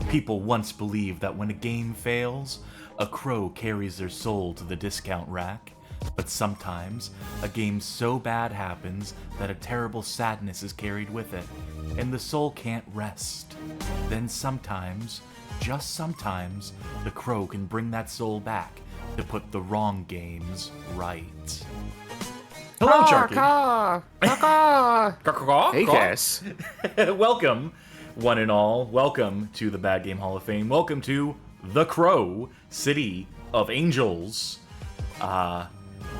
People once believed that when a game fails, a crow carries their soul to the discount rack. But sometimes, a game so bad happens that a terrible sadness is carried with it, and the soul can't rest. Then sometimes, just sometimes, the crow can bring that soul back to put the wrong games right. Hello, Charkie. Hey, Cass. Welcome, one and all. Welcome to the Bad Game Hall of Fame. Welcome to The Crow, City of Angels.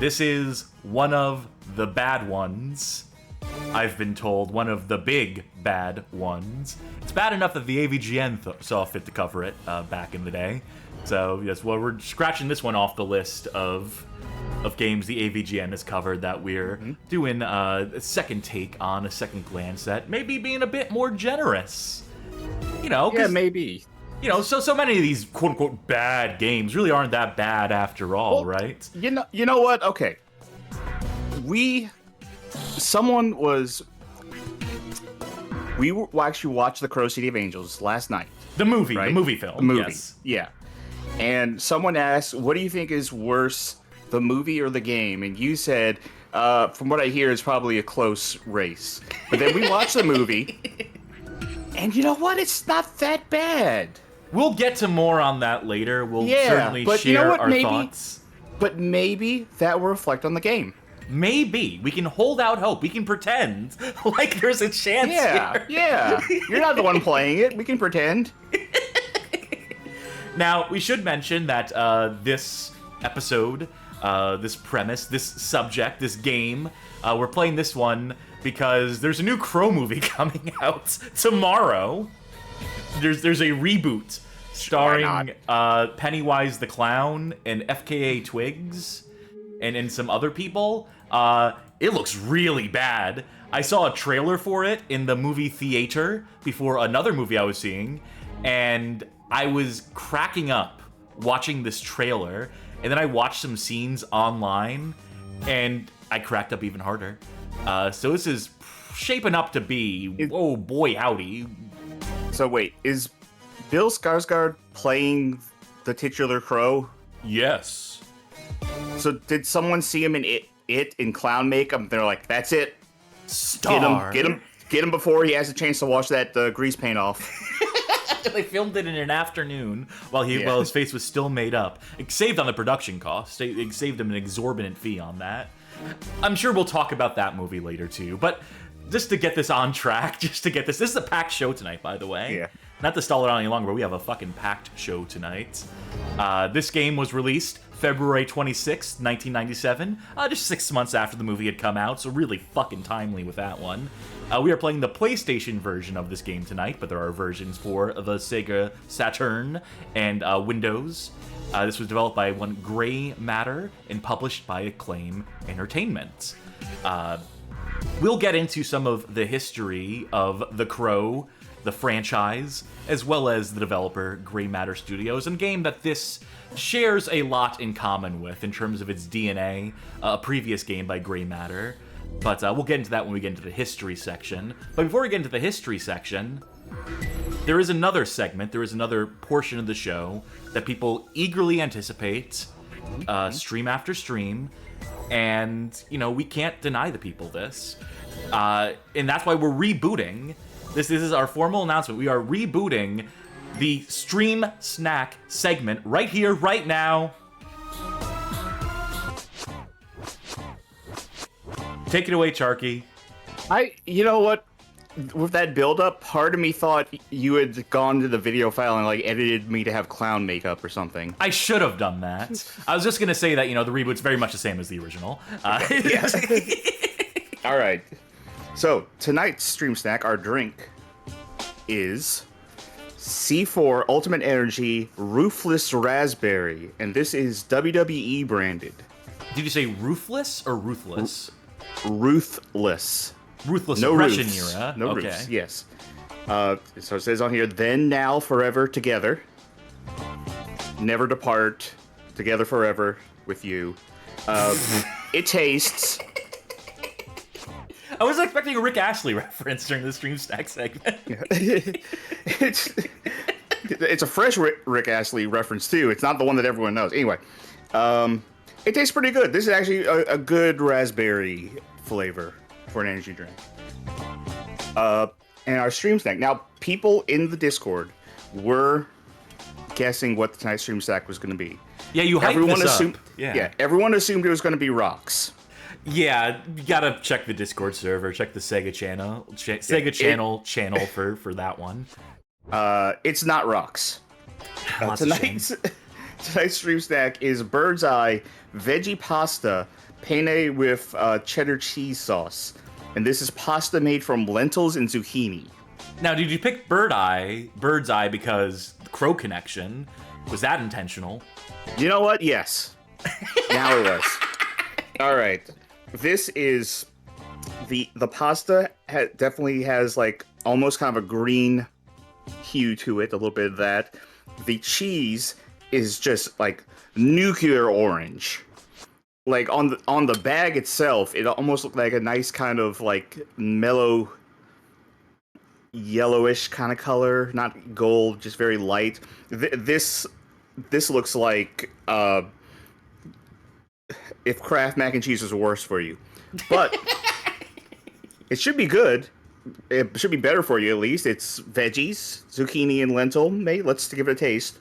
This is one of the bad ones. I've been told one of the big bad ones. It's bad enough that the AVGN saw fit to cover it back in the day. So yes, well, we're scratching this one off the list of games the AVGN has covered that we're doing a second take on, a second glance at, maybe being a bit more generous. You know, yeah, maybe. You know, so many of these quote-unquote bad games really aren't that bad after all, Well, right? You know what? Okay. We actually watched The Crow City of Angels last night. The movie, right? the movie film. The movie, yes. yeah. And someone asked, what do you think is worse, the movie or the game? And you said, from what I hear, it's probably a close race. But then we watched the movie, and you know what? It's not that bad. We'll get to more on that later. We'll certainly but share you know what? our Maybe, thoughts. But maybe that will reflect on the game. Maybe. We can hold out hope. We can pretend like there's a chance here. Yeah. You're not the one playing it. We can pretend. Now, we should mention that this episode, this premise, this subject, this game, we're playing this one because there's a new Crow movie coming out tomorrow. There's a reboot starring Pennywise the Clown and FKA Twigs and some other people. It looks really bad. I saw a trailer for it in the movie theater before another movie I was seeing, and I was cracking up watching this trailer, and then I watched some scenes online, and I cracked up even harder. So this is shaping up to be, oh boy howdy. So wait, is Bill Skarsgård playing the titular Crow? Yes. So did someone see him in it in clown makeup? They're like, that's it. Star. Get him before he has a chance to wash that grease paint off. They filmed it in an afternoon while his face was still made up. It saved on the production cost. It saved him an exorbitant fee on that. I'm sure we'll talk about that movie later too. But just to get this on track, this is a packed show tonight, by the way. Yeah. Not to stall it on any longer, but we have a fucking packed show tonight. This game was released February 26th, 1997, just 6 months after the movie had come out, so really fucking timely with that one. We are playing the PlayStation version of this game tonight, but there are versions for the Sega Saturn and Windows. This was developed by one Gray Matter and published by Acclaim Entertainment. We'll get into some of the history of The Crow, the franchise, as well as the developer Gray Matter Studios, and a game that this shares a lot in common with in terms of its DNA, a previous game by Gray Matter. But we'll get into that when we get into the history section. But before we get into the history section, there is another segment, there is another portion of the show that people eagerly anticipate, stream after stream, and, you know, we can't deny the people this. And that's why we're rebooting. This is our formal announcement. We are rebooting the Stream Snack segment right here, right now. Take it away, Charky. You know what? With that build-up, part of me thought you had gone to the video file and like edited me to have clown makeup or something. I should have done that. I was just gonna say that, you know, the reboot's very much the same as the original. All right. So tonight's stream snack, our drink, is C4 Ultimate Energy Roofless Raspberry, and this is WWE branded. Did you say roofless or ruthless? Ruthless. Ruthless No oppression roofs. era. No okay. roofs. Yes. So it says on here, then, now, forever, together. Never depart, together forever with you. It tastes. I was expecting a Rick Astley reference during the Stream Snack segment. It's a fresh Rick Astley reference too. It's not the one that everyone knows. Anyway, it tastes pretty good. This is actually a good raspberry flavor for an energy drink. And our stream snack. Now, people in the Discord were guessing what tonight's stream snack was going to be. Yeah, you hyped everyone this assumed, up. Yeah, everyone assumed it was going to be rocks. Yeah, you gotta check the Discord server, check the Sega channel, channel for that one. It's not rocks. Tonight's stream snack is Bird's Eye veggie pasta penne with cheddar cheese sauce, and this is pasta made from lentils and zucchini. Now, did you pick Bird's Eye because the Crow connection? Was that intentional? You know what? Yes. Now it was. All right. This is the pasta definitely has like almost kind of a green hue to it, a little bit of that. The cheese is just like nuclear orange. Like on the bag itself, it almost looked like a nice kind of like mellow yellowish kind of color, not gold, just very light. This looks like if Kraft mac and cheese was worse for you, but it should be good. It should be better for you at least. It's veggies, zucchini and lentil. Mate, let's give it a taste.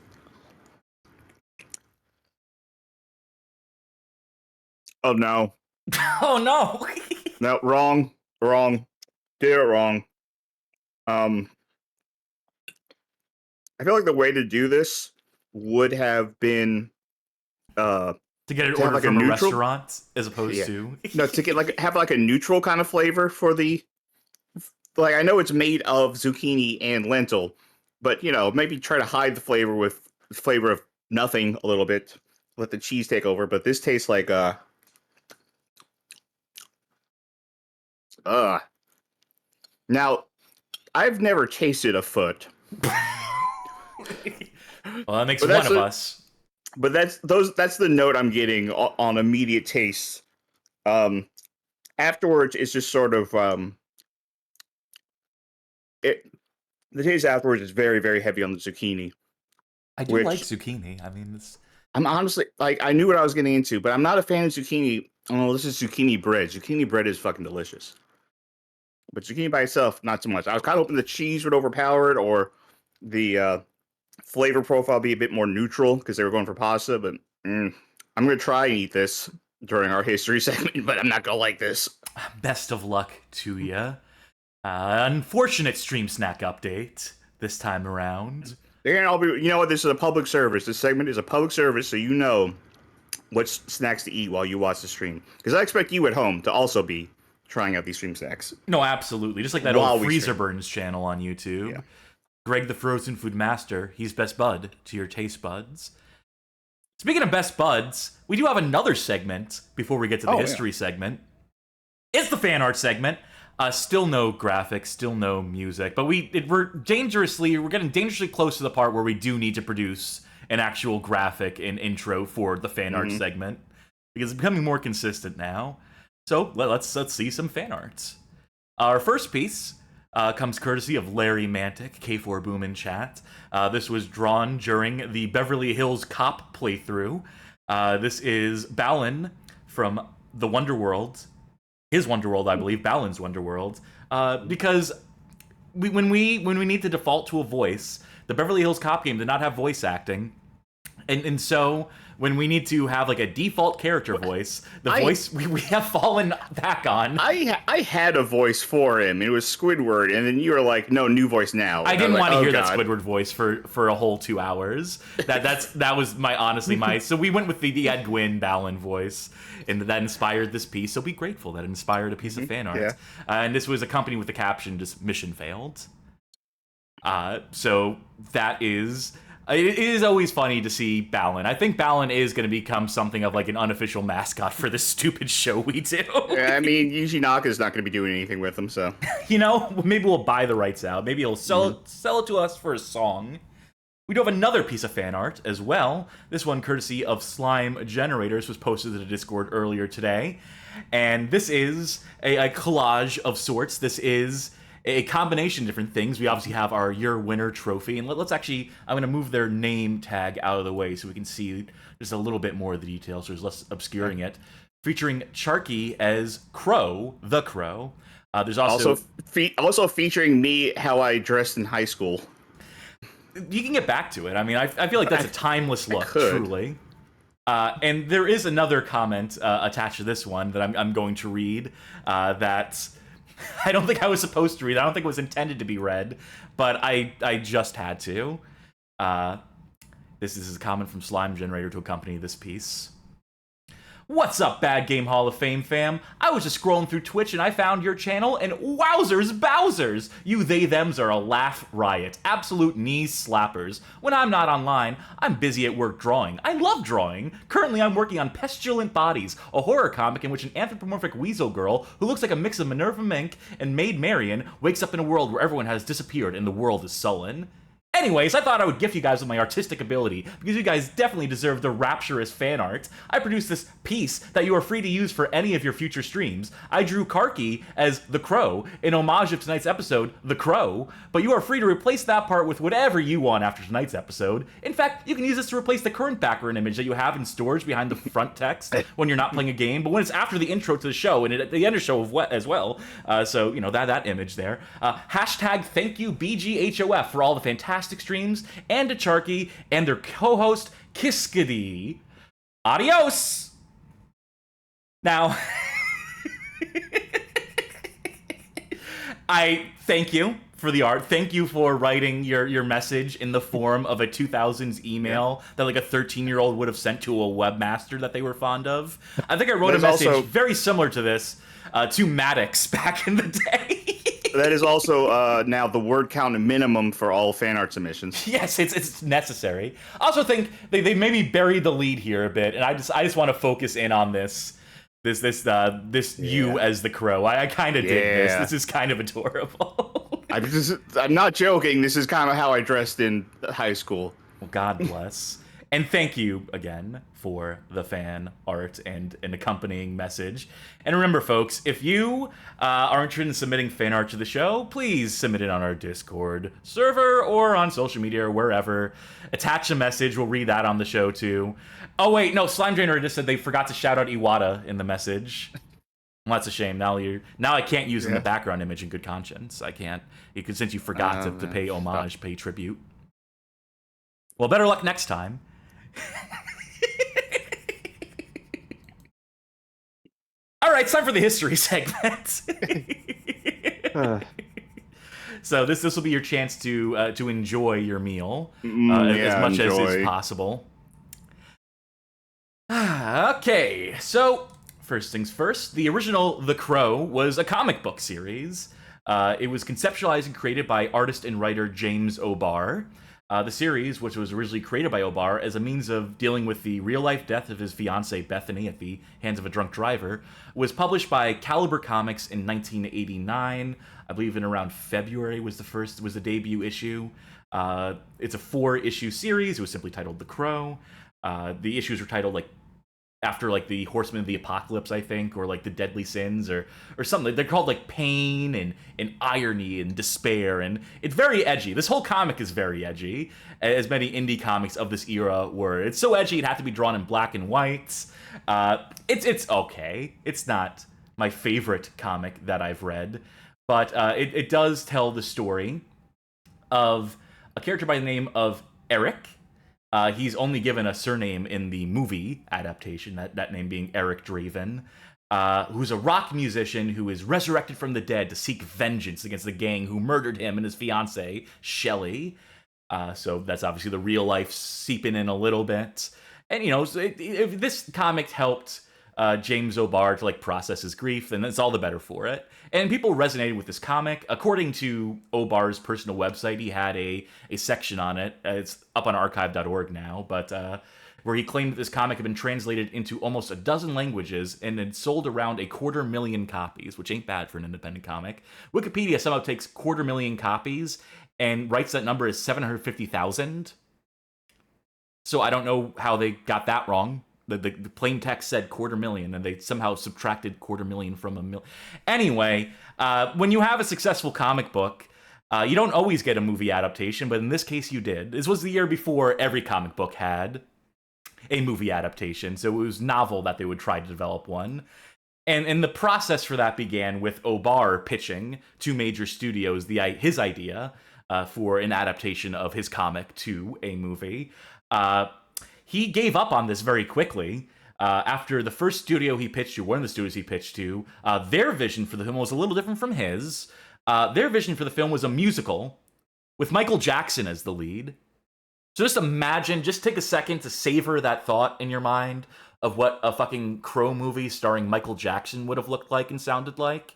Oh no! Oh no! No, wrong. Did it wrong. I feel like the way to do this would have been to get it ordered from a restaurant as opposed to no, to get have a neutral kind of flavor for the I know it's made of zucchini and lentil, but maybe try to hide the flavor with the flavor of nothing a little bit. Let the cheese take over, but this tastes like now I've never tasted a foot. Well, that makes one of us. But that's the note I'm getting on immediate taste. Afterwards, it's just sort of the taste afterwards is very, very heavy on the zucchini. I do like zucchini. I mean, I'm honestly I knew what I was getting into, but I'm not a fan of zucchini. Oh, this is zucchini bread. Zucchini bread is fucking delicious. But zucchini by itself, not so much. I was kind of hoping the cheese would overpower it, or the flavor profile be a bit more neutral because they were going for pasta. But I'm going to try and eat this during our history segment, but I'm not going to like this. Best of luck to you. Unfortunate stream snack update this time around. I'll be. You know what? This is a public service. This segment is a public service, so you know what snacks to eat while you watch the stream. Because I expect you at home to also be trying out these stream snacks. No, absolutely. Just like that old Freezer Burns channel on YouTube. Yeah. Greg the Frozen Food Master, he's best bud to your taste buds. Speaking of best buds, we do have another segment before we get to the history segment. It's the fan art segment. Still no graphics, still no music, but we're getting dangerously close to the part where we do need to produce an actual graphic and intro for the fan art segment, because it's becoming more consistent now. So let's see some fan arts. Our first piece comes courtesy of Larry Mantic, K4 Boom in chat. This was drawn during the Beverly Hills Cop playthrough. This is Balin from the Wonderworld. His Wonderworld, I believe, Balin's Wonderworld. Because when we need to default to a voice, the Beverly Hills Cop game did not have voice acting. And so when we need to have like a default character voice, voice we have fallen back on. I had a voice for him. It was Squidward, and then you were like, "No, new voice now." I didn't want to hear that Squidward voice for a whole 2 hours. That was my. So we went with the Ed Gwynn Balin voice, and that inspired this piece. So be grateful that it inspired a piece of fan art. Yeah. And this was accompanied with the caption, just "Mission failed." So that is. It is always funny to see Balin. I think Balin is going to become something of like an unofficial mascot for this stupid show we do. Yeah, I mean, Yuji Naka's not going to be doing anything with them, so. Maybe we'll buy the rights out. Maybe he'll sell it to us for a song. We do have another piece of fan art as well. This one courtesy of Slime Generators was posted to the Discord earlier today. And this is a collage of sorts. This is a combination of different things. We obviously have our Your Winner trophy, and let's actually, I'm going to move their name tag out of the way so we can see just a little bit more of the details, so there's less obscuring it. Featuring Charky as Crow, the Crow. There's also featuring me, how I dressed in high school. You can get back to it. I mean, I feel like that's a timeless look, truly. And there is another comment attached to this one that I'm going to read that I don't think I was supposed to read. I don't think it was intended to be read, but I just had to. This is a comment from Slime Generator to accompany this piece. What's up, Bad Game Hall of Fame fam? I was just scrolling through Twitch and I found your channel, and wowzers bowsers! You they-thems are a laugh riot. Absolute knee slappers. When I'm not online, I'm busy at work drawing. I love drawing. Currently, I'm working on Pestilent Bodies, a horror comic in which an anthropomorphic weasel girl who looks like a mix of Minerva Mink and Maid Marian wakes up in a world where everyone has disappeared and the world is sullen. Anyways, I thought I would gift you guys with my artistic ability, because you guys definitely deserve the rapturous fan art. I produced this piece that you are free to use for any of your future streams. I drew Karki as the Crow, in homage of tonight's episode, The Crow, but you are free to replace that part with whatever you want after tonight's episode. In fact, you can use this to replace the current background image that you have in storage behind the front text when you're not playing a game, but when it's after the intro to the show, and at the end of the show as well. So, you know, that image there. Hashtag thank you BGHOF for all the fantastic streams, and to Charky and their co-host Kiskady. Adios! Now, I thank you for the art. Thank you for writing your message in the form of a 2000s email that like a 13-year-old would have sent to a webmaster that they were fond of. I think I wrote a message very similar to this to Maddox back in the day. That is also now the word count minimum for all fan art submissions. Yes, it's necessary. I also think they maybe buried the lead here a bit, and I just want to focus in on this you as the Crow. I kind of dig this. This is kind of adorable. I'm not joking. This is kind of how I dressed in high school. Well, God bless. And thank you again for the fan art and an accompanying message. And remember, folks, if you are interested in submitting fan art to the show, please submit it on our Discord server or on social media or wherever. Attach a message. We'll read that on the show, too. Oh, wait, no, Slime Drainer just said they forgot to shout out Iwata in the message. Well, that's a shame. Now I can't use in the background image in good conscience. I can't. Since you forgot to pay homage, pay tribute. Well, better luck next time. All right, it's time for the history segment. So this will be your chance to enjoy your meal as much as is possible. Okay, so first things first, the original The Crow was a comic book series. It was conceptualized and created by artist and writer James O'Barr. The series, which was originally created by O'Barr as a means of dealing with the real-life death of his fiancée Bethany at the hands of a drunk driver, was published by Caliber Comics in 1989. I believe in around February was the debut issue. It's a 4-issue series. It was simply titled The Crow. The issues were titled after the Horsemen of the Apocalypse, I think, or the Deadly Sins, or something. They're called Pain and Irony and Despair, and it's very edgy. This whole comic is very edgy, as many indie comics of this era were. It's so edgy it had to be drawn in black and white. It's okay. It's not my favorite comic that I've read, but it does tell the story of a character by the name of Eric. He's only given a surname in the movie adaptation, that name being Eric Draven, who's a rock musician who is resurrected from the dead to seek vengeance against the gang who murdered him and his fiancée, Shelley. So that's obviously the real life seeping in a little bit. And, if this comic helped James O'Barr to process his grief, then it's all the better for it. And people resonated with this comic. According to O'Barr's personal website, he had a section on it. It's up on archive.org now, but where he claimed that this comic had been translated into almost a dozen languages and had sold around 250,000 copies, which ain't bad for an independent comic. Wikipedia somehow takes 250,000 copies and writes that number as 750,000. So I don't know how they got that wrong. The plain text said $250,000, and they somehow subtracted $250,000 from $1 million. Anyway, when you have a successful comic book, you don't always get a movie adaptation, but in this case you did. This was the year before every comic book had a movie adaptation, so it was novel that they would try to develop one. And the process for that began with O'Barr pitching to major studios his idea for an adaptation of his comic to a movie. He gave up on this very quickly. After the first studio he pitched to, one of the studios he pitched to, their vision for the film was a little different from his. Their vision for the film was a musical with Michael Jackson as the lead. So just imagine, just take a second to savor that thought in your mind of what a fucking Crow movie starring Michael Jackson would have looked like and sounded like.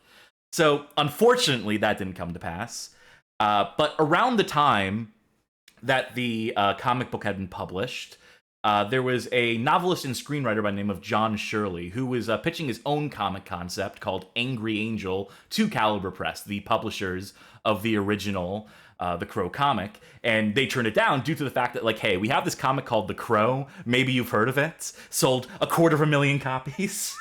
So, unfortunately, that didn't come to pass. But around the time that the comic book had been published, there was a novelist and screenwriter by the name of John Shirley who was pitching his own comic concept called Angry Angel to Caliber Press, the publishers of the original The Crow comic, and they turned it down due to the fact that, like, hey, we have this comic called The Crow, maybe you've heard of it, sold 250,000 copies.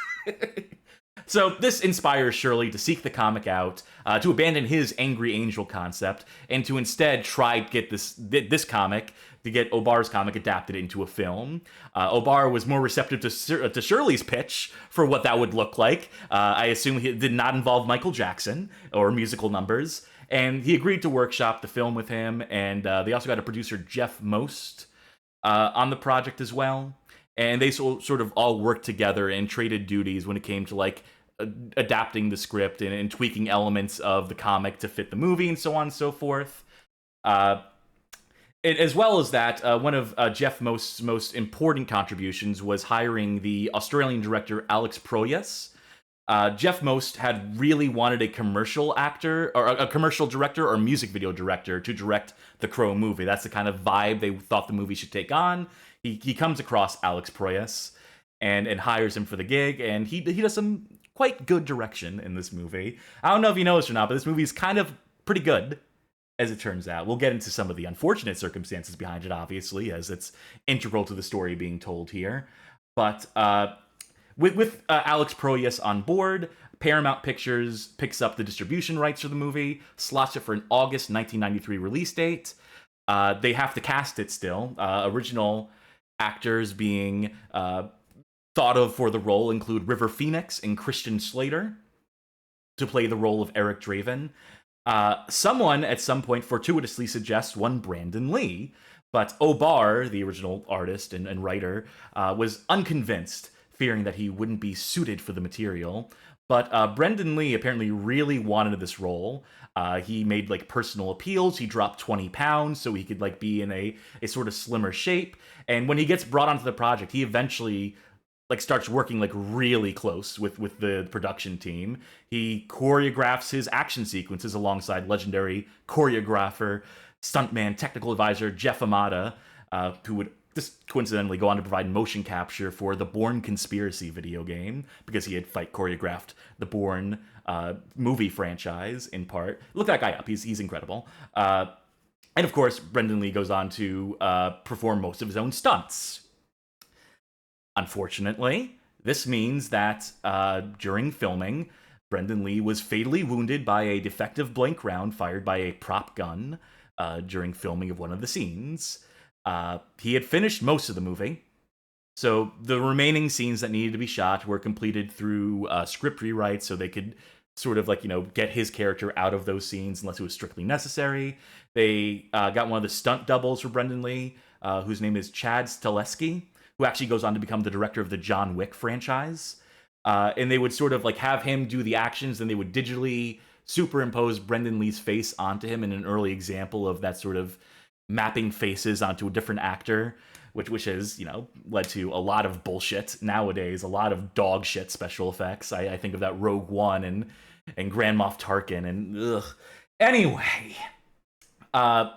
So this inspires Shirley to seek the comic out, to abandon his Angry Angel concept, and to instead try to get this comic, to get O'Barr's comic adapted into a film. O'Barr was more receptive to Shirley's pitch for what that would look like. I assume it did not involve Michael Jackson or musical numbers. And he agreed to workshop the film with him, and they also got a producer, Jeff Most, on the project as well. And they sort of all worked together and traded duties when it came to, like, adapting the script and tweaking elements of the comic to fit the movie and so on and so forth. As well as that, one of Jeff Most's most important contributions was hiring the Australian director Alex Proyas. Jeff Most had really wanted a commercial actor, or a commercial director or music video director to direct the Crow movie. That's the kind of vibe they thought the movie should take on. He comes across Alex Proyas and hires him for the gig, and he does some quite good direction in this movie. I don't know if you know this or not, but this movie is kind of pretty good, as it turns out. We'll get into some of the unfortunate circumstances behind it, obviously, as it's integral to the story being told here. But with Alex Proyas on board, Paramount Pictures picks up the distribution rights for the movie, slots it for an August 1993 release date. They have to cast it still. Original actors being thought of for the role include River Phoenix and Christian Slater to play the role of Eric Draven. Someone at some point fortuitously suggests one Brandon Lee, but O'Barr, the original artist and writer, was unconvinced, fearing that he wouldn't be suited for the material. But Brendan Lee apparently really wanted this role. He made, like, personal appeals. He dropped 20 pounds so he could, like, be in a sort of slimmer shape. And when he gets brought onto the project, he eventually, like, starts working, like, really close with the production team. He choreographs his action sequences alongside legendary choreographer, stuntman, technical advisor Jeff Amata, who would just coincidentally go on to provide motion capture for the Bourne Conspiracy video game, because he had fight choreographed the Bourne movie franchise in part. Look that guy up. He's incredible. And of course, Brendan Lee goes on to perform most of his own stunts. Unfortunately, this means that during filming, Brendan Lee was fatally wounded by a defective blank round fired by a prop gun during filming of one of the scenes. He had finished most of the movie, so the remaining scenes that needed to be shot were completed through script rewrites, so they could sort of, like, get his character out of those scenes unless it was strictly necessary. They got one of the stunt doubles for Brendan Lee, whose name is Chad Stileski, who actually goes on to become the director of the John Wick franchise. And they would sort of, like, have him do the actions, and they would digitally superimpose Brendan Lee's face onto him in an early example of that sort of mapping faces onto a different actor, which has, led to a lot of bullshit nowadays, a lot of dog shit special effects. I think of that Rogue One and Grand Moff Tarkin, and ugh. Anyway,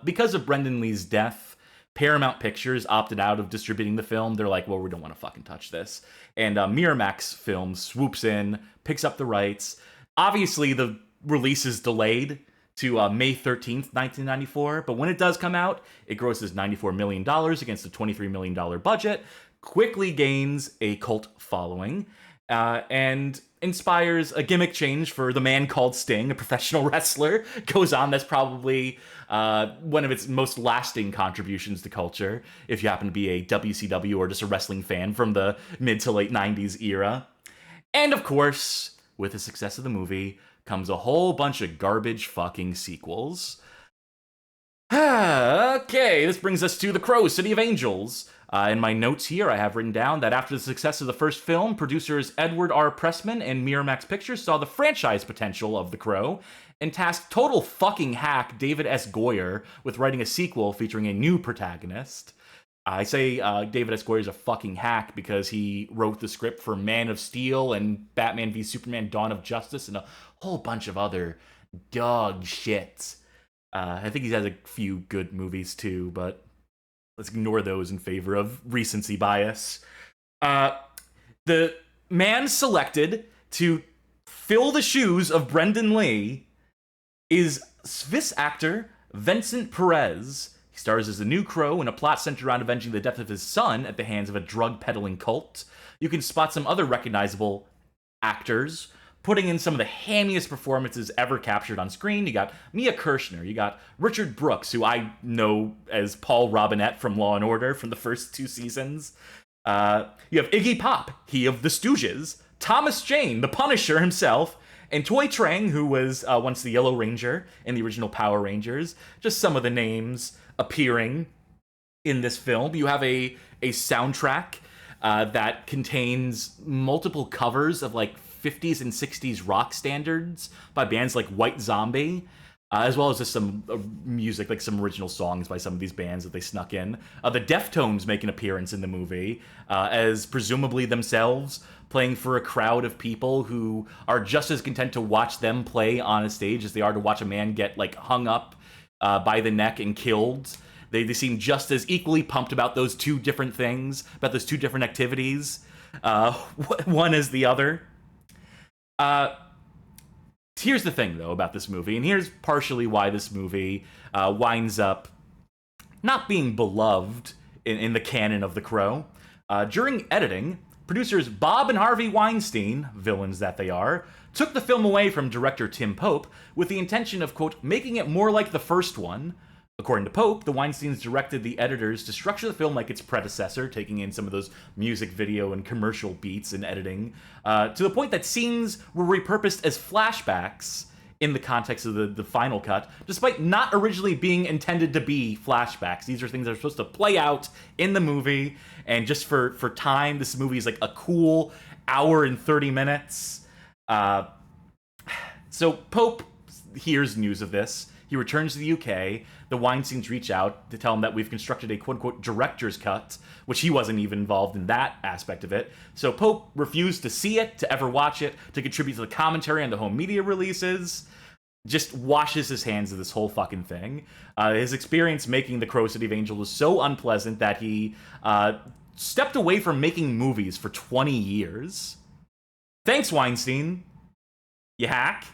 because of Brendan Lee's death, Paramount Pictures opted out of distributing the film. They're like, well, we don't want to fucking touch this. And Miramax Films swoops in, picks up the rights. Obviously, the release is delayed to May 13th, 1994. But when it does come out, it grosses $94 million against a $23 million budget. quickly gains a cult following, and inspires a gimmick change for the man called Sting, a professional wrestler. Goes on, that's probably one of its most lasting contributions to culture, if you happen to be a WCW or just a wrestling fan from the mid to late 90s era. And of course, with the success of the movie comes a whole bunch of garbage fucking sequels. Okay, this brings us to The Crow, City of Angels. In my notes here, I have written down that after the success of the first film, producers Edward R. Pressman and Miramax Pictures saw the franchise potential of The Crow and tasked total fucking hack David S. Goyer with writing a sequel featuring a new protagonist. I say David S. Goyer is a fucking hack because he wrote the script for Man of Steel and Batman v Superman: Dawn of Justice and a whole bunch of other dog shit. I think he has a few good movies too, but let's ignore those in favor of recency bias. The man selected to fill the shoes of Brendan Lee is Swiss actor Vincent Perez. He stars as the new Crow in a plot centered around avenging the death of his son at the hands of a drug-peddling cult. You can spot some other recognizable actors putting in some of the hammiest performances ever captured on screen. You got Mia Kirshner, you got Richard Brooks, who I know as Paul Robinette from Law & Order from the first 2 seasons. You have Iggy Pop, he of The Stooges, Thomas Jane, the Punisher himself, and Toy Trang, who was once the Yellow Ranger in the original Power Rangers. Just some of the names appearing in this film. You have a soundtrack that contains multiple covers of like 50s and 60s rock standards by bands like White Zombie, as well as just some music, like some original songs by some of these bands that they snuck in. The Deftones make an appearance in the movie, as presumably themselves playing for a crowd of people who are just as content to watch them play on a stage as they are to watch a man get like hung up by the neck and killed. They seem just as equally pumped about those two different things, about those two different activities, one as the other. Here's the thing, though, about this movie, and here's partially why this movie winds up not being beloved in the canon of The Crow. During editing, producers Bob and Harvey Weinstein, villains that they are, took the film away from director Tim Pope with the intention of, quote, making it more like the first one. According to Pope, the Weinsteins directed the editors to structure the film like its predecessor, taking in some of those music video and commercial beats in editing, to the point that scenes were repurposed as flashbacks in the context of the final cut, despite not originally being intended to be flashbacks. These are things that are supposed to play out in the movie, and just for time, this movie is like a cool hour and 30 minutes. So Pope hears news of this. He returns to the UK. The Weinsteins reach out to tell him that we've constructed a quote-unquote director's cut, which he wasn't even involved in that aspect of it. So Pope refused to see it, to ever watch it, to contribute to the commentary on the home media releases. Just washes his hands of this whole fucking thing. His experience making The Crow, City of Angels was so unpleasant that he stepped away from making movies for 20 years. Thanks, Weinstein. You hack.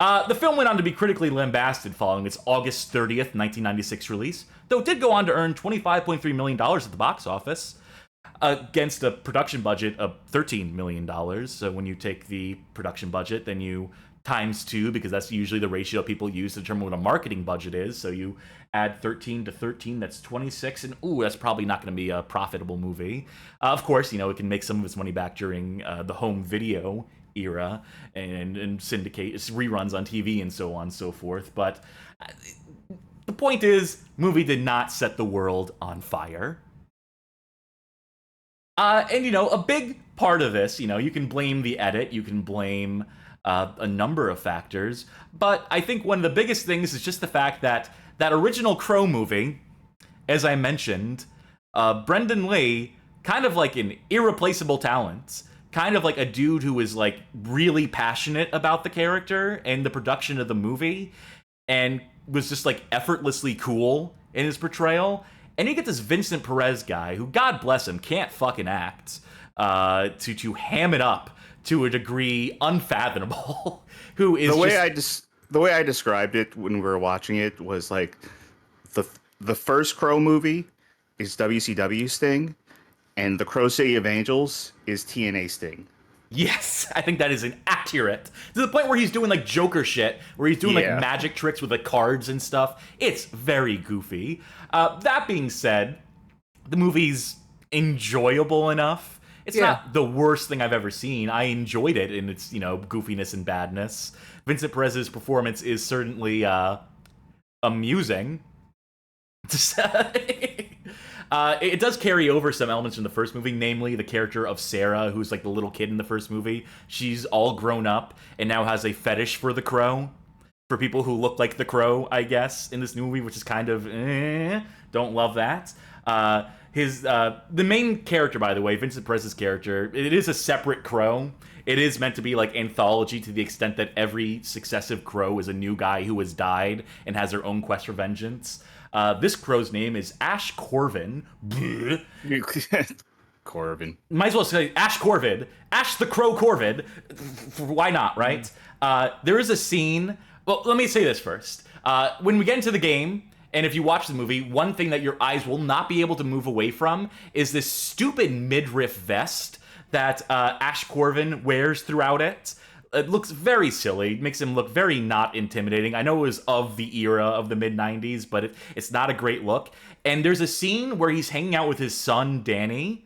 The film went on to be critically lambasted following its August 30th, 1996 release, though it did go on to earn $25.3 million at the box office, against a production budget of $13 million. So when you take the production budget, then you times 2, because that's usually the ratio people use to determine what a marketing budget is. So you add 13 to 13, that's 26, and ooh, that's probably not going to be a profitable movie. Of course, it can make some of its money back during the home video era and syndicate reruns on TV and so on and so forth. But the point is, movie did not set the world on fire. And a big part of this, you can blame the edit, you can blame a number of factors, but I think one of the biggest things is just the fact that that original Crow movie, as I mentioned, Brendan Lee, kind of like an irreplaceable talent, kind of like a dude who was like really passionate about the character and the production of the movie, and was just like effortlessly cool in his portrayal. And you get this Vincent Perez guy who, God bless him, can't fucking act, to ham it up to a degree unfathomable. Who is the way I described it when we were watching it was like the first Crow movie is WCW's thing, and the Crow City of Angels is TNA Sting. Yes, I think that is an accurate. To the point where he's doing like Joker shit, where he's doing like magic tricks with the cards and stuff. It's very goofy. That being said, the movie's enjoyable enough. It's not the worst thing I've ever seen. I enjoyed it in its, goofiness and badness. Vincent Perez's performance is certainly amusing. It does carry over some elements from the first movie, namely the character of Sarah, who's like the little kid in the first movie. She's all grown up and now has a fetish for the Crow. For people who look like the Crow, I guess, in this movie, which is kind of, don't love that. The main character, by the way, Vincent Perez's character, it is a separate Crow. It is meant to be like anthology to the extent that every successive Crow is a new guy who has died and has their own quest for vengeance. This Crow's name is Ash Corvin. Corvin. Might as well say Ash Corvid. Ash the Crow Corvid. Why not, right? There is a scene... Well, let me say this first. When we get into the game, and if you watch the movie, one thing that your eyes will not be able to move away from is this stupid midriff vest that Ash Corvin wears throughout it. It looks very silly. It makes him look very not intimidating. I know it was of the era of the mid-90s, but it's not a great look. And there's a scene where he's hanging out with his son, Danny,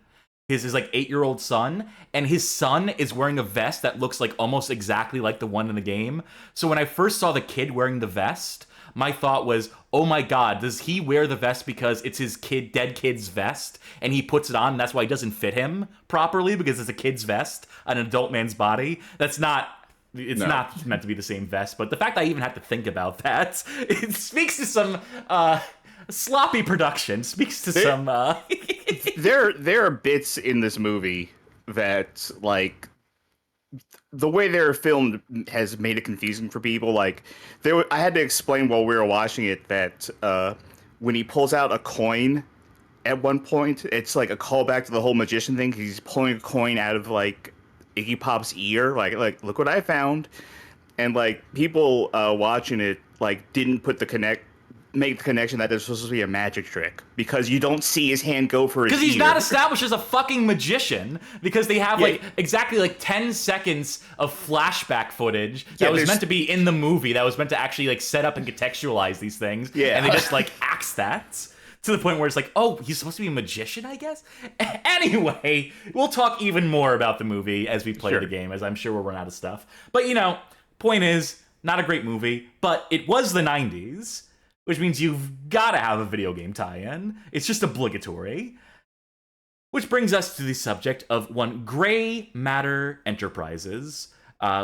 his like 8-year-old son, and his son is wearing a vest that looks like almost exactly like the one in the game. So when I first saw the kid wearing the vest, my thought was, oh my god, does he wear the vest because it's his dead kid's vest, and he puts it on, and that's why it doesn't fit him properly, because it's a kid's vest, an adult man's body? It's not meant to be the same vest, but the fact that I even had to think about that, it speaks to some sloppy production, speaks to some... There are bits in this movie that, like, the way they're filmed has made it confusing for people. Like, I had to explain while we were watching it that when he pulls out a coin at one point, it's like a callback to the whole magician thing. He's pulling a coin out of like Iggy Pop's ear, like look what I found, and like people watching it like didn't make the connection that there's supposed to be a magic trick because you don't see his hand go for his ear. Because he's not established as a fucking magician, because they have exactly 10 seconds of flashback footage that was meant to be in the movie, that was meant to actually like set up and contextualize these things. Yeah. And they just like axe that to the point where it's like, oh, he's supposed to be a magician, I guess? Anyway, we'll talk even more about the movie as we play the game, as I'm sure we'll run out of stuff. But, point is, not a great movie, but it was the 90s. Which means you've got to have a video game tie-in. It's just obligatory. Which brings us to the subject of one Gray Matter Enterprises,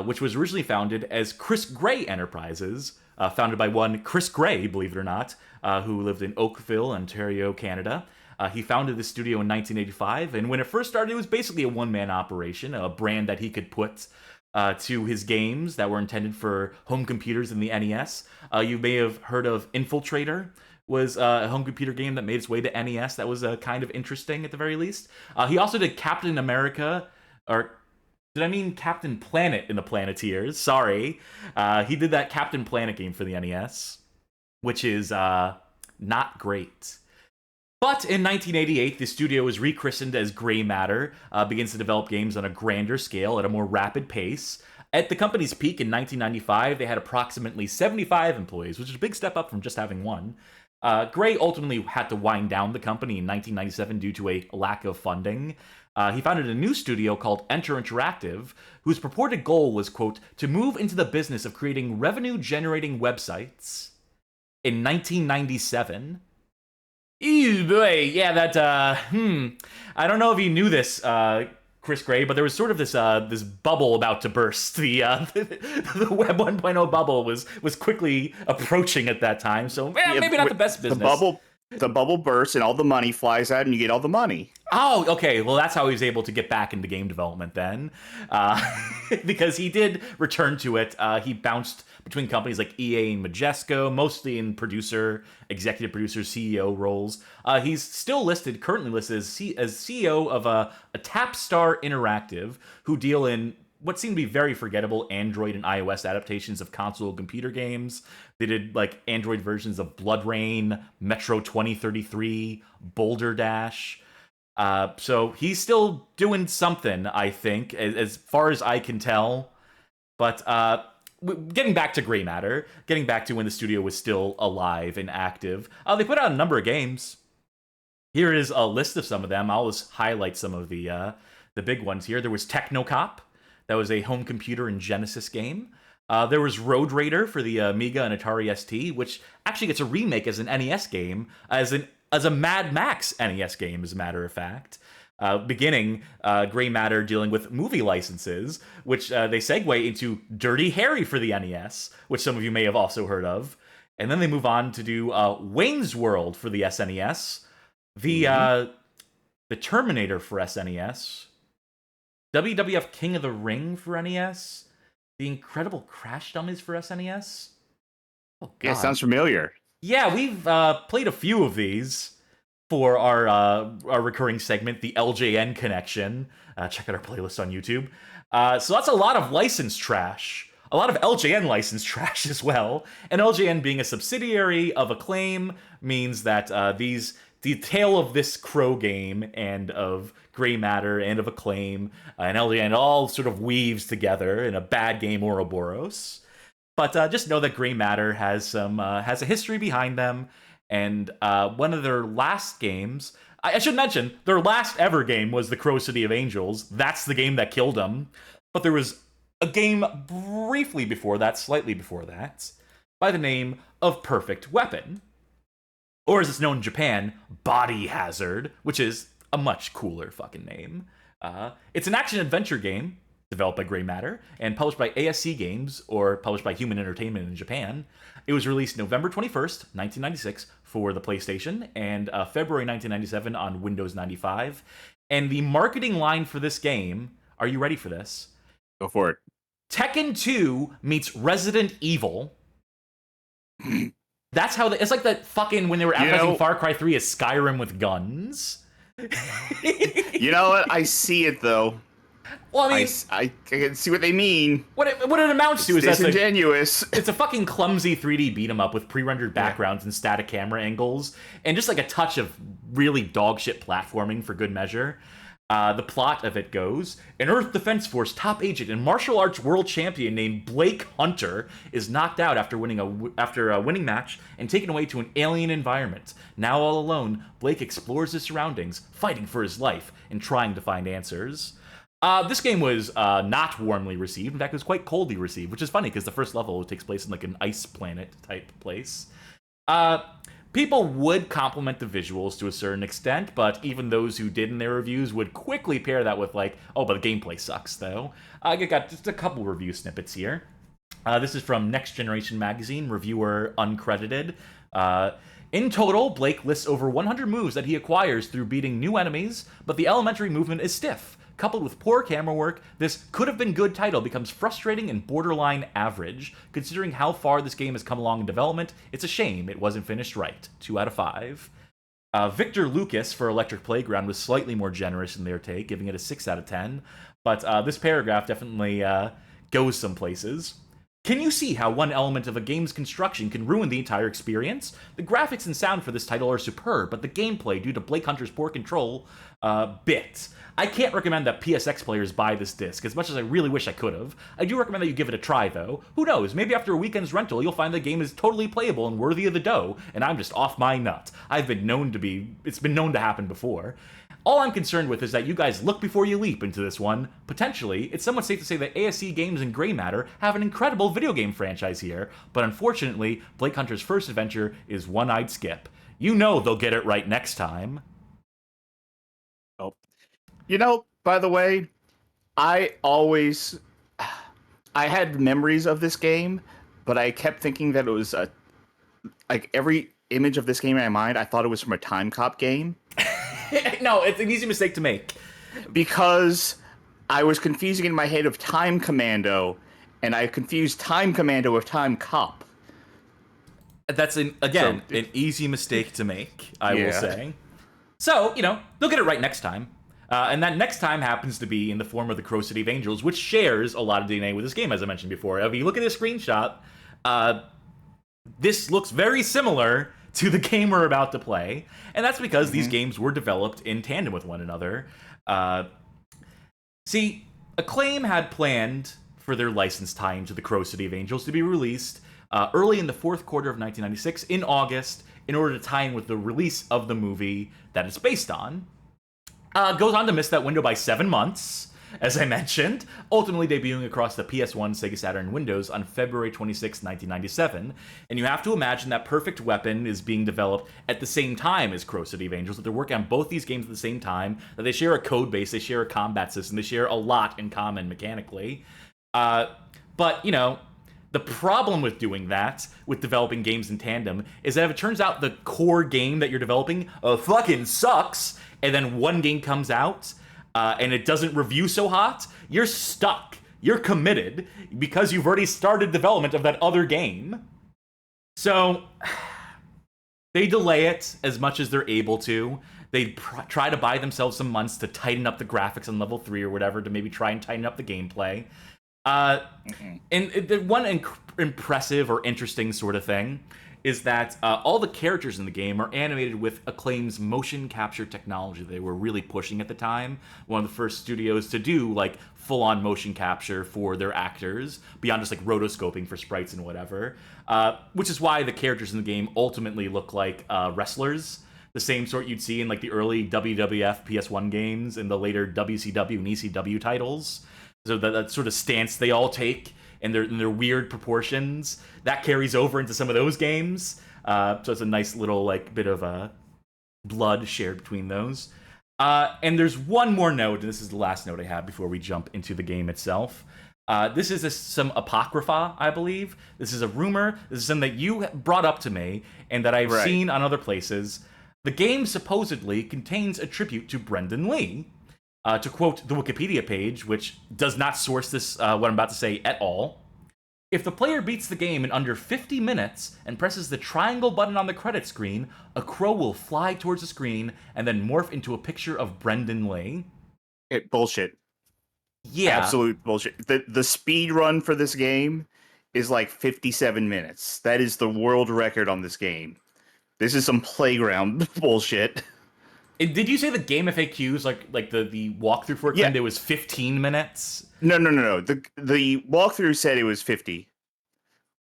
which was originally founded as Chris Gray Enterprises, founded by one Chris Gray, believe it or not, who lived in Oakville, Ontario, Canada. He founded the studio in 1985, and when it first started, it was basically a one-man operation, a brand that he could put to his games that were intended for home computers in the NES. You may have heard of Infiltrator, was a home computer game that made its way to NES that was kind of interesting at the very least. He also did Captain America, or did I mean Captain Planet in the Planeteers? Sorry. He did that Captain Planet game for the NES, which is not great. But in 1988, the studio was rechristened as Gray Matter, begins to develop games on a grander scale at a more rapid pace. At the company's peak in 1995, they had approximately 75 employees, which is a big step up from just having one. Gray ultimately had to wind down the company in 1997 due to a lack of funding. He founded a new studio called Enter Interactive, whose purported goal was, quote, to move into the business of creating revenue-generating websites. In 1997... Ew, boy, yeah, that, I don't know if you knew this, Chris Gray, but there was sort of this bubble about to burst. The Web 1.0 bubble was quickly approaching at that time, so maybe not the best business. The bubble bursts and all the money flies out and you get all the money. Oh, okay. Well, that's how he was able to get back into game development then. Because he did return to it. He bounced between companies like EA and Majesco, mostly in executive producer, CEO roles. He's still currently listed as CEO of a Tapstar Interactive, who deal in what seem to be very forgettable Android and iOS adaptations of console computer games. They did like Android versions of Blood Rain, Metro 2033, Boulder Dash. So he's still doing something, I think, as far as I can tell. But getting back to Gray Matter, getting back to when the studio was still alive and active, they put out a number of games. Here is a list of some of them. I'll just highlight some of the big ones here. There was Technocop. That was a home computer and Genesis game. There was Road Raider for the Amiga and Atari ST, which actually gets a remake as an NES game, as a Mad Max NES game, as a matter of fact. Beginning Gray Matter dealing with movie licenses, which they segue into Dirty Harry for the NES, which some of you may have also heard of. And then they move on to do Wayne's World for the SNES, the Terminator for SNES, WWF King of the Ring for NES, The Incredible Crash Dummies for SNES. Oh, God. Yeah, sounds familiar. Yeah, we've played a few of these for our recurring segment, the LJN Connection. Check out our playlist on YouTube. So that's a lot of license trash. A lot of LJN license trash as well. And LJN being a subsidiary of Acclaim means that the tale of this Crow game and of Gray Matter and of Acclaim and LJN all sort of weaves together in a bad game Ouroboros. But just know that Gray Matter has a history behind them. And one of their last games, I should mention, their last ever game was the Crow City of Angels. That's the game that killed them. But there was a game briefly before that, slightly before that, by the name of Perfect Weapon. Or as it's known in Japan, Body Hazard, which is a much cooler fucking name. It's an action-adventure game developed by Gray Matter and published by ASC Games, or published by Human Entertainment in Japan. It was released November 21st, 1996 for the PlayStation, and February 1997 on Windows 95. And the marketing line for this game, are you ready for this? Go for it. Tekken 2 meets Resident Evil. That's how it's like that fucking when they were advertising Far Cry 3 as Skyrim with guns. You know what? I see it though. Well, I mean, I can see what they mean. What it amounts to is disingenuous. It's a fucking clumsy 3D beat 'em up with pre-rendered backgrounds and static camera angles, and just like a touch of really dogshit platforming for good measure. The plot of it goes: an Earth Defense Force top agent and martial arts world champion named Blake Hunter is knocked out after winning a winning match and taken away to an alien environment. Now all alone, Blake explores his surroundings, fighting for his life and trying to find answers. This game was not warmly received. In fact, it was quite coldly received, which is funny because the first level takes place in like an ice planet type place. People would compliment the visuals to a certain extent, but even those who did in their reviews would quickly pair that with like, oh, but the gameplay sucks, though. I got just a couple review snippets here. This is from Next Generation Magazine, reviewer uncredited. In total, Blake lists over 100 moves that he acquires through beating new enemies, but the elementary movement is stiff. Coupled with poor camera work, this could-have-been-good title becomes frustrating and borderline average. Considering how far this game has come along in development, it's a shame it wasn't finished right. 2 out of 5. Victor Lucas for Electric Playground was slightly more generous in their take, giving it a 6 out of 10. But this paragraph definitely goes some places. Can you see how one element of a game's construction can ruin the entire experience? The graphics and sound for this title are superb, but the gameplay, due to Blake Hunter's poor control, bit. I can't recommend that PSX players buy this disc, as much as I really wish I could have. I do recommend that you give it a try, though. Who knows, maybe after a weekend's rental, you'll find the game is totally playable and worthy of the dough, and I'm just off my nut. It's been known to happen before. All I'm concerned with is that you guys look before you leap into this one. Potentially, it's somewhat safe to say that ASC Games and Gray Matter have an incredible video game franchise here, but unfortunately, Blake Hunter's first adventure is one-eyed skip. You know they'll get it right next time. Oh. You know, by the way, I had memories of this game, but I kept thinking that it was like every image of this game in my mind, I thought it was from a Time Cop game. No, it's an easy mistake to make. Because I was confusing in my head of Time Commando, and I confused Time Commando with Time Cop. That's, an easy mistake to make, I will say. So, they'll get it right next time. And that next time happens to be in the form of the Crow City of Angels, which shares a lot of DNA with this game, as I mentioned before. If you look at this screenshot, this looks very similar to the game we're about to play, and that's because these games were developed in tandem with one another. See, Acclaim had planned for their license tie-in to the Crow City of Angels to be released early in the fourth quarter of 1996, in August, in order to tie in with the release of the movie that it's based on. Goes on to miss that window by 7 months, as I mentioned, ultimately debuting across the PS1, Sega Saturn, and Windows on February 26, 1997. And you have to imagine that Perfect Weapon is being developed at the same time as Crow City of Angels, that they're working on both these games at the same time, that they share a code base, they share a combat system, they share a lot in common mechanically. But, you know, the problem with doing that, with developing games in tandem, is that if it turns out the core game that you're developing fucking sucks, and then one game comes out, and it doesn't review so hot, you're stuck. You're committed, because you've already started development of that other game. So, they delay it as much as they're able to. They try to buy themselves some months to tighten up the graphics on level 3 or whatever, to maybe try and tighten up the gameplay. And the one impressive or interesting sort of thing is that all the characters in the game are animated with Acclaim's motion capture technology they were really pushing at the time. One of the first studios to do like full-on motion capture for their actors, beyond just like rotoscoping for sprites and whatever. Which is why the characters in the game ultimately look like wrestlers. The same sort you'd see in like the early WWF PS1 games and the later WCW and ECW titles. So that sort of stance they all take and their weird proportions, that carries over into some of those games. So it's a nice little like bit of blood shared between those. And there's one more note, and this is the last note I have before we jump into the game itself. This is some apocrypha, I believe. This is a rumor. This is something that you brought up to me and that I've seen on other places. The game supposedly contains a tribute to Brendan Lee. To quote the Wikipedia page, which does not source this, what I'm about to say at all. If the player beats the game in under 50 minutes and presses the triangle button on the credit screen, a crow will fly towards the screen and then morph into a picture of Brendan Lee. Bullshit. Yeah. Absolute bullshit. The speed run for this game is like 57 minutes. That is the world record on this game. This is some playground bullshit. Did you say the game FAQs, like the walkthrough for it, claimed it was 15 minutes? No. The walkthrough said it was 50.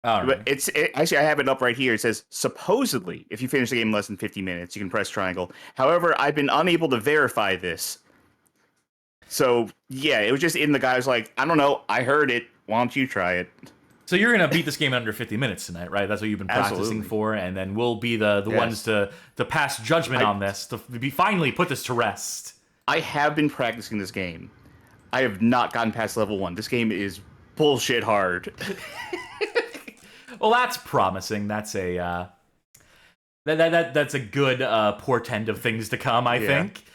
All right. But actually, I have it up right here. It says, supposedly, if you finish the game in less than 50 minutes, you can press triangle. However, I've been unable to verify this. So, yeah, it was just in the guy's like, I don't know, I heard it. Why don't you try it? So you're going to beat this game in under 50 minutes tonight, right? That's what you've been practicing for, and then we'll be the ones to pass judgment on this, to finally put this to rest. I have been practicing this game. I have not gotten past level 1. This game is bullshit hard. Well, that's promising. That's a that's a good portend of things to come, I think.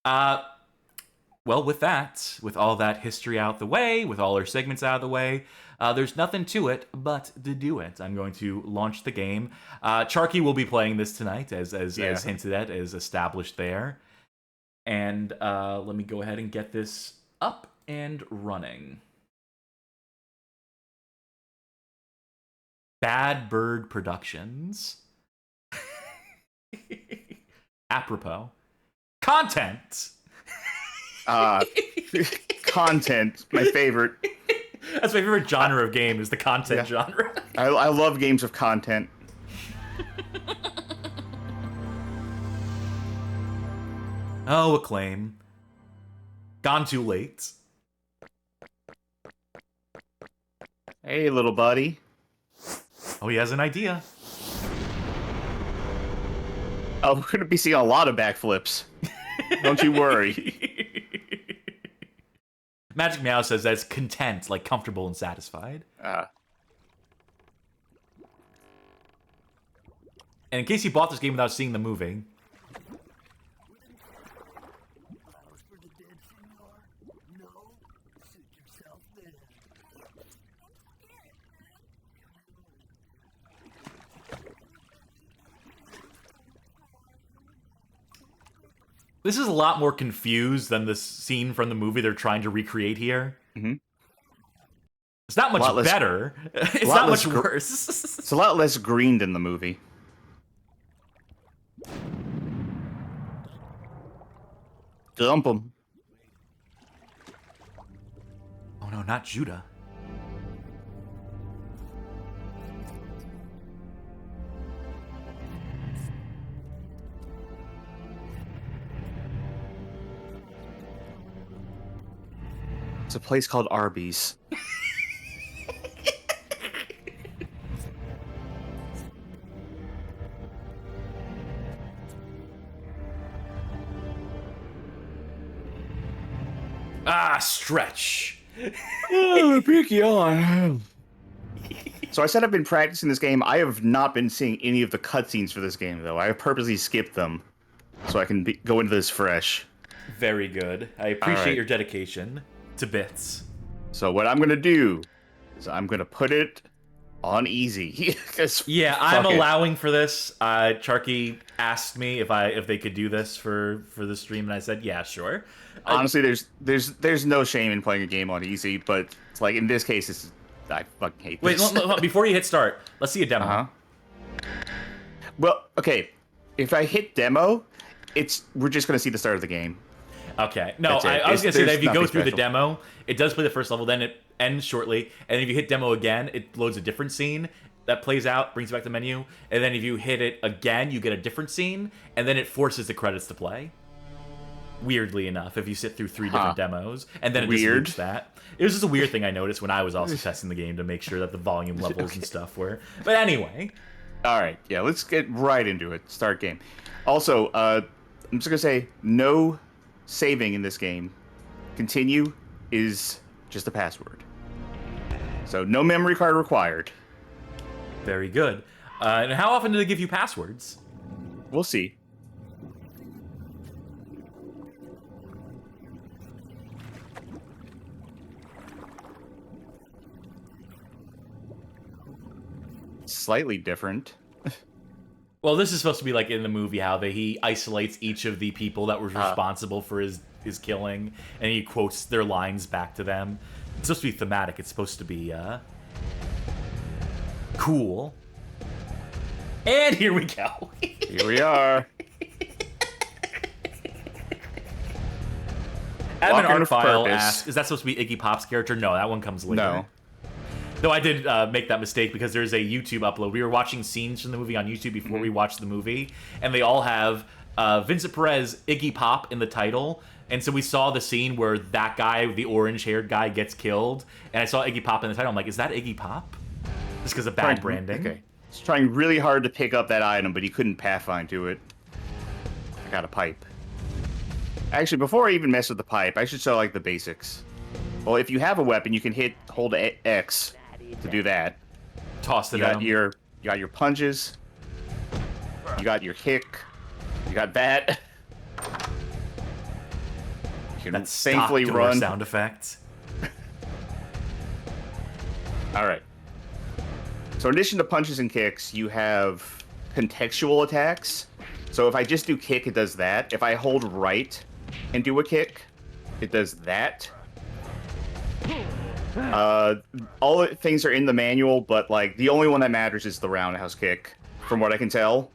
Well, with all that history out the way, with all our segments out of the way, there's nothing to it but to do it. I'm going to launch the game. Charky will be playing this tonight, as hinted at, as established there. And let me go ahead and get this up and running. Bad Bird Productions. Apropos. Content! Content, my favorite. That's my favorite genre of game, is the content genre. I love games of content. Oh, Acclaim. Gone too late. Hey, little buddy. Oh, he has an idea. Oh, we're going to be seeing a lot of backflips. Don't you worry. Magic Meow says that's content, like comfortable and satisfied. And in case you bought this game without seeing the movie, this is a lot more confused than the scene from the movie they're trying to recreate here. Mm-hmm. It's not much better. It's not much worse. It's a lot less green than the movie. Dump him. Oh no, not Judah. It's a place called Arby's. Ah, stretch. Big yawn. So I said I've been practicing this game. I have not been seeing any of the cutscenes for this game, though. I have purposely skipped them so I can go into this fresh. Very good. I appreciate right. your dedication to bits. So what I'm going to do is I'm going to put it on easy. Yeah, I'm allowing for this. Charky asked me if they could do this for the stream, and I said, yeah, sure. Honestly, there's no shame in playing a game on easy, but it's like in this case, I fucking hate this. Wait, before you hit start, let's see a demo. Uh-huh. Well, okay, if I hit demo, we're just gonna see the start of the game. Okay, no, I was gonna say that if you go through the demo, it does play the first level, then it ends shortly, and if you hit demo again, it loads a different scene that plays out, brings you back to the menu, and then if you hit it again, you get a different scene, and then it forces the credits to play. Weirdly enough, if you sit through 3 different demos, and then it just loops that. It was just a weird thing I noticed when I was also testing the game to make sure that the volume levels and stuff were. But anyway. Alright, yeah, let's get right into it. Start game. Also, I'm just gonna say, no saving in this game. Continue is just a password. So, no memory card required. Very good. And how often do they give you passwords? We'll see. Slightly different. Well, this is supposed to be like in the movie how he isolates each of the people that were responsible for his killing, and he quotes their lines back to them. It's supposed to be thematic. It's supposed to be cool. And here we go. Here we are. Admin Artfile asks, is that supposed to be Iggy Pop's character? No, that one comes later. No. Though I did make that mistake because there's a YouTube upload. We were watching scenes from the movie on YouTube before we watched the movie, and they all have Vincent Perez, Iggy Pop in the title. And so we saw the scene where that guy, the orange-haired guy, gets killed, and I saw Iggy Pop in the title. I'm like, is that Iggy Pop? Just because of bad branding. Okay. He's trying really hard to pick up that item, but he couldn't pathfind to it. I got a pipe. Actually, before I even mess with the pipe, I should show like the basics. Well, if you have a weapon, you can hold X to do that. Toss it out. You got your punches. You got your kick. You got that. You can safely run. Sound effects. All right. So in addition to punches and kicks, you have contextual attacks. So if I just do kick, it does that. If I hold right and do a kick, it does that. All the things are in the manual, but like the only one that matters is the roundhouse kick, from what I can tell.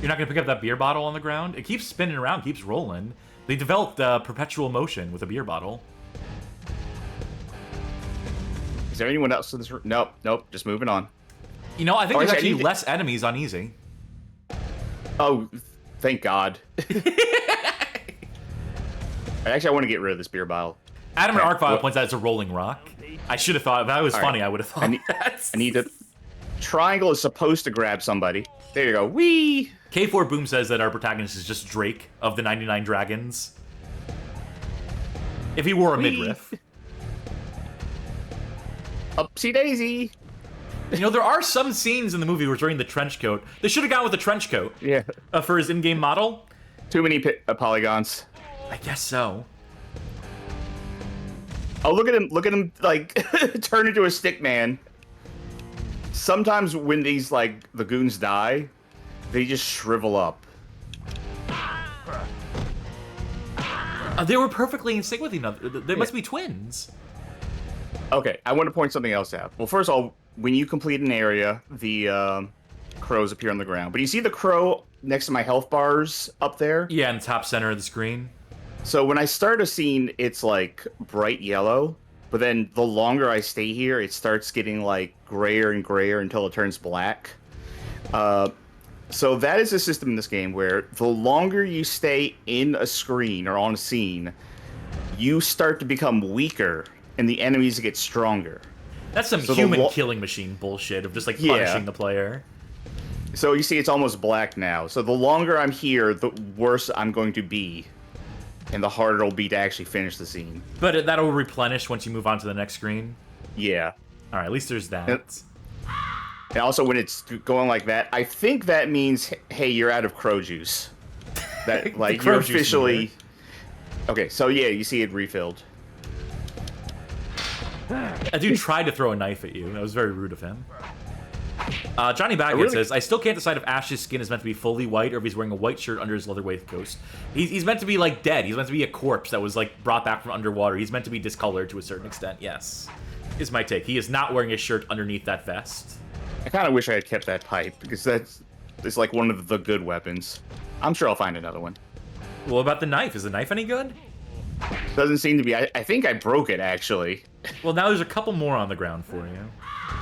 You're not gonna pick up that beer bottle on the ground? It keeps spinning around, keeps rolling. They developed perpetual motion with a beer bottle. Is there anyone else in this room? Nope. Just moving on. You know, I think there's actually less enemies on easy. Oh, thank God. Actually, I want to get rid of this beer bottle. Adam and Arcfile points out it's a rolling rock. I should have thought, if that was funny, I would have thought I need to... Triangle is supposed to grab somebody. There you go. Whee! K4 Boom says that our protagonist is just Drake of the 99 Dragons. If he wore a midriff. Upsy daisy. You know, there are some scenes in the movie where he's wearing the trench coat. They should have gone with the trench coat. Yeah. For his in-game model. Too many polygons. I guess so. Oh, look at him, like, turn into a stick man. Sometimes when these, like, the goons die, they just shrivel up. They were perfectly in sync with each other. They must be twins. Okay, I want to point something else out. Well, first of all, when you complete an area, the crows appear on the ground. But you see the crow next to my health bars up there. Yeah, in the top center of the screen. So when I start a scene, it's like bright yellow, but then the longer I stay here, it starts getting like grayer and grayer until it turns black. So that is a system in this game where the longer you stay in a screen or on a scene, you start to become weaker and the enemies get stronger. That's some human killing machine bullshit of just like punishing the player. So you see it's almost black now. So the longer I'm here, the worse I'm going to be. And the harder it'll be to actually finish the scene. But that'll replenish once you move on to the next screen? Yeah. Alright, at least there's that. And also when it's going like that, I think that means, hey, you're out of crow juice. That, like, you're officially... Okay, so yeah, you see it refilled. That dude tried to throw a knife at you. That was very rude of him. Johnny Baggett says, I still can't decide if Ash's skin is meant to be fully white or if he's wearing a white shirt under his leather waistcoat. He's meant to be, like, dead. He's meant to be a corpse that was, like, brought back from underwater. He's meant to be discolored to a certain extent, yes. Is my take. He is not wearing a shirt underneath that vest. I kind of wish I had kept that pipe, because it's like one of the good weapons. I'm sure I'll find another one. What about the knife? Is the knife any good? Doesn't seem to be. I think I broke it, actually. Well, now there's a couple more on the ground for you.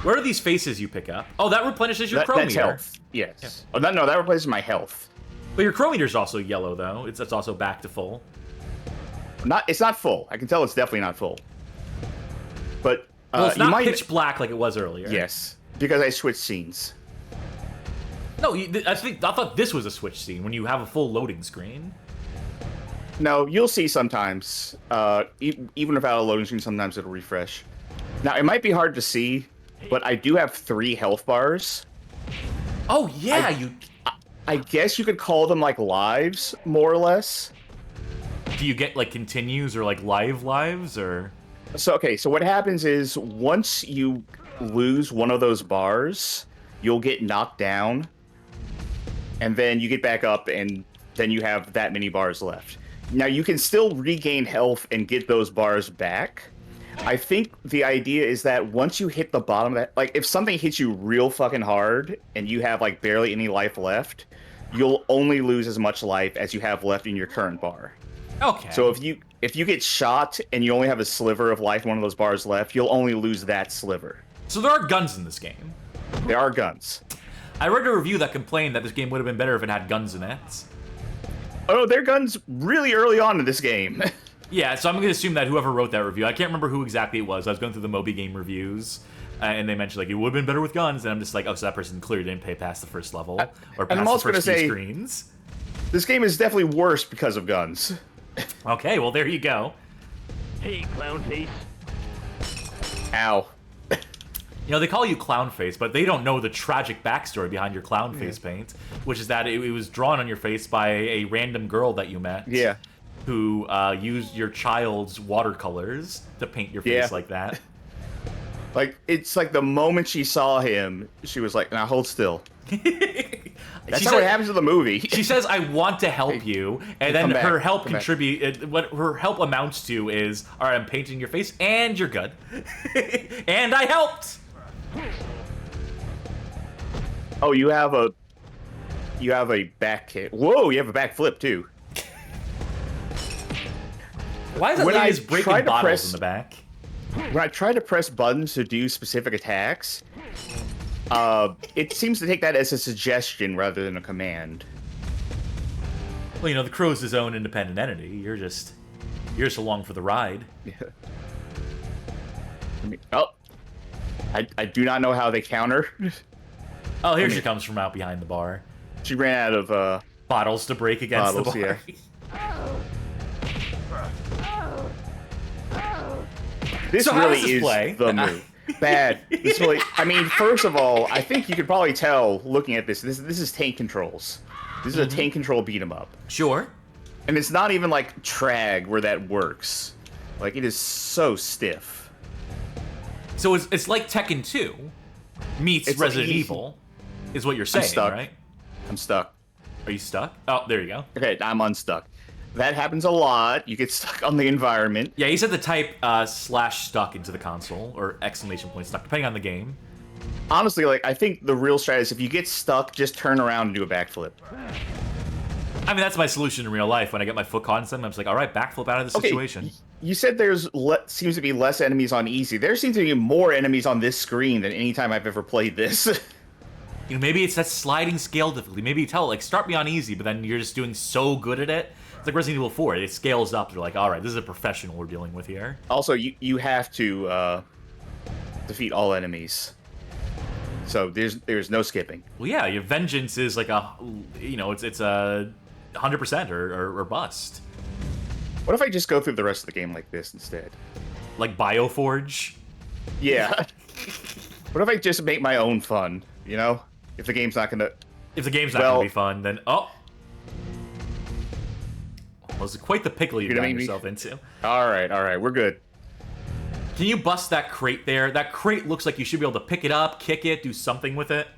Where are these faces you pick up? Oh, that replenishes your chrometer. That's health. Yes. Yeah. Oh, no, that replaces my health. But your chrometer's also yellow, though. It's also back to full. It's not full. I can tell it's definitely not full. But well, it's not pitch black like it was earlier. Yes, because I switched scenes. No, I thought this was a switch scene when you have a full loading screen. No, you'll see sometimes. Even without a loading screen, sometimes it'll refresh. Now, it might be hard to see, but I do have 3 health bars. Oh, yeah, I guess you could call them, like, lives, more or less. Do you get, like, continues or, like, lives, or...? So, okay, so what happens is, once you lose one of those bars, you'll get knocked down, and then you get back up, and then you have that many bars left. Now, you can still regain health and get those bars back. I think the idea is that once you hit the bottom of that, like, if something hits you real fucking hard and you have, like, barely any life left, you'll only lose as much life as you have left in your current bar. Okay. So if you get shot and you only have a sliver of life, one of those bars left, you'll only lose that sliver. So there are guns in this game. There are guns. I read a review that complained that this game would have been better if it had guns in it. Oh, no, there are guns really early on in this game. Yeah, so I'm going to assume that whoever wrote that review, I can't remember who exactly it was. I was going through the Moby Game reviews, and they mentioned, like, it would have been better with guns, and I'm just like, oh, so that person clearly didn't pay past the first level, or past the first few screens. This game is definitely worse because of guns. Okay, well, there you go. Hey, clown face. Ow. You know, they call you clown face, but they don't know the tragic backstory behind your clown face paint, which is that it was drawn on your face by a random girl that you met. Yeah. Who used your child's watercolors to paint your face like that. Like, it's like the moment she saw him, she was like, now hold still. That's not what happens in the movie. She says, I want to help you, and then her help what her help amounts to is, all right, I'm painting your face, and you're good. And I helped! Oh, you have a back kick. Whoa, you have a back flip, too. Why is that lady just breaking bottles in the back? When I try to press buttons to do specific attacks, it seems to take that as a suggestion rather than a command. Well, you know, the crow's his own independent entity. You're just along for the ride. Yeah. I do not know how they counter. Oh, here she comes from out behind the bar. She ran out of bottles to break against the bar. Yeah. This really is the move. Bad. This really, I mean, first of all, I think you could probably tell looking at this. This is tank controls. This is a tank control beat 'em up. Sure. And it's not even like Trag where that works. Like, it is so stiff. So it's like Tekken 2 meets Resident Evil, is what you're saying, right? I'm stuck. Are you stuck? Oh, there you go. Okay, I'm unstuck. That happens a lot. You get stuck on the environment. Yeah, he said to type /stuck into the console, or exclamation point stuck, depending on the game. honestly, like, I think the real strategy is if you get stuck, just turn around and do a backflip. I mean, that's my solution in real life. When I get my foot caught in something, I'm just like, all right, backflip out of the situation. You said there's seems to be less enemies on easy. There seems to be more enemies on this screen than any time I've ever played this. You know, maybe it's that sliding scale difficulty. Maybe you tell it, like, start me on easy, but then you're just doing so good at it. It's like Resident Evil 4. It scales up. They're like, all right, this is a professional we're dealing with here. Also, you have to defeat all enemies. So there's no skipping. Well, yeah, your vengeance is like a, you know, it's a 100% or bust. What if I just go through the rest of the game like this instead? Like Bioforge? Yeah. What if I just make my own fun, you know? If the game's not gonna... If the game's not gonna be fun, then... Oh! Well, it's quite the pickle you got yourself into. Alright, we're good. Can you bust that crate there? That crate looks like you should be able to pick it up, kick it, do something with it.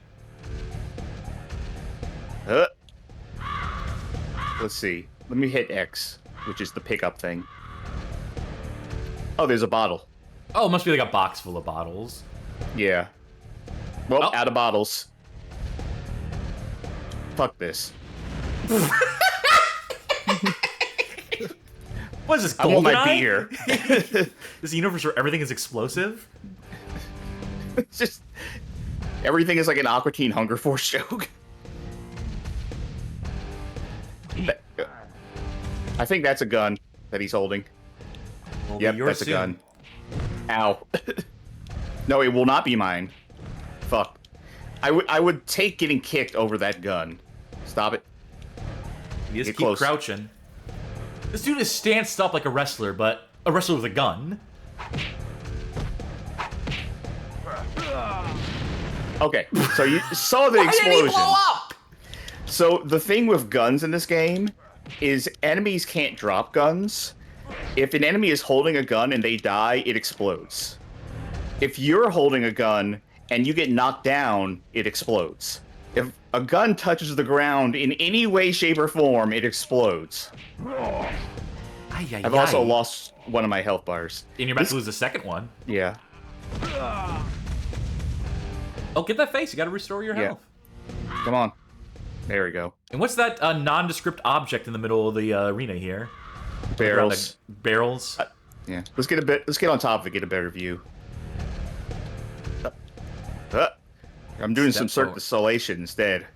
Let's see. Let me hit X, which is the pickup thing. Oh, there's a bottle. Oh, it must be like a box full of bottles. Yeah. Well, out of bottles. Fuck this. What is this, I want my GoldenEye? beer. This is a universe where everything is explosive? It's just... Everything is like an Aqua Teen Hunger Force joke. I think that's a gun that he's holding. Well, yep, that's a gun. Ow. No, it will not be mine. Fuck. I would take getting kicked over that gun. Stop it. You just Get keep close. crouching. This dude is stanced up like a wrestler, but a wrestler with a gun. Okay, so you saw the Why explosion. did he blow up? So the thing with guns in this game is enemies can't drop guns. If an enemy is holding a gun and they die, it explodes. If you're holding a gun and you get knocked down, it explodes. If a gun touches the ground in any way, shape, or form, it explodes. I've also lost one of my health bars. And you're about to lose the second one. Yeah. Oh, get that face. You gotta restore your health. Come on. There we go. And what's that nondescript object in the middle of the arena here? Barrels. Barrels? Yeah. Let's get on top of it, get a better view. I'm doing some Cirque du Soleil instead.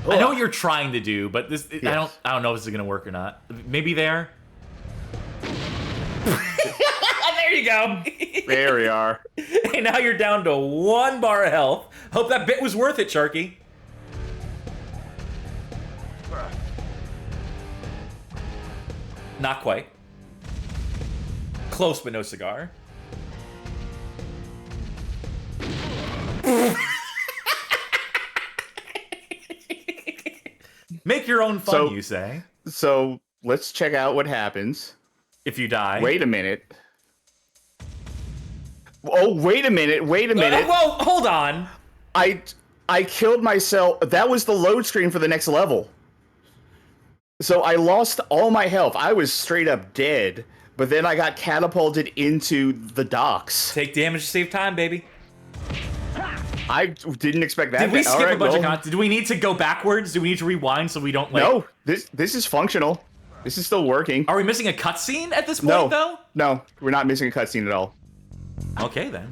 I know what you're trying to do, but this I don't know if this is gonna work or not. Maybe there. There you go. There we are. Hey, now you're down to 1 bar of health. Hope that bit was worth it, Charky. Not quite. Close, but no cigar. Make your own fun, you say. So, let's check out what happens. If you die. Wait a minute. Oh, wait a minute. Whoa, hold on. I killed myself. That was the load screen for the next level. So I lost all my health. I was straight up dead. But then I got catapulted into the docks. Take damage to save time, baby. I didn't expect that. Did we skip a bunch of content? Do we need to go backwards? Do we need to rewind so we don't like... No, this is functional. This is still working. Are we missing a cutscene at this point, though? No, we're not missing a cutscene at all. Okay, then.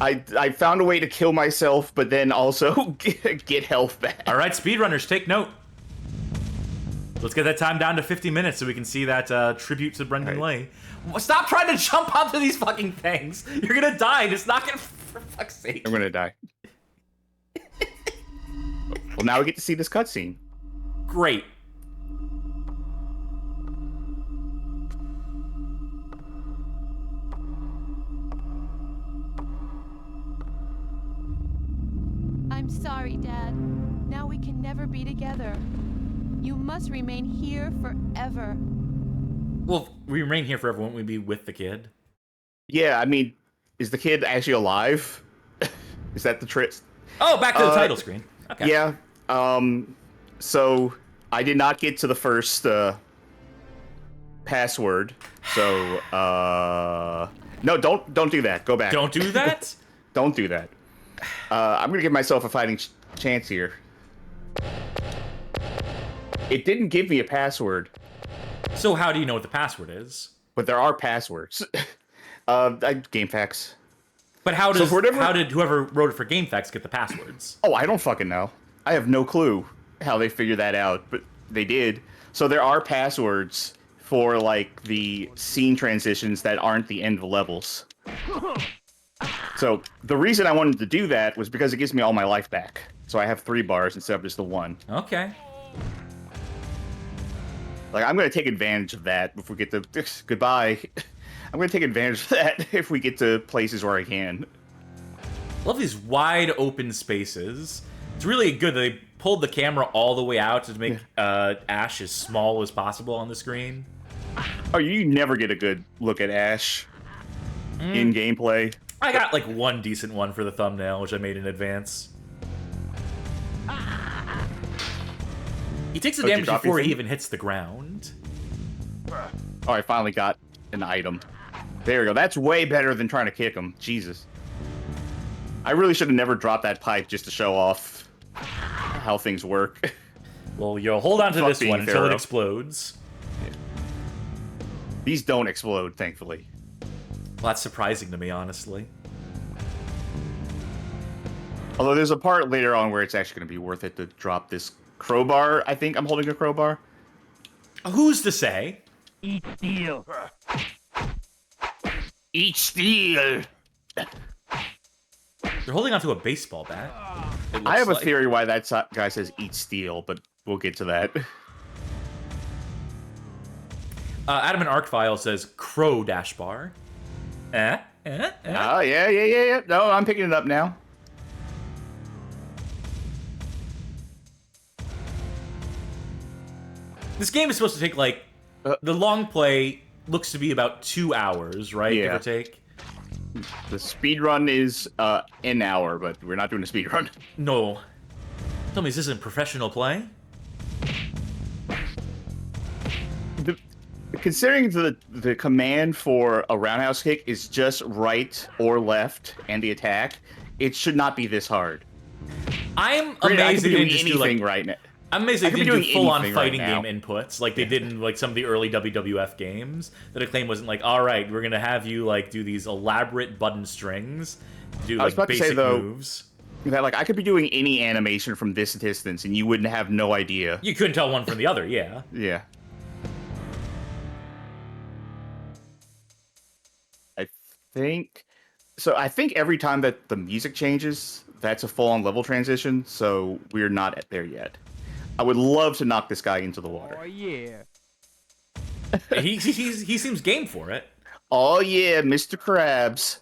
I found a way to kill myself, but then also get health back. All right, speedrunners, take note. Let's get that time down to 50 minutes so we can see that tribute to Brendan Lee. Stop trying to jump onto these fucking things. You're gonna die. Just knock it, for fuck's sake. I'm gonna die. Well, now we get to see this cutscene. Great. I'm sorry, Dad. Now we can never be together. You must remain here forever. Well, if we remain here forever, won't we be with the kid? Yeah, I mean, is the kid actually alive? Is that the trick? Oh, back to the title screen. Okay. Yeah. So I did not get to the first password. So No, don't do that. Go back. Don't do that? Don't do that. I'm gonna give myself a fighting chance here. It didn't give me a password. So how do you know what the password is? But there are passwords. Game facts. But how did whoever wrote it for GameFAQs get the passwords? Oh, I don't fucking know. I have no clue how they figured that out, but they did. So there are passwords for, like, the scene transitions that aren't the end of the levels. So the reason I wanted to do that was because it gives me all my life back. So I have 3 bars instead of just the 1. Okay. Like, I'm going to take advantage of that if we get to... Goodbye. I'm going to take advantage of that if we get to places where I can. Love these wide open spaces. It's really good that they pulled the camera all the way out to make Ash as small as possible on the screen. Oh, you never get a good look at Ash in gameplay. I got, like, one decent one for the thumbnail, which I made in advance. He takes the damage before he even hits the ground. Oh, I finally got an item. There we go. That's way better than trying to kick him. Jesus. I really should have never dropped that pipe just to show off how things work. Well, you'll hold on to Fuck this being one until Pharaoh. it explodes. These don't explode, thankfully. Well, that's surprising to me, honestly. Although there's a part later on where it's actually going to be worth it to drop this crowbar. I think I'm holding a crowbar. Who's to say? Eat steel. Eat steel! They're holding onto a baseball bat. I have a theory why that guy says eat steel, but we'll get to that. Adam and Arcfile says crow dash bar. Oh, yeah. No, I'm picking it up now. This game is supposed to take, like, the long play looks to be about 2 hours, right? Yeah. Give or take. The speed run is an hour, but we're not doing a speed run. No. Tell me, is this a professional play? Considering the command for a roundhouse kick is just right or left and the attack, it should not be this hard. I'm I amazed could they be didn't doing just do, anything like... right now. I'm amazed I they could be didn't do doing full-on anything right fighting now. game inputs like they did in, like, some of the early WWF games. That Acclaim wasn't like, all right, we're gonna have you, like, do these elaborate button strings, do, I was like, about to basic say, though, moves. That, like, I could be doing any animation from this distance and you wouldn't have no idea. You couldn't tell one from the other, yeah. Yeah. I think every time that the music changes, that's a full-on level transition, so we're not there yet. I would love to knock this guy into the water. Oh yeah. he seems game for it. Oh yeah, Mr. Krabs.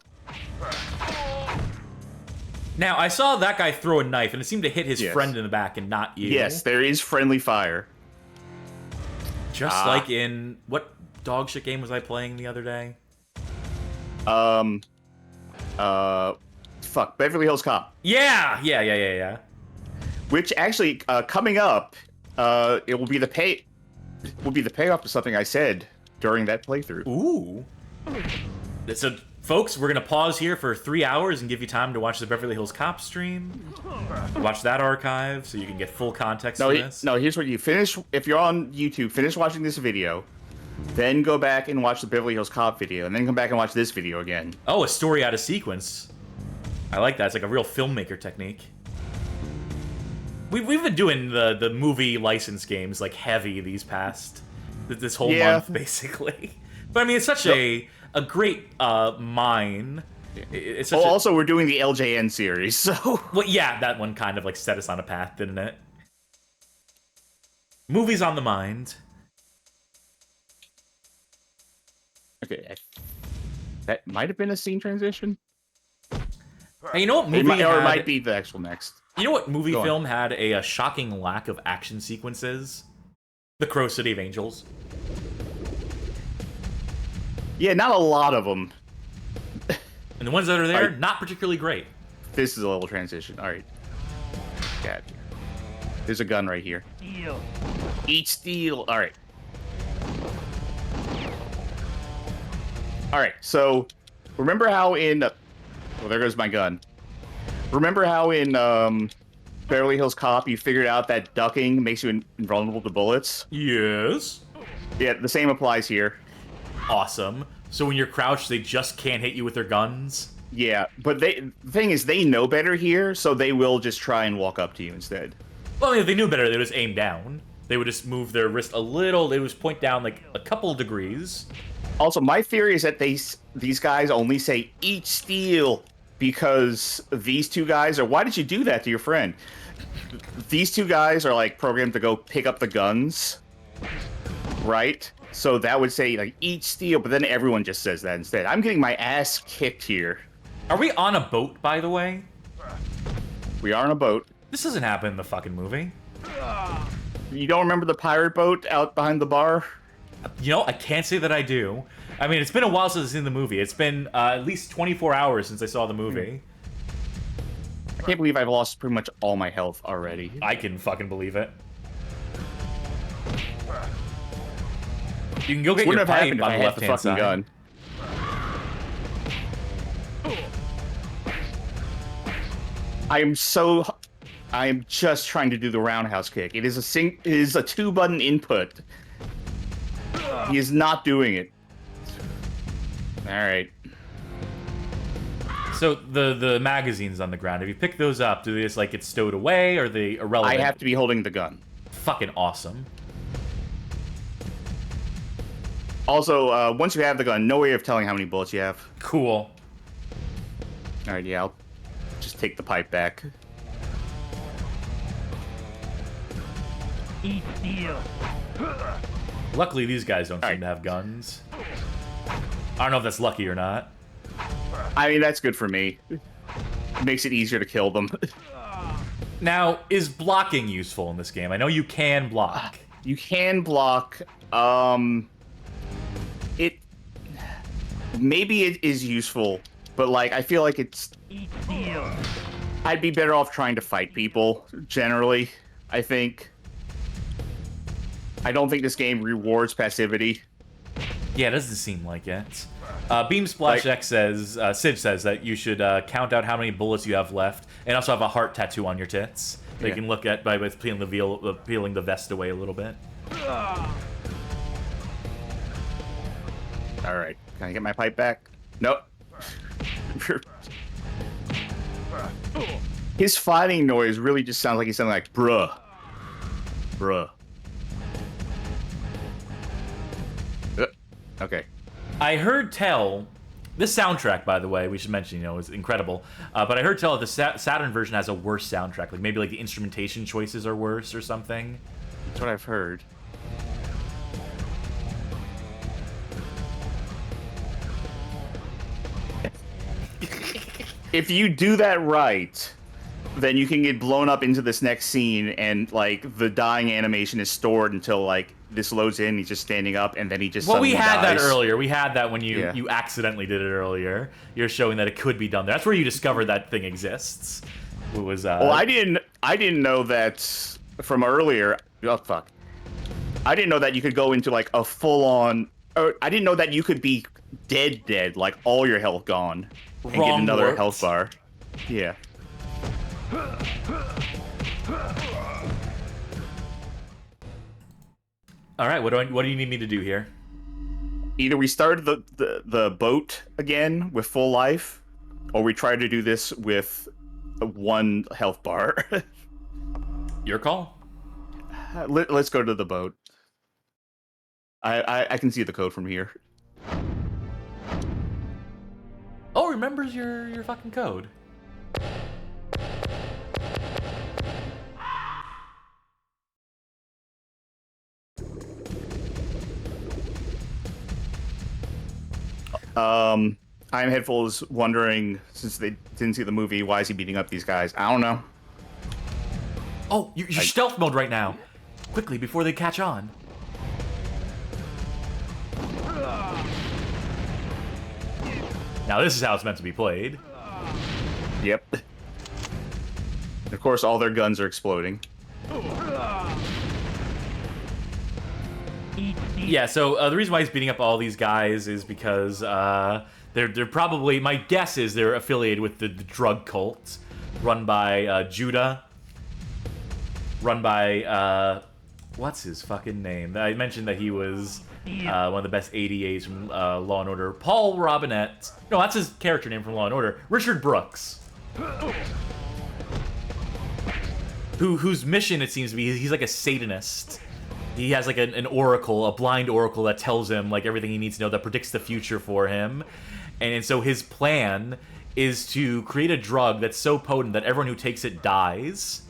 Now, I saw that guy throw a knife, and it seemed to hit his Yes. friend in the back and not you. Yes, there is friendly fire. Just like in... What dog shit game was I playing the other day? Fuck, Beverly Hills Cop. Yeah. Which actually, coming up, it will be the payoff to something I said during that playthrough. Ooh. So, folks, we're going to pause here for 3 hours and give you time to watch the Beverly Hills Cop stream. Watch that archive so you can get full context for this. No, here's what you finish. If you're on YouTube, finish watching this video. Then go back and watch the Beverly Hills Cop video. And then come back and watch this video again. Oh, a story out of sequence. I like that. It's like a real filmmaker technique. We've been doing the movie license games like heavy this whole month, basically. But I mean, it's such a great mine. It's such also, we're doing the LJN series, so... Well, yeah, that one kind of like set us on a path, didn't it? Movies on the mind. Okay, that might have been a scene transition. Hey, you know what movie it might be the actual next. You know what movie film had a shocking lack of action sequences? The Crow City of Angels. Yeah, not a lot of them. And the ones that are there, not particularly great. This is a level transition. All right. God. There's a gun right here. Steel. Eat steel. All right. All right. So Remember how in... well, there goes my gun. Remember how in Beverly Hills Cop you figured out that ducking makes you invulnerable to bullets? Yes. Yeah, the same applies here. Awesome. So when you're crouched, they just can't hit you with their guns? Yeah, but the thing is, they know better here, so they will just try and walk up to you instead. Well, I mean, if they knew better, they would just aim down. They would just move their wrist a little. They would just point down like a couple degrees. Also, my theory is that these guys only say, eat steel, because these two guys are... Why did you do that to your friend? These two guys are, like, programmed to go pick up the guns, right? So that would say, like, eat steel, but then everyone just says that instead. I'm getting my ass kicked here. Are we on a boat, by the way? We are on a boat. This doesn't happen in the fucking movie. You don't remember the pirate boat out behind the bar? You know, I can't say that I do. I mean, it's been a while since I've seen the movie. It's been at least 24 hours since I saw the movie. I can't believe I've lost pretty much all my health already. I can fucking believe it. You can go get Wouldn't your have pipe happened if on I the had the left-hand fucking side. gun. I am just trying to do the roundhouse kick. It is a 2-button input. He is not doing it. All right. So the magazines on the ground, if you pick those up, do they just like get stowed away, or are they irrelevant? I have to be holding the gun. Fucking awesome. Also, once you have the gun, no way of telling how many bullets you have. Cool. All right, yeah, I'll just take the pipe back. Eat steel. Luckily, these guys don't seem to have guns. I don't know if that's lucky or not. I mean, that's good for me. It makes it easier to kill them. Now, is blocking useful in this game? I know you can block. You can block. Maybe it is useful, but like I feel like it's. Eat steel. I'd be better off trying to fight people generally. I think. I don't think this game rewards passivity. Yeah, it doesn't seem like it. Beam Splash X says, Sid says that you should count out how many bullets you have left, and also have a heart tattoo on your tits that you can look at by peeling the vest away a little bit. All right, can I get my pipe back? Nope. His fighting noise really just sounds like he's sounding like bruh, bruh. Okay. I heard tell, this soundtrack, by the way, we should mention, you know, is incredible. But I heard tell that the Saturn version has a worse soundtrack. Like maybe like the instrumentation choices are worse or something. That's what I've heard. If you do that right, then you can get blown up into this next scene, and like the dying animation is stored until like this loads in. He's just standing up, and then he just. Well, we had dies. that earlier. We had that when you Yeah. you accidentally did it earlier. You're showing that it could be done there. That's where you discovered that thing exists. It was. Well, I didn't know that from earlier. Oh fuck! I didn't know that you could go into like a full-on. I didn't know that you could be dead, like all your health gone, and get another warped. health bar. Yeah. All right. What do you need me to do here? Either we started the boat again with full life, or we try to do this with one health bar. Your call. Let's go to the boat. I can see the code from here. Oh, remembers your fucking code. I'm Headful is wondering, since they didn't see the movie, why is he beating up these guys? I don't know. Oh, you're stealth mode right now. Quickly, before they catch on. Now this is how it's meant to be played. Yep. Of course, all their guns are exploding. Yeah, so the reason why he's beating up all these guys is because They're probably, my guess is they're affiliated with the drug cult run by Judah. Run by, what's his fucking name? I mentioned that he was one of the best ADAs from Law and Order. Paul Robinette. No, that's his character name from Law and Order. Richard Brooks. Whose mission it seems to be, he's like a Satanist. He has like an oracle, a blind oracle that tells him like everything he needs to know, that predicts the future for him. And so his plan is to create a drug that's so potent that everyone who takes it dies.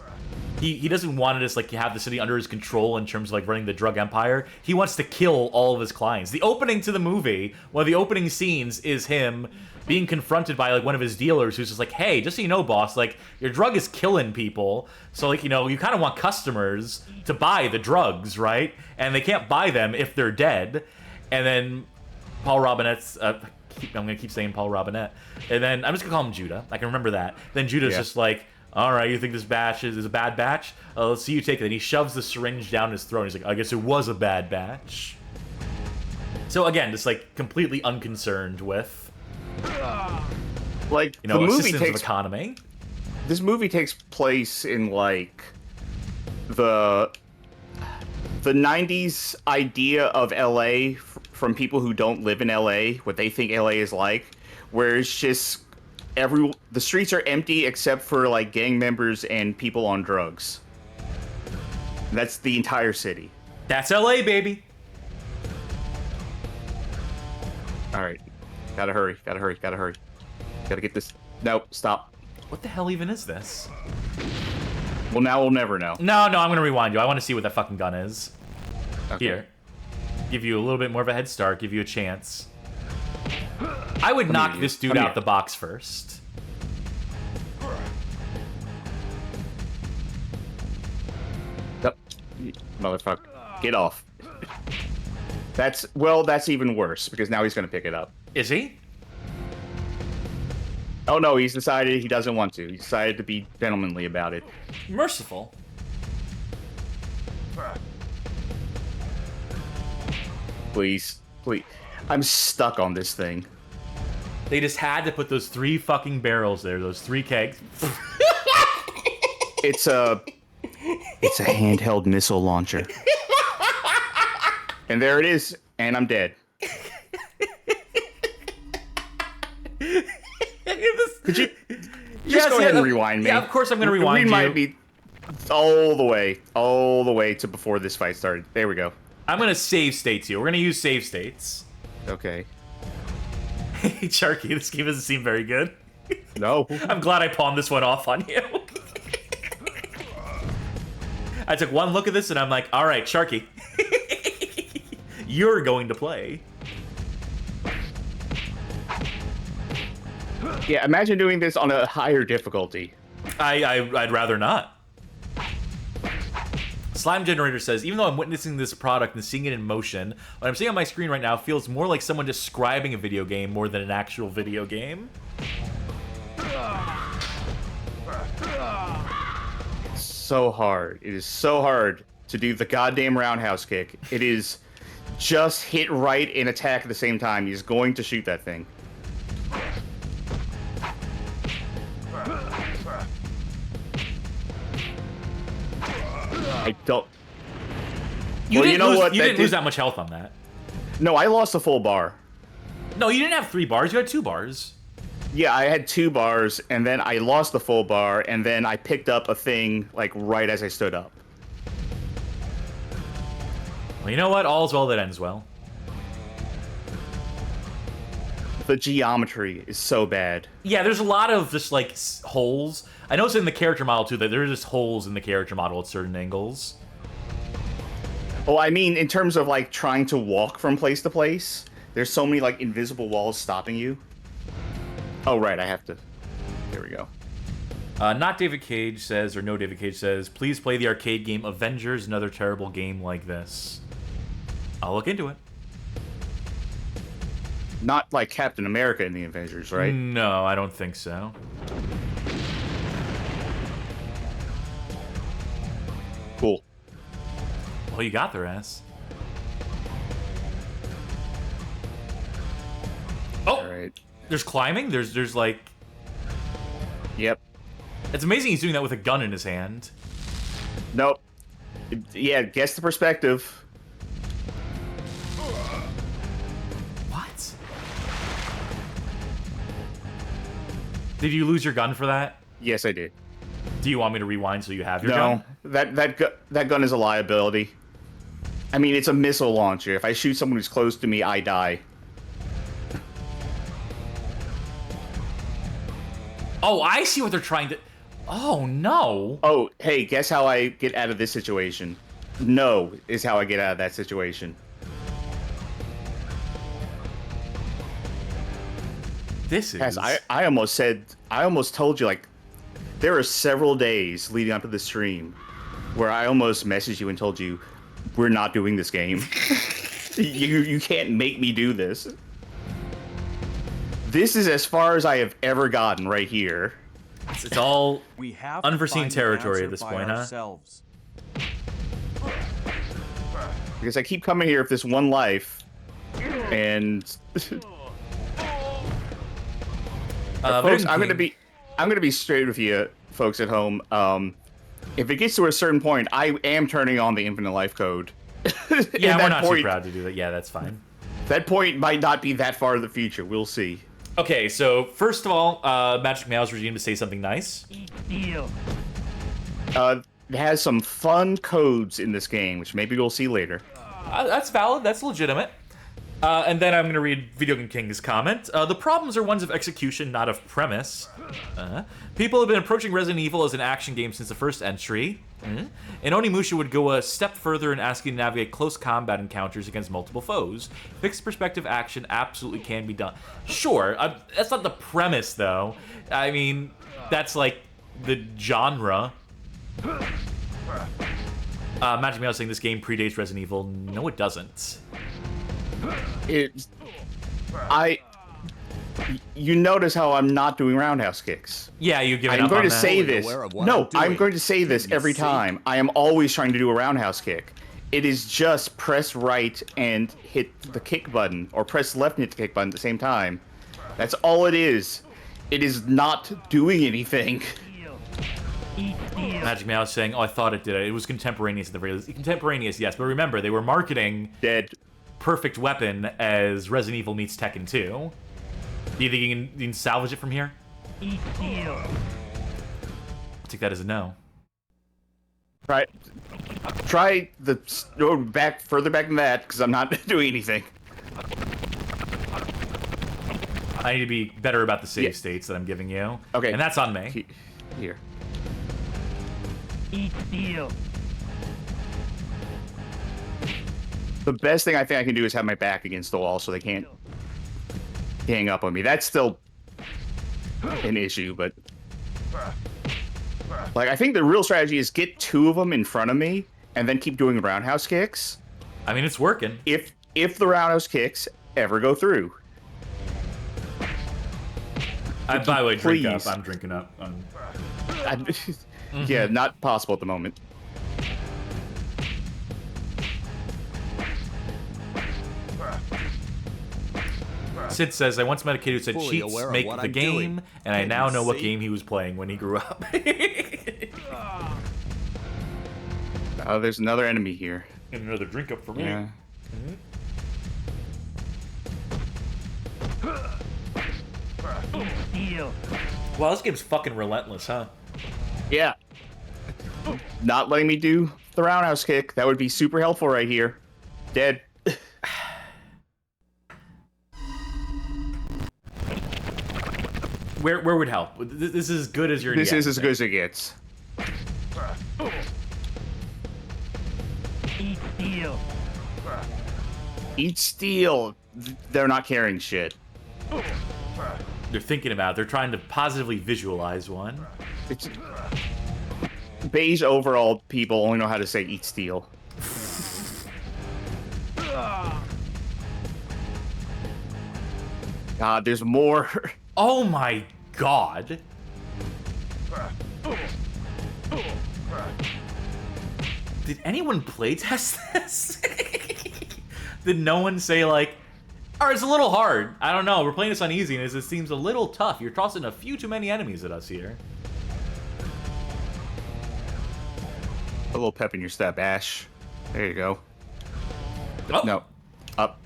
He doesn't want to just like have the city under his control in terms of like running the drug empire. He wants to kill all of his clients. The opening to the movie, one of the opening scenes, is him being confronted by like one of his dealers who's just like, hey, just so you know, boss, like your drug is killing people. So like, you know, you kind of want customers to buy the drugs, right? And they can't buy them if they're dead. And then Paul Robinette's, I'm gonna keep saying Paul Robinette. And then I'm just gonna call him Judah. I can remember that. Then Judah's just like, all right, you think this batch is a bad batch? Let's see you take it. And he shoves the syringe down his throat. He's like, I guess it was a bad batch. So again, just like completely unconcerned with, like, you know, the movie systems takes of economy. This movie takes place in like the 90s idea of LA from people who don't live in LA, what they think LA is like, where it's just the streets are empty except for like gang members and people on drugs. That's the entire city. That's LA, baby. All right, gotta hurry. Gotta get this. Nope, stop. What the hell even is this? Well, now we'll never know. No, I'm gonna rewind you. I want to see what that fucking gun is. Okay. Here. Give you a little bit more of a head start, give you a chance. I would knock this dude out the box first. Yep. Motherfucker. Get off. That's even worse, because now he's gonna pick it up. Is he? Oh no, he's decided he doesn't want to. He decided to be gentlemanly about it. Merciful. Please. I'm stuck on this thing. They just had to put those 3 fucking barrels there, those 3 kegs. It's a handheld missile launcher. And there it is, and I'm dead. Could you just go ahead and rewind me? Yeah, of course I'm going to rewind you. Might be all the way to before this fight started. There we go. I'm going to save states here. We're going to use save states. Okay. Hey, Charky, this game doesn't seem very good. No. I'm glad I pawned this one off on you. I took one look at this and I'm like, all right, Charky. You're going to play. Yeah, imagine doing this on a higher difficulty. I'd rather not. Slime Generator says, even though I'm witnessing this product and seeing it in motion, what I'm seeing on my screen right now feels more like someone describing a video game more than an actual video game. So hard. It is so hard to do the goddamn roundhouse kick. It is just hit right and attack at the same time. He's going to shoot that thing. I don't. You didn't lose that much health on that. No, I lost a full bar. No, you didn't have 3 bars. You had 2 bars. Yeah, I had 2 bars, and then I lost the full bar, and then I picked up a thing like right as I stood up. Well, you know what? All's well that ends well. The geometry is so bad. Yeah, there's a lot of just like holes. I noticed in the character model too that there are just holes in the character model at certain angles. Well, I mean, in terms of like trying to walk from place to place, there's so many like invisible walls stopping you. Oh, right, I have to. There we go. Not David Cage says, or no David Cage says, please play the arcade game Avengers, another terrible game like this. I'll look into it. Not like Captain America in the Avengers, right? No, I don't think so. Cool. Well, you got their ass. Oh! All right. There's climbing. There's like. Yep. It's amazing he's doing that with a gun in his hand. Nope. Yeah, guess the perspective. What? Did you lose your gun for that? Yes, I did. Do you want me to rewind so you have your gun? No, that gun is a liability. I mean, it's a missile launcher. If I shoot someone who's close to me, I die. Oh, I see what they're trying to... Oh, no. Oh, hey, guess how I get out of this situation? No is how I get out of that situation. This is... Cass, I almost told you, like, there are several days leading up to the stream where I almost messaged you and told you, we're not doing this game. You can't make me do this. This is as far as I have ever gotten right here. It's all We have unforeseen to find territory the at this answer point, by huh? ourselves. Because I keep coming here with this one life, and folks, I'm gonna be straight with you, folks at home. If it gets to a certain point, I am turning on the infinite life code. Yeah, we're not too proud to do that. Yeah, that's fine. That point might not be that far in the future. We'll see. Okay, so first of all, Magic Meow's regime to say something nice. Deal. It has some fun codes in this game, which maybe we'll see later. That's valid. That's legitimate. And then I'm going to read Video Game King's comment. The problems are ones of execution, not of premise. People have been approaching Resident Evil as an action game since the first entry. And Onimusha would go a step further in asking to navigate close combat encounters against multiple foes. Fixed perspective action absolutely can be done. Sure, that's not the premise, though. I mean, that's like the genre. Magic Meow saying this game predates Resident Evil. No, it doesn't. You notice how I'm not doing roundhouse kicks. Yeah, you give it I'm up going on to that. say Fully this. aware of what No, I'm doing. I'm going to say this Keep me every safe. time. I am always trying to do a roundhouse kick. It is just press right and hit the kick button, or press left and hit the kick button at the same time. That's all it is. It is not doing anything. Magic Meow saying, "Oh, I thought it did it. It was contemporaneous at the very least. Contemporaneous, yes, but remember they were marketing Dead. Perfect Weapon as Resident Evil meets Tekken 2. Do you think you can salvage it from here? Deal. I'll take that as a no. Try the further back than that, because I'm not doing anything. I need to be better about the save Yeah. states that I'm giving you. Okay. And that's on me. Here. Deal. The best thing I think I can do is have my back against the wall so they can't gang up on me. That's still an issue, but like I think the real strategy is get two of them in front of me and then keep doing roundhouse kicks. I mean, it's working. If the roundhouse kicks ever go through. By the way, drink Please. up. I'm drinking up. Yeah, not possible at the moment. Sid says, I once met a kid who said Fully cheats aware of make what the I'm game, doing. and I Can now you know what see? game he was playing when he grew up. Oh, there's another enemy here. And another drink up for me. Yeah. Deal. Wow, this game's fucking relentless, huh? Yeah. Not letting me do the roundhouse kick. That would be super helpful right here. Dead. Where would help? This is as good as you're gonna This get, is I as think. good as it gets. Deal. Eat steel. They're not carrying shit. They're thinking about it. They're trying to positively visualize one. It's, beige overall people only know how to say eat steel. God, there's more. Oh my god. Did anyone playtest this? Did no one say, like, Alright, it's a little hard. I don't know. We're playing this on easy, and it seems a little tough. You're tossing a few too many enemies at us here. A little pep in your step, Ash. There you go. Oh. No. Up.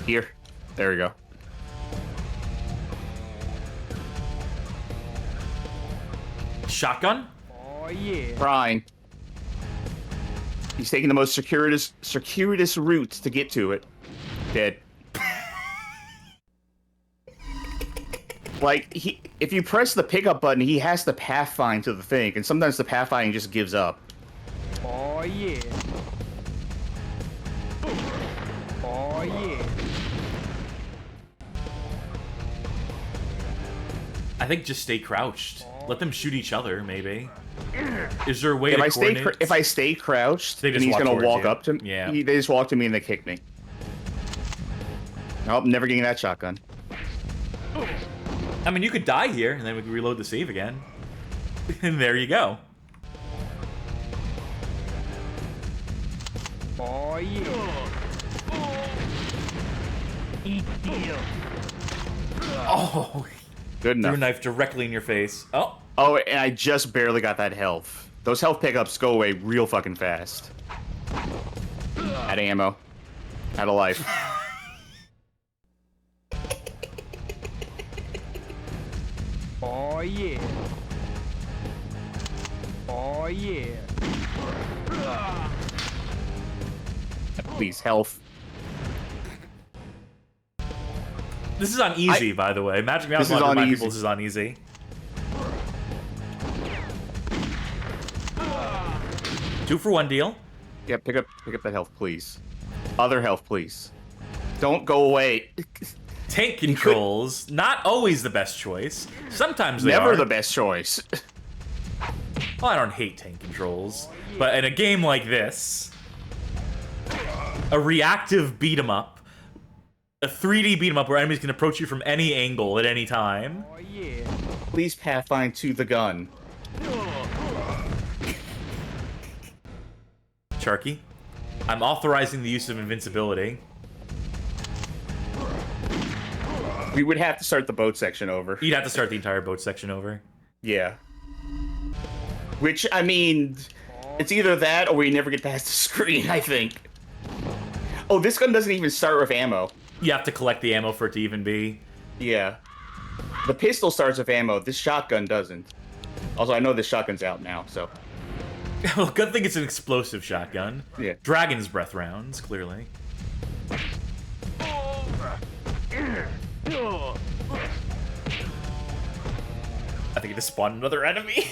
Here. There we go. Shotgun? Oh yeah. Trying. He's taking the most circuitous route to get to it. Dead. Like, if you press the pickup button, he has to pathfind to the thing, and sometimes the pathfinding just gives up. Oh yeah. Oh yeah. I think just stay crouched. Let them shoot each other, maybe. Is there a way to coordinate? If I stay crouched, They then just he's walk gonna towards walk you. up to me. Yeah. They just walk to me and they kick me. Nope, never getting that shotgun. I mean, you could die here, and then we can reload the save again. And there you go. Oh yeah. Eat steel. Oh, Good threw a enough. knife directly in your face. Oh, Oh, and I just barely got that health. Those health pickups go away real fucking fast. Out of ammo. Out of life. Oh yeah. Oh yeah. Please, health. this is on easy, by the way. Magic Mouse This is wanted to on remind easy. people this is on easy. Two for one deal. Yeah, pick up that health, please. Other health, please. Don't go away. Tank controls, not always the best choice. Sometimes they Never are. the best choice. Well, I don't hate tank controls, but in a game like this, a reactive beat 'em up, a 3D beat 'em up where enemies can approach you from any angle at any time. Oh yeah. Please pathfind to the gun. Charky, I'm authorizing the use of invincibility. We would have to start the boat section over. You'd have to start the entire boat section over. Yeah. Which, I mean, it's either that or we never get past the screen, I think. Oh, this gun doesn't even start with ammo. You have to collect the ammo for it to even be. Yeah. The pistol starts with ammo. This shotgun doesn't. Also, I know this shotgun's out now, so... Well, good thing it's an explosive shotgun. Yeah. Dragon's breath rounds, clearly. I think it just spawned another enemy.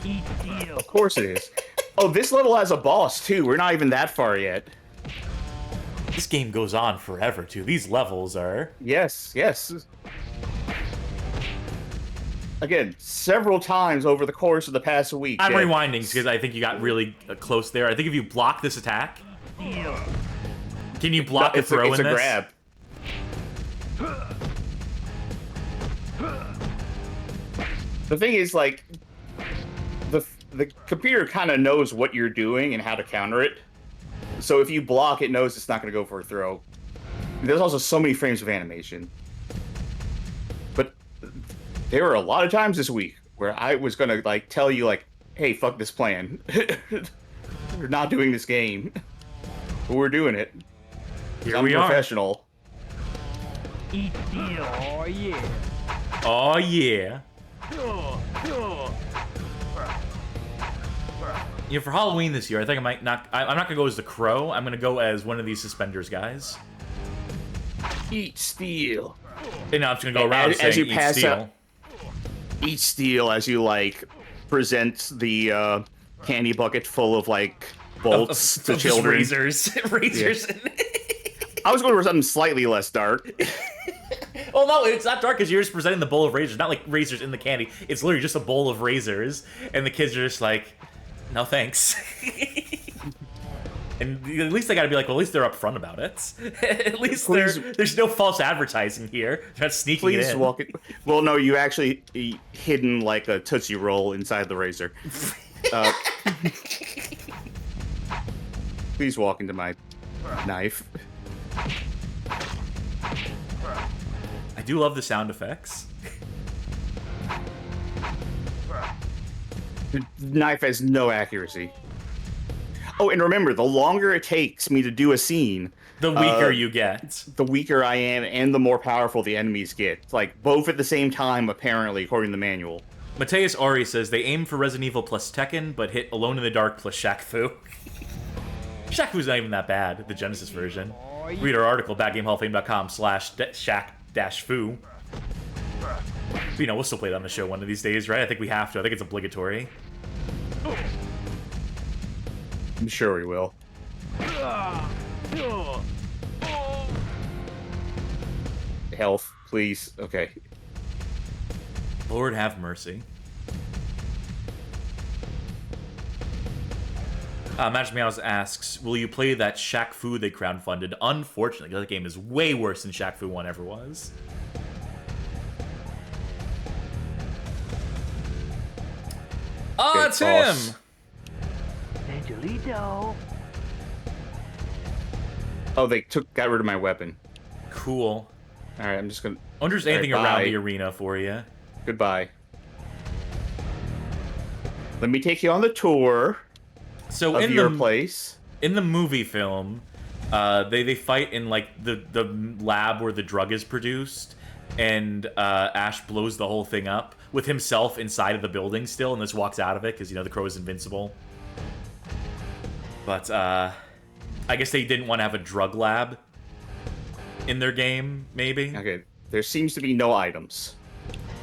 Eat steel. Of course it is. Oh, this level has a boss, too. We're not even that far yet. This game goes on forever, too. These levels are... Yes, yes. Again, several times over the course of the past week. I'm yeah. rewinding because I think you got really close there. I think if you block this attack... Steel. Can you block It's a throw it's in a this? grab. The thing is, like, the computer kind of knows what you're doing and how to counter it. So if you block, it knows it's not going to go for a throw. There's also so many frames of animation. But there were a lot of times this week where I was going to, like, tell you, like, hey, fuck this plan. We're not doing this game. But we're doing it. Here I'm we are. professional. Eat steel. Oh yeah. Oh, yeah. You know, for Halloween this year, I think I might not... I'm not going to go as the Crow. I'm going to go as one of these suspenders guys. Eat steel. And I'm just going to go around As saying, you eat pass steel. out- Eat steel as you, like, present the candy bucket full of, like, bolts to Just children. razors. razors. I was going for something slightly less dark. Well, no, it's not dark because you're just presenting the bowl of razors. Not like razors in the candy. It's literally just a bowl of razors. And the kids are just like, no thanks. And at least they gotta be like, well, at least they're upfront about it. At least Please- there's no false advertising here. They're not sneaking it Please in. walk it. Well, no, you actually hidden like a Tootsie Roll inside the razor. Please walk into my knife. do love the sound effects. The knife has no accuracy. Oh, and remember, the longer it takes me to do a scene, The weaker you get. the weaker I am, and the more powerful the enemies get. Like, both at the same time, apparently, according to the manual. Mateus Ari says they aim for Resident Evil plus Tekken, but hit Alone in the Dark plus Shaq Fu. Shaq Fu's not even that bad, the Genesis version. Read our article, badgamehallofame.com/Shaq-Fu. But, you know, we'll still play that on the show one of these days, right? I think we have to. I think it's obligatory. I'm sure we will. Health, please. Okay. Lord have mercy. Magic Meows asks, will you play that Shaq Fu they crowdfunded? Unfortunately, that game is way worse than Shaq Fu 1 ever was. It's him! Angelito. Oh, they got rid of my weapon. Cool. Alright, I'm just gonna... I wonder if there's anything around the arena for you. Goodbye. Let me take you on the tour So of in your the place. in the movie film, they fight in like the lab where the drug is produced, and Ash blows the whole thing up with himself inside of the building still, and just walks out of it because, you know, the Crow is invincible. But I guess they didn't want to have a drug lab in their game, maybe. Okay, there seems to be no items.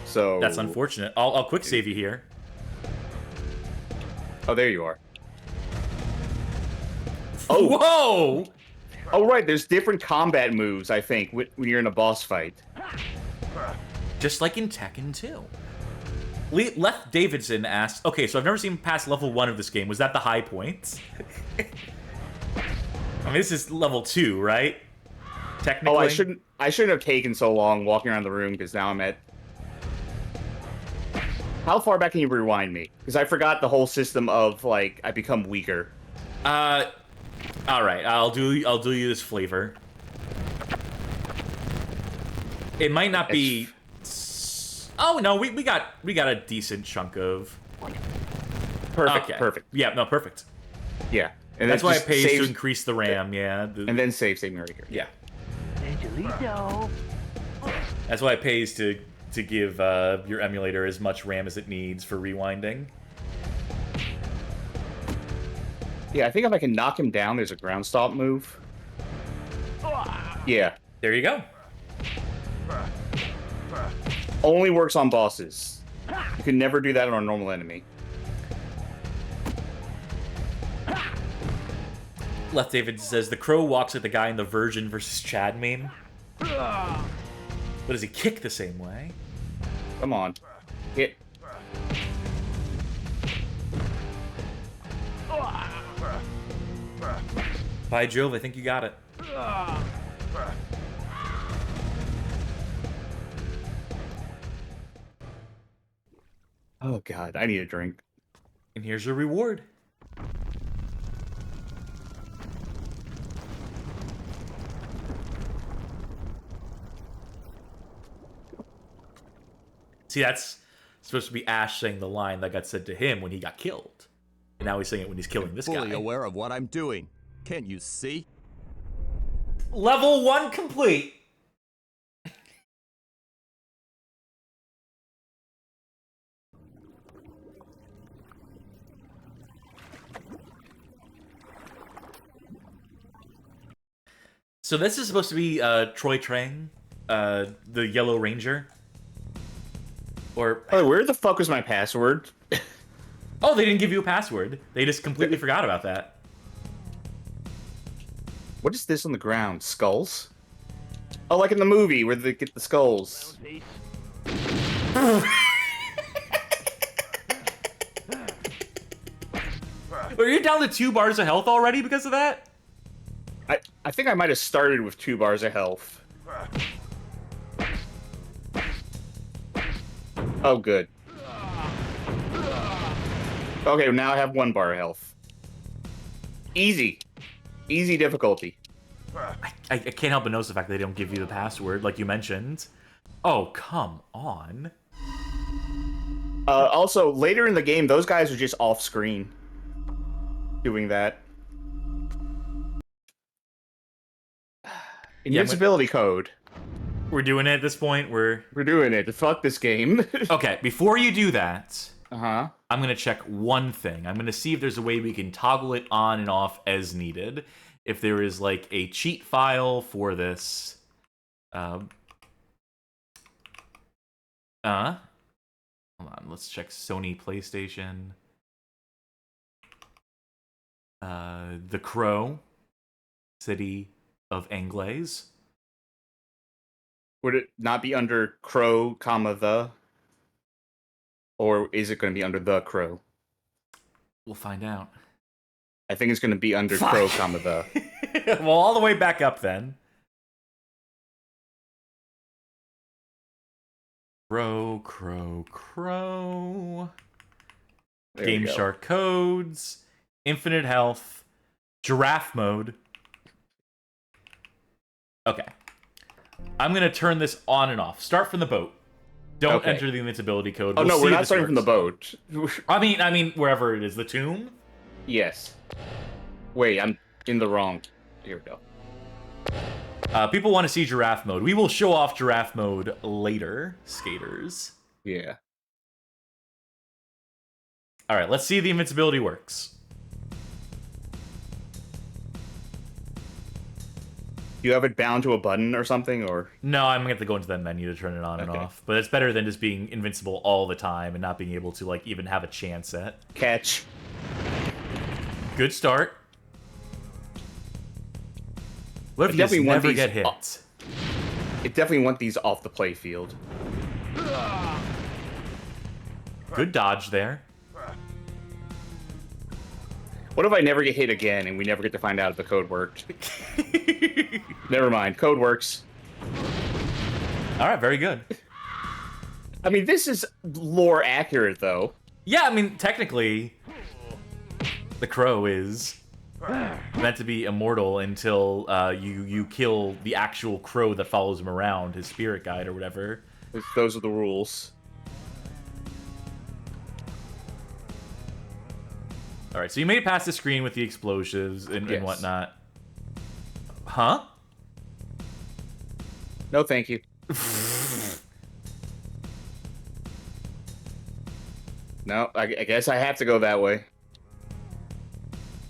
So... That's unfortunate. I'll quick save you here. Oh, there you are. Oh! Whoa! Oh, right, there's different combat moves, I think, when you're in a boss fight. Just like in Tekken 2. Left Davidson asks, okay, so I've never seen past level 1 of this game. Was that the high point? I mean, this is level 2, right? Technically. Oh, I shouldn't have taken so long walking around the room, because now I'm at... How far back can you rewind me? Because I forgot the whole system of, like, I become weaker. Alright, I'll do you this flavor. It might not be... Oh, no, we got a decent chunk of... Perfect, Okay. perfect. Yeah, no, perfect. Yeah. And That's why it just pays saves- to increase the RAM, yeah. And then save me right here. Yeah. Angelito. That's why it pays to give your emulator as much RAM as it needs for rewinding. Yeah, I think if I can knock him down, there's a ground stomp move. Yeah. There you go. Only works on bosses. You can never do that on a normal enemy. Left David says, the Crow walks like the guy in the Virgin versus Chad meme. But does he kick the same way? Come on. Hit. By Jove, I think you got it. Oh, God. I need a drink. And here's your reward. See, that's supposed to be Ash saying the line that got said to him when he got killed. And now he's saying it when he's killing this Fully guy. aware of what I'm doing. Can't you see? Level 1 complete. So this is supposed to be Troy Trang, the Yellow Ranger. Or Oh, where the fuck was my password? oh, they didn't give you a password. They just completely forgot about that. What is this on the ground? Skulls? Oh, like in the movie where they get the skulls. Are you down to 2 bars of health already because of that? I think I might have started with 2 bars of health. Oh, good. Okay, now I have 1 bar of health. Easy. Easy difficulty. I can't help but notice the fact that they don't give you the password, like you mentioned. Oh, come on. Also, later in the game, those guys are just off screen doing that. Invincibility code. We're doing it at this point. We're doing it. Fuck this game. okay. Before you do that, Uh-huh. I'm gonna check one thing. I'm gonna see if there's a way we can toggle it on and off as needed. If there is like a cheat file for this. Hold on, let's check Sony PlayStation. The Crow, City of Anglaise. Would it not be under Crow, comma, the? Or is it going to be under the Crow? We'll find out. I think it's going to be under Fuck. Crow, comma, the. Well, all the way back up then. Crow. There Game we go. Shark codes. Infinite health. Giraffe mode. Okay. I'm going to turn this on and off. Start from the boat. Don't Okay. enter the invincibility code. Oh, We'll no, see we're if not this starting from the works. boat. I mean, wherever it is. The tomb? Yes. Wait, I'm in the wrong. Here we go. People want to see giraffe mode. We will show off giraffe mode later, skaters. Yeah. All right, let's see if the invincibility works. You have it bound to a button or something, or? No, I'm gonna have to go into that menu to turn it on and Okay. off. But it's better than just being invincible all the time and not being able to like even have a chance at. Catch. Good start. What if I you definitely want never these get hit? It definitely want these off the play field. Good dodge there. What if I never get hit again and we never get to find out if the code worked? Never mind. Code works. All right, very good. I mean, this is lore accurate, though. Yeah, I mean, technically, the crow is meant to be immortal until you kill the actual crow that follows him around, his spirit guide or whatever. Those are the rules. All right, so you made it past the screen with the explosives and Yes. whatnot. Huh? No, thank you. No, I guess I have to go that way.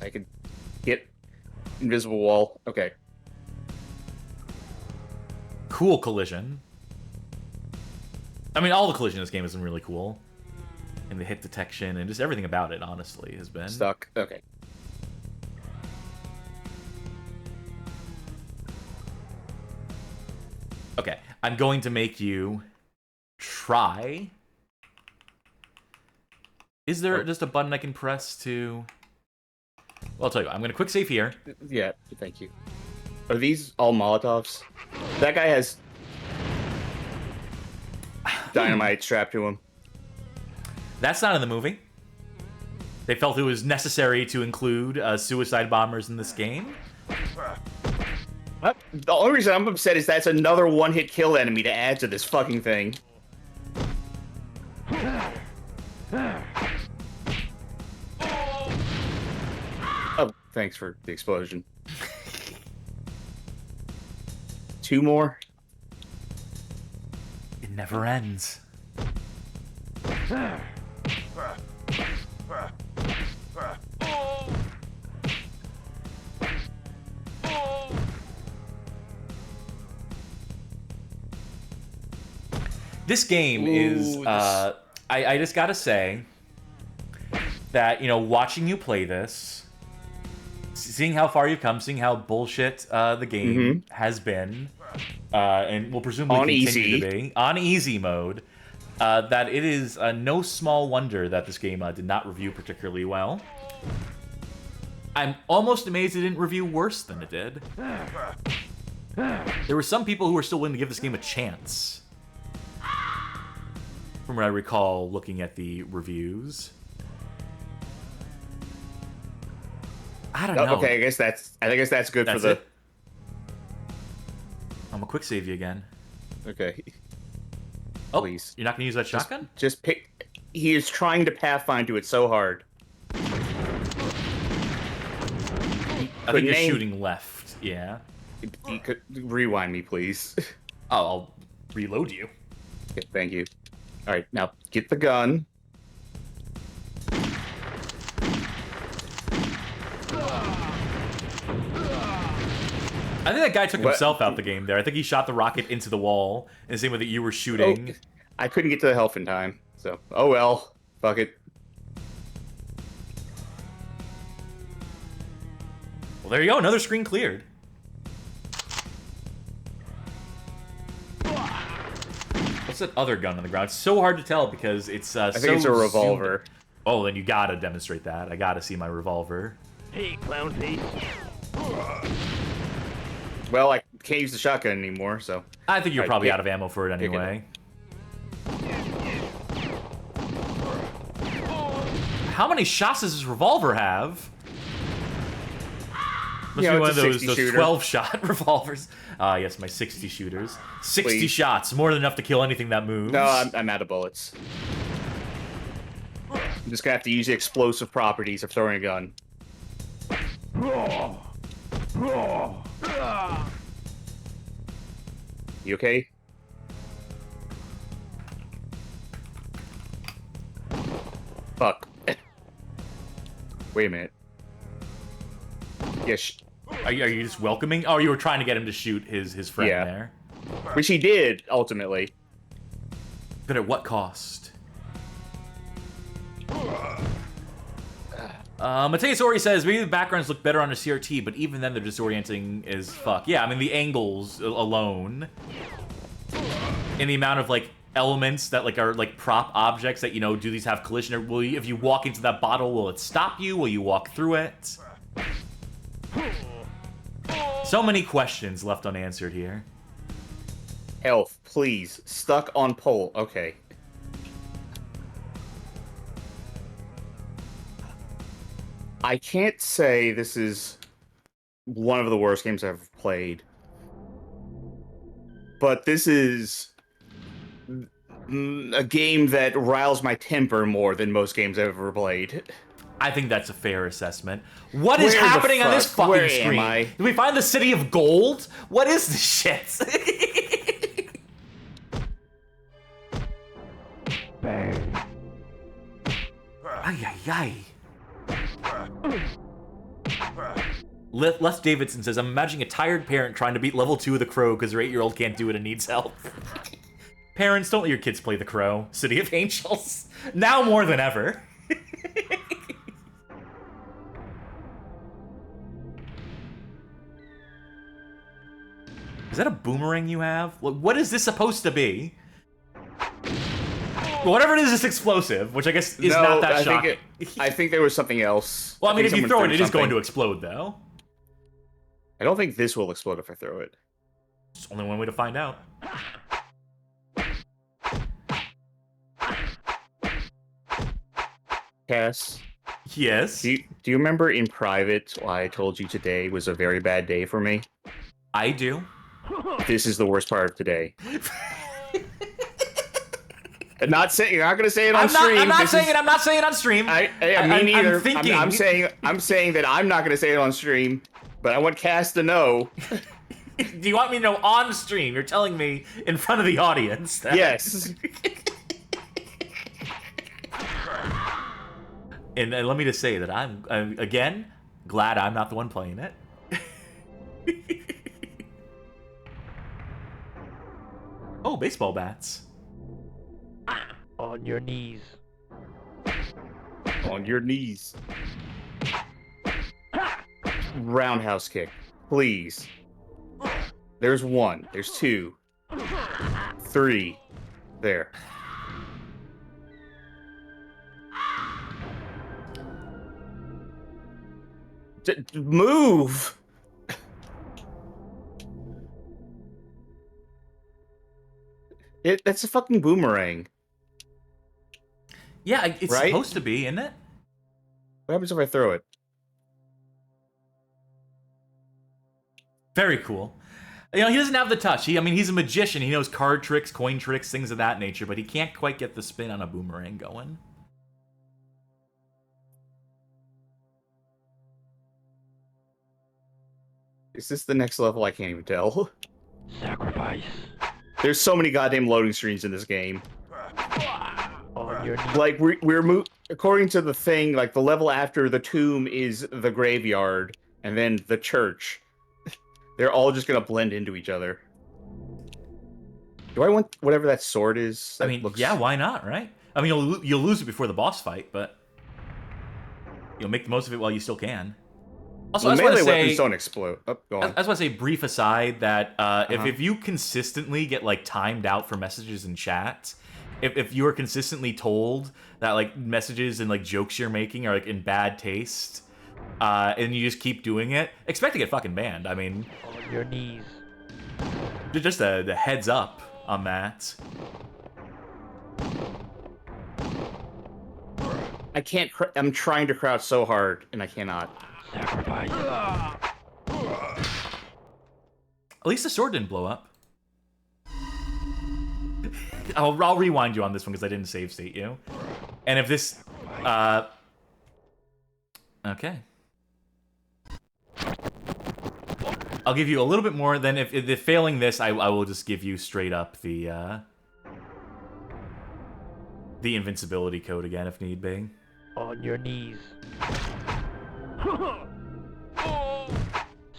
I could get invisible wall. Okay. Cool collision. I mean, all the collision in this game has been really cool. And the hit detection and just everything about it, honestly, has been. Stuck. Okay. Okay, I'm going to make you try. Is there just a button I can press to... Well, I'll tell you what, I'm going to quick save here. Yeah, thank you. Are these all Molotovs? That guy has dynamite strapped to him. That's not in the movie. They felt it was necessary to include suicide bombers in this game. The only reason I'm upset is that's another one-hit kill enemy to add to this fucking thing. Oh, thanks for the explosion. 2 more? It never ends. This game is, I just gotta say that, you know, watching you play this, seeing how far you've come, seeing how bullshit the game has been, and will presumably On continue easy. to be, on easy mode, that it is no small wonder that this game did not review particularly well. I'm almost amazed it didn't review worse than it did. There were some people who were still willing to give this game a chance. From what I recall looking at the reviews. I don't know. Okay, I guess that's good That's for the... it. I'm gonna quick save you again. Okay. Oh, please. you're not gonna use that shotgun? Just pick. He is trying to pathfind to it so hard. I think you're shooting left. Yeah. You could rewind me, please. Oh, I'll reload you. Okay, thank you. All right, now get the gun. I think that guy took himself out the game there. I think he shot the rocket into the wall, in the same way that you were shooting. Oh, I couldn't get to the health in time, so oh well. Fuck it. Well, there you go. Another screen cleared. What's that other gun on the ground? It's so hard to tell because it's I think it's a revolver. Oh, then you gotta demonstrate that. I gotta see my revolver. Hey, clown face. Well, I can't use the shotgun anymore, so... I think you're probably out of ammo for it pick it anyway. How many shots does this revolver have? Must be one of those 12-shot revolvers. Ah, yes, my 60 shooters. 60 shots, more than enough to kill anything that moves. No, I'm out of bullets. I'm just gonna have to use the explosive properties of throwing a gun. You okay? Fuck. Wait a minute. Yes. Are you just welcoming? Oh, you were trying to get him to shoot his friend there. Which he did, ultimately. But at what cost? Mateus Ori says, maybe the backgrounds look better on a CRT, but even then they're disorienting as fuck. Yeah, I mean, the angles alone. And the amount of, like, elements that, like, are, like, prop objects that, you know, do these have collision? Or will you, if you walk into that bottle, will it stop you? Will you walk through it? So many questions left unanswered here. Health, please. Stuck on pole. Okay. I can't say this is one of the worst games I've ever played. But this is a game that riles my temper more than most games I've ever played. I think that's a fair assessment. What is happening on this fucking Where screen? am I? Did we find the city of gold? What is this shit? Bang. Ay, ay, ay. Les Davidson says, I'm imagining a tired parent trying to beat level 2 of The Crow because their 8-year-old can't do it and needs help. Parents, don't let your kids play The Crow. City of Angels. Now more than ever. Is that a boomerang you have? What is this supposed to be? Whatever it is, it's explosive, which I guess is not that shocking. I think there was something else. Well, I mean, if you throw it, it is going to explode, though. I don't think this will explode if I throw it. It's only one way to find out. Cass? Yes? Do you remember in private why I told you today was a very bad day for me? I do. This is the worst part of today. You're not going to say it on stream. I'm not saying it on stream. Me neither. I'm thinking. I'm saying that I'm not going to say it on stream, but I want Cass to know. Do you want me to know on stream? You're telling me in front of the audience. Yes. And let me just say that I'm again glad I'm not the one playing it. Oh, baseball bats. On your knees. On your knees. Roundhouse kick, please. There's one. There's two. Three. There. Move! That's a fucking boomerang. Yeah, it's supposed to be, isn't it? What happens if I throw it? Very cool. You know, he doesn't have the touch. I mean, he's a magician. He knows card tricks, coin tricks, things of that nature, but he can't quite get the spin on a boomerang going. Is this the next level? I can't even tell. Sacrifice. There's so many goddamn loading screens in this game. On your knees. Like according to the thing, like the level after the tomb is the graveyard, and then the church. They're all just gonna blend into each other. Do I want whatever that sword is? I mean, yeah, why not, right? I mean, you'll lose it before the boss fight, but you'll make the most of it while you still can. Also, well, I just want melee to say, weapons don't explode. Oh, go on. I just want to say, brief aside, that if you consistently get like timed out for messages in chat, if you are consistently told that like messages and like jokes you're making are like in bad taste, and you just keep doing it, expect to get fucking banned. I mean, On your knees. just a heads up on that. I can't. I'm trying to crouch so hard, and I cannot. Sacrifice. At least the sword didn't blow up. I'll rewind you on this one because I didn't save state you. And if this... okay. I'll give you a little bit more, then if failing this, I will just give you straight up the invincibility code again if need be. On your knees.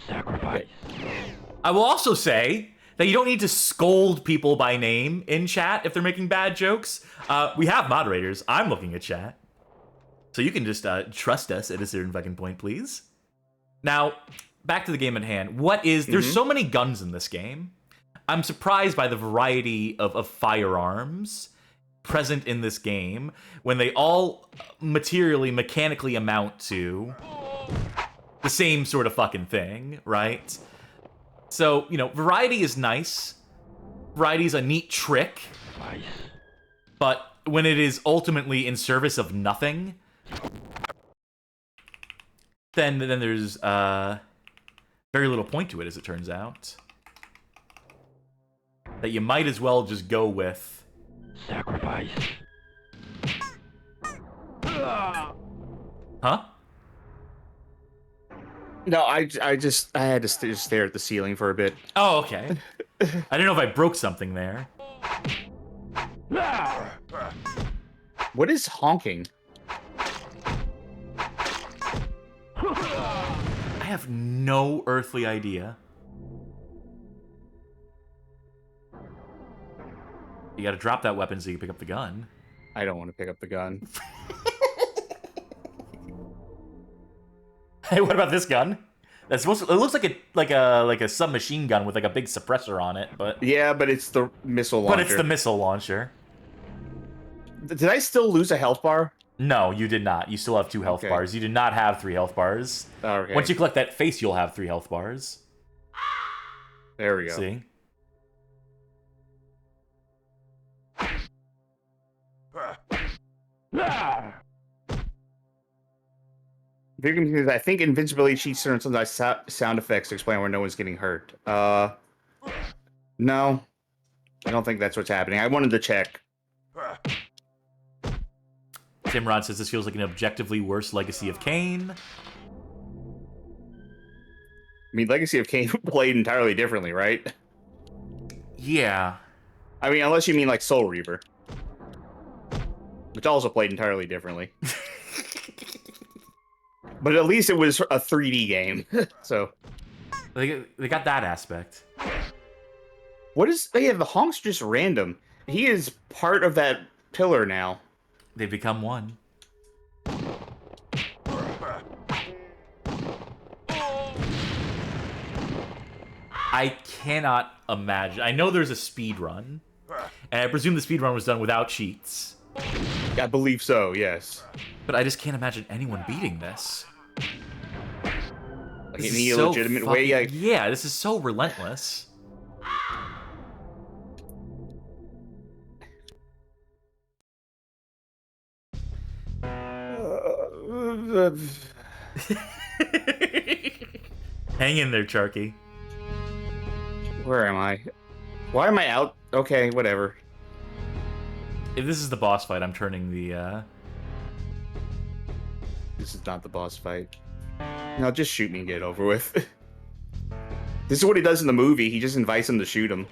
Sacrifice. I will also say that you don't need to scold people by name in chat if they're making bad jokes. We have moderators. I'm looking at chat. So you can just trust us at a certain fucking point, please. Now, back to the game at hand. There's so many guns in this game. I'm surprised by the variety of firearms present in this game when they all mechanically amount to the same sort of fucking thing, right? So, you know, variety is nice. Variety is a neat trick. Nice. But when it is ultimately in service of nothing, then there's very little point to it, as it turns out. That you might as well just go with... Sacrifice. Huh? No, I had to just stare at the ceiling for a bit. Oh, okay. I didn't know if I broke something there. What is honking? I have no earthly idea. You gotta drop that weapon so you can pick up the gun. I don't want to pick up the gun. Hey, what about this gun? That's supposed to, it looks like a submachine gun with like a big suppressor on it, but Yeah, but it's the missile launcher. but it's the missile launcher. Did I still lose a health bar? No, you did not. You still have 2 health Okay. bars. You did not have 3 health bars. Okay. Once you collect that face, you'll have 3 health bars. There we go. See? Because I think invincibility cheats turn sometimes sound effects to explain where no one's getting hurt. No. I don't think that's what's happening. I wanted to check. Tim Rod says this feels like an objectively worse Legacy of Kain. I mean, Legacy of Kain played entirely differently, right? Yeah. I mean, unless you mean like Soul Reaver. Which also played entirely differently. But at least it was a 3D game, so... They got that aspect. What is... Yeah, the honk's just random. He is part of that pillar now. They become one. I cannot imagine. I know there's a speed run, and I presume the speed run was done without cheats. I believe so, yes. But I just can't imagine anyone beating this. Like, This in any is so legitimate way, like... Yeah, this is so relentless. Hang in there, Charky. Where am I? Why am I out? Okay, whatever. If this is the boss fight, I'm turning the, This is not the boss fight. No, just shoot me and get it over with. This is what he does in the movie. He just invites him to shoot him.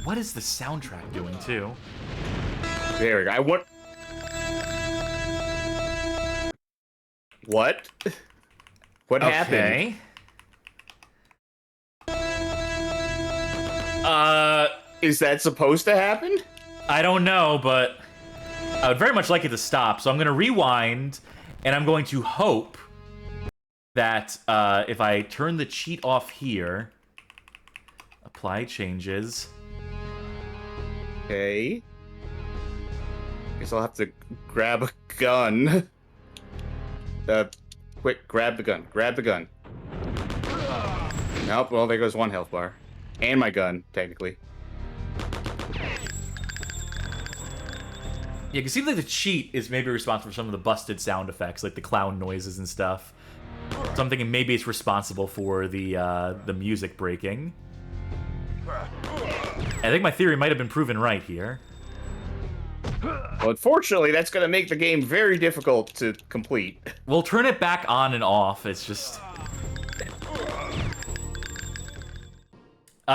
What is the soundtrack doing, too? There we go. What? What happened? Is that supposed to happen? I don't know, but I would very much like it to stop, so I'm going to rewind, and I'm going to hope that if I turn the cheat off here, apply changes. Okay. Guess I'll have to grab a gun. Quick, grab the gun. Grab the gun. Nope, well, there goes one health bar. And my gun, technically. Yeah, it seems like the cheat is maybe responsible for some of the busted sound effects, like the clown noises and stuff. So I'm thinking maybe it's responsible for the music breaking. I think my theory might have been proven right here. Well, unfortunately, that's going to make the game very difficult to complete. We'll turn it back on and off. It's just...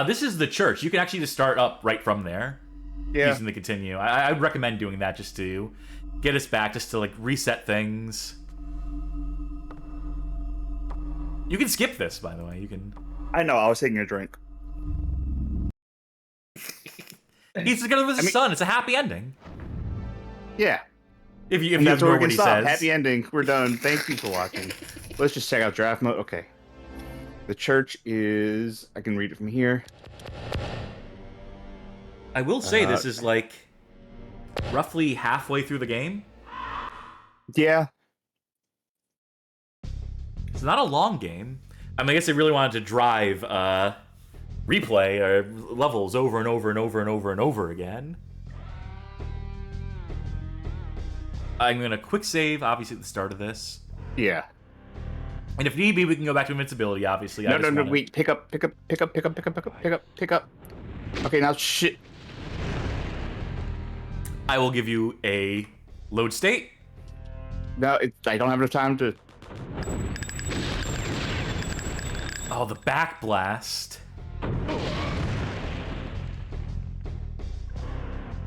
this is the church. You can actually just start up right from there. Yeah. Using the continue. I would recommend doing that just to get us back, just to, like, reset things. You can skip this, by the way. You can... I know, I was taking a drink. He's together with his son. It's a happy ending. Yeah. If you And that's where ignore we can what he stop. says. Happy ending. We're done. Thank you for watching. Let's just check out draft mode. Okay. The church is... I can read it from here. I will say this is, like, roughly halfway through the game. Yeah. It's not a long game. I mean, I guess they really wanted to drive replay or levels over and over and over and over and over again. I'm going to quick save, obviously, at the start of this. Yeah. And if need be, we can go back to invincibility, obviously. No, wait. Pick up. Okay, now shit. I will give you a load state. No, I don't have enough time to... Oh, the back blast.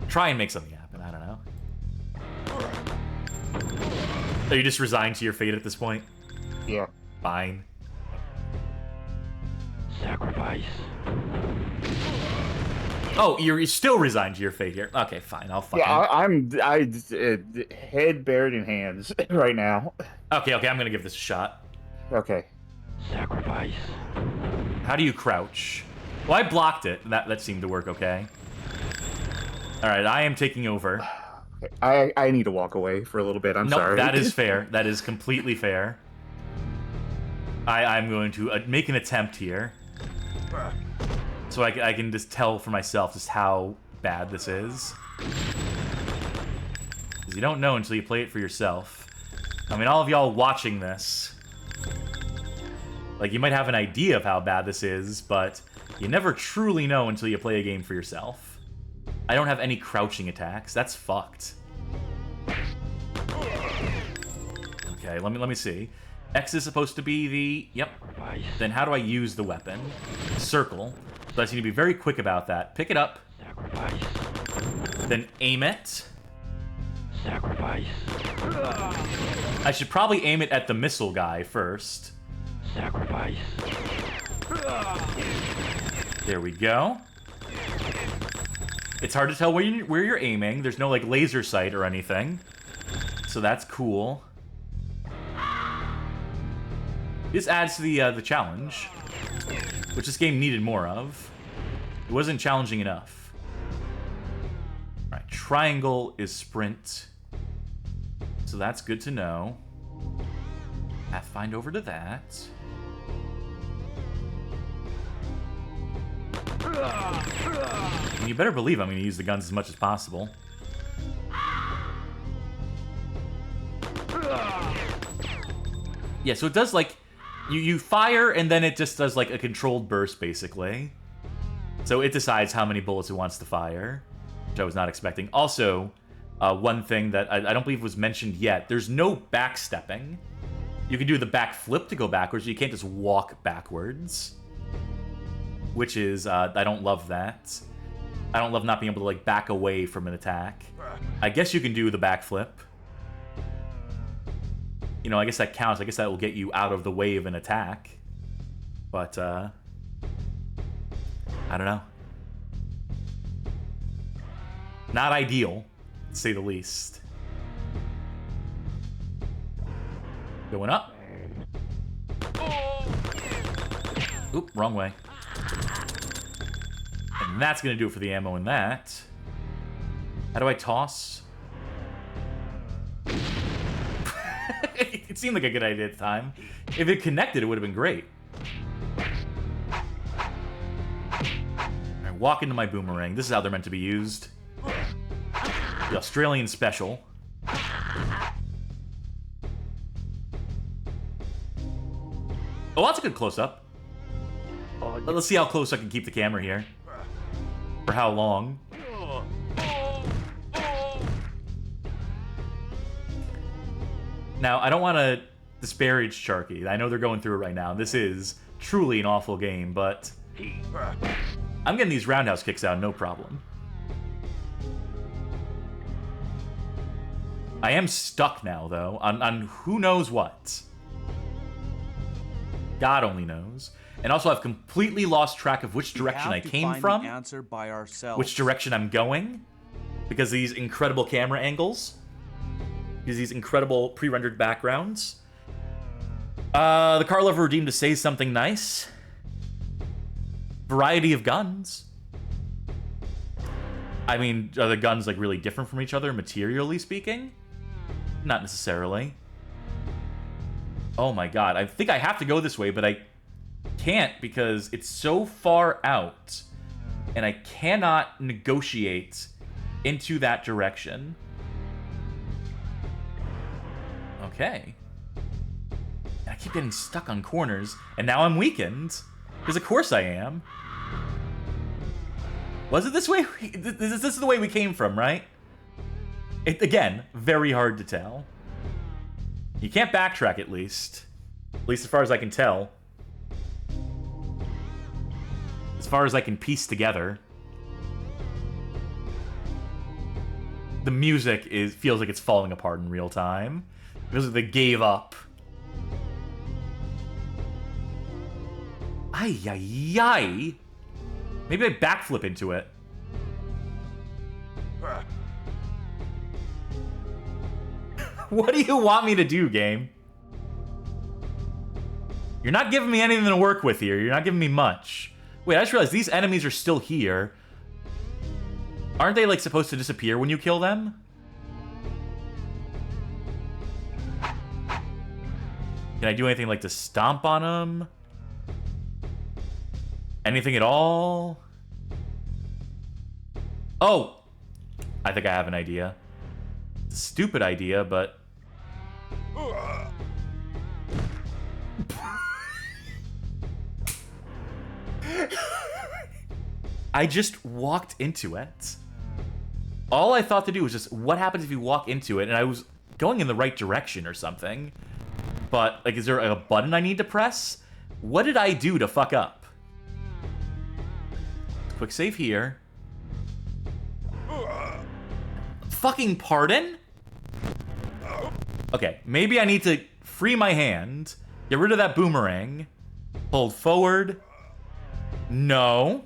Try and make something happen. I don't know. Are you just resigned to your fate at this point? Yeah. Fine. Sacrifice. Oh, you're still resigned to your fate here. Okay, fine. I'll fucking... Yeah, I'm head buried in hands right now. Okay, I'm gonna give this a shot. Okay. Sacrifice. How do you crouch? Well, I blocked it. That seemed to work okay. Alright, I am taking over. I need to walk away for a little bit. I'm sorry. That is fair. That is completely fair. I'm going to make an attempt here. So I can just tell for myself just how bad this is. Because you don't know until you play it for yourself. I mean, all of y'all watching this, like, you might have an idea of how bad this is, but you never truly know until you play a game for yourself. I don't have any crouching attacks. That's fucked. Okay, let me see. X is supposed to be the... Yep. Then how do I use the weapon? Circle. So I just need to be very quick about that. Pick it up. Sacrifice. Then aim it. Sacrifice. I should probably aim it at the missile guy first. Sacrifice. There we go. It's hard to tell where you're aiming. There's no, like, laser sight or anything. So that's cool. This adds to the challenge, which this game needed more of. It wasn't challenging enough. Alright, triangle is sprint. So that's good to know. Pathfind over to that. And you better believe I'm going to use the guns as much as possible. Yeah, so it does, like, You fire, and then it just does, like, a controlled burst, basically. So it decides how many bullets it wants to fire, which I was not expecting. Also, one thing that I don't believe was mentioned yet, there's no backstepping. You can do the back flip to go backwards, but you can't just walk backwards. Which is, I don't love that. I don't love not being able to, like, back away from an attack. I guess you can do the back flip. You know, I guess that counts. I guess that will get you out of the way of an attack. But, I don't know. Not ideal, to say the least. Going up. Oop, wrong way. And that's gonna do it for the ammo in that. How do I toss? It seemed like a good idea at the time. If it connected, it would have been great. Alright, walk into my boomerang. This is how they're meant to be used. The Australian special. Oh, that's a good close-up. Let's see how close I can keep the camera here. For how long. Now, I don't want to disparage Charky. I know they're going through it right now. This is truly an awful game, but I'm getting these roundhouse kicks out, no problem. I am stuck now, though, on who knows what. God only knows. And also, I've completely lost track of which direction I came from, answer by ourselves. which direction I'm going, because of these incredible camera angles, because these incredible pre-rendered backgrounds. The car lover redeemed to say something nice. Variety of guns. I mean, are the guns, like, really different from each other, materially speaking? Not necessarily. Oh my god, I think I have to go this way, but I can't because it's so far out, and I cannot negotiate into that direction. Okay. I keep getting stuck on corners, and now I'm weakened. Because of course I am. Was it this way? This is the way we came from, right? Again, very hard to tell. You can't backtrack, at least. At least as far as I can tell. As far as I can piece together. The music feels like it's falling apart in real time. It feels like they gave up. Ay, ay, ay. Maybe I backflip into it. What do you want me to do, game? You're not giving me anything to work with here. You're not giving me much. Wait, I just realized these enemies are still here. Aren't they, like, supposed to disappear when you kill them? Can I do anything, like, to stomp on them? Anything at all? Oh! I think I have an idea. It's a stupid idea, but... I just walked into it. All I thought to do was just, what happens if you walk into it? And I was going in the right direction or something. But, like, is there a button I need to press? What did I do to fuck up? Quick save here. Fucking pardon? Okay, maybe I need to free my hand, get rid of that boomerang, hold forward. No.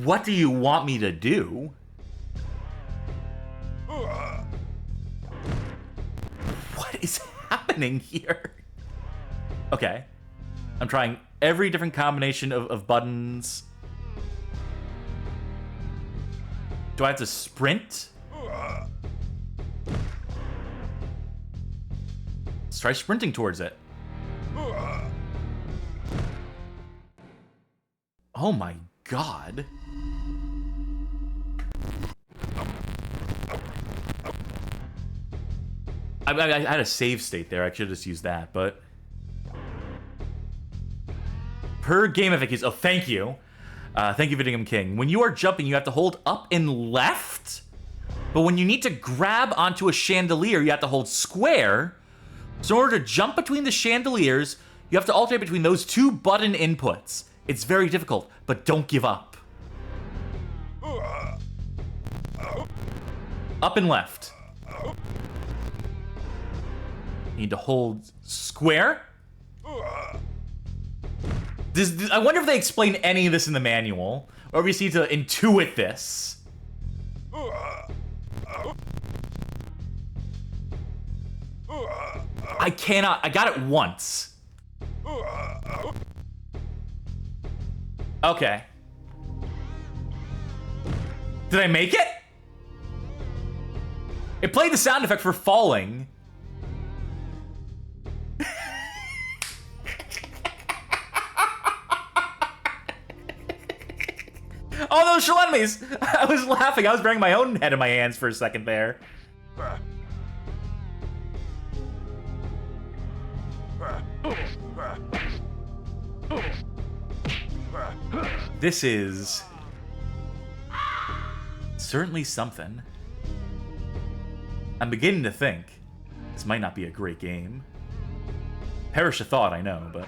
What do you want me to do? What is happening here? Okay. I'm trying every different combination of buttons. Do I have to sprint? Let's try sprinting towards it. Oh my god. I had a save state there. I should have just used that, but... Per game FAQs. Oh, thank you. Thank you, Vidingham King. When you are jumping, you have to hold up and left? But when you need to grab onto a chandelier, you have to hold square. So in order to jump between the chandeliers, you have to alternate between those two button inputs. It's very difficult, but don't give up. Up and left. You need to hold square. I wonder if they explain any of this in the manual, or if we just need to intuit this. I cannot. I got it once. Okay. Did I make it? It played the sound effect for falling. Oh, those shell enemies! I was laughing. I was burying my own head in my hands for a second there. This is certainly something. I'm beginning to think this might not be a great game. Perish a thought, I know, but...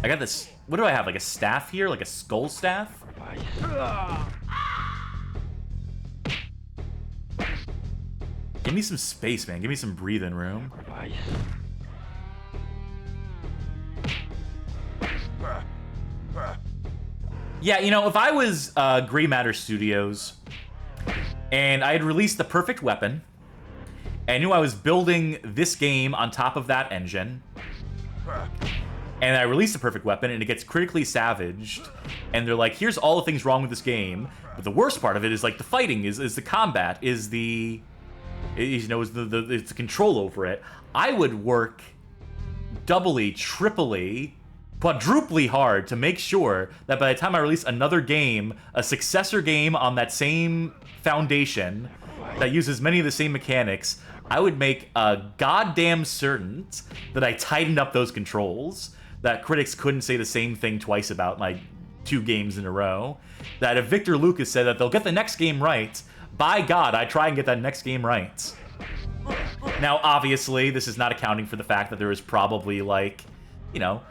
I got this... What do I have? Like a staff here? Like a skull staff? Give me some space, man. Give me some breathing room. Yeah, you know, if I was Gray Matter Studios and I had released the perfect weapon, and I knew I was building this game on top of that engine, and I released the perfect weapon and it gets critically savaged, and they're like, here's all the things wrong with this game, but the worst part of it is like the fighting, is the combat, is the, you know, is it's the control over it. I would work doubly, triply, quadruply hard to make sure that by the time I release another game, a successor game on that same foundation that uses many of the same mechanics, I would make goddamn certain that I tightened up those controls, that critics couldn't say the same thing twice about like 2 games in a row, that if Victor Lucas said that they'll get the next game right, by God, I try and get that next game right. Now, obviously, this is not accounting for the fact that there is probably, like, you know,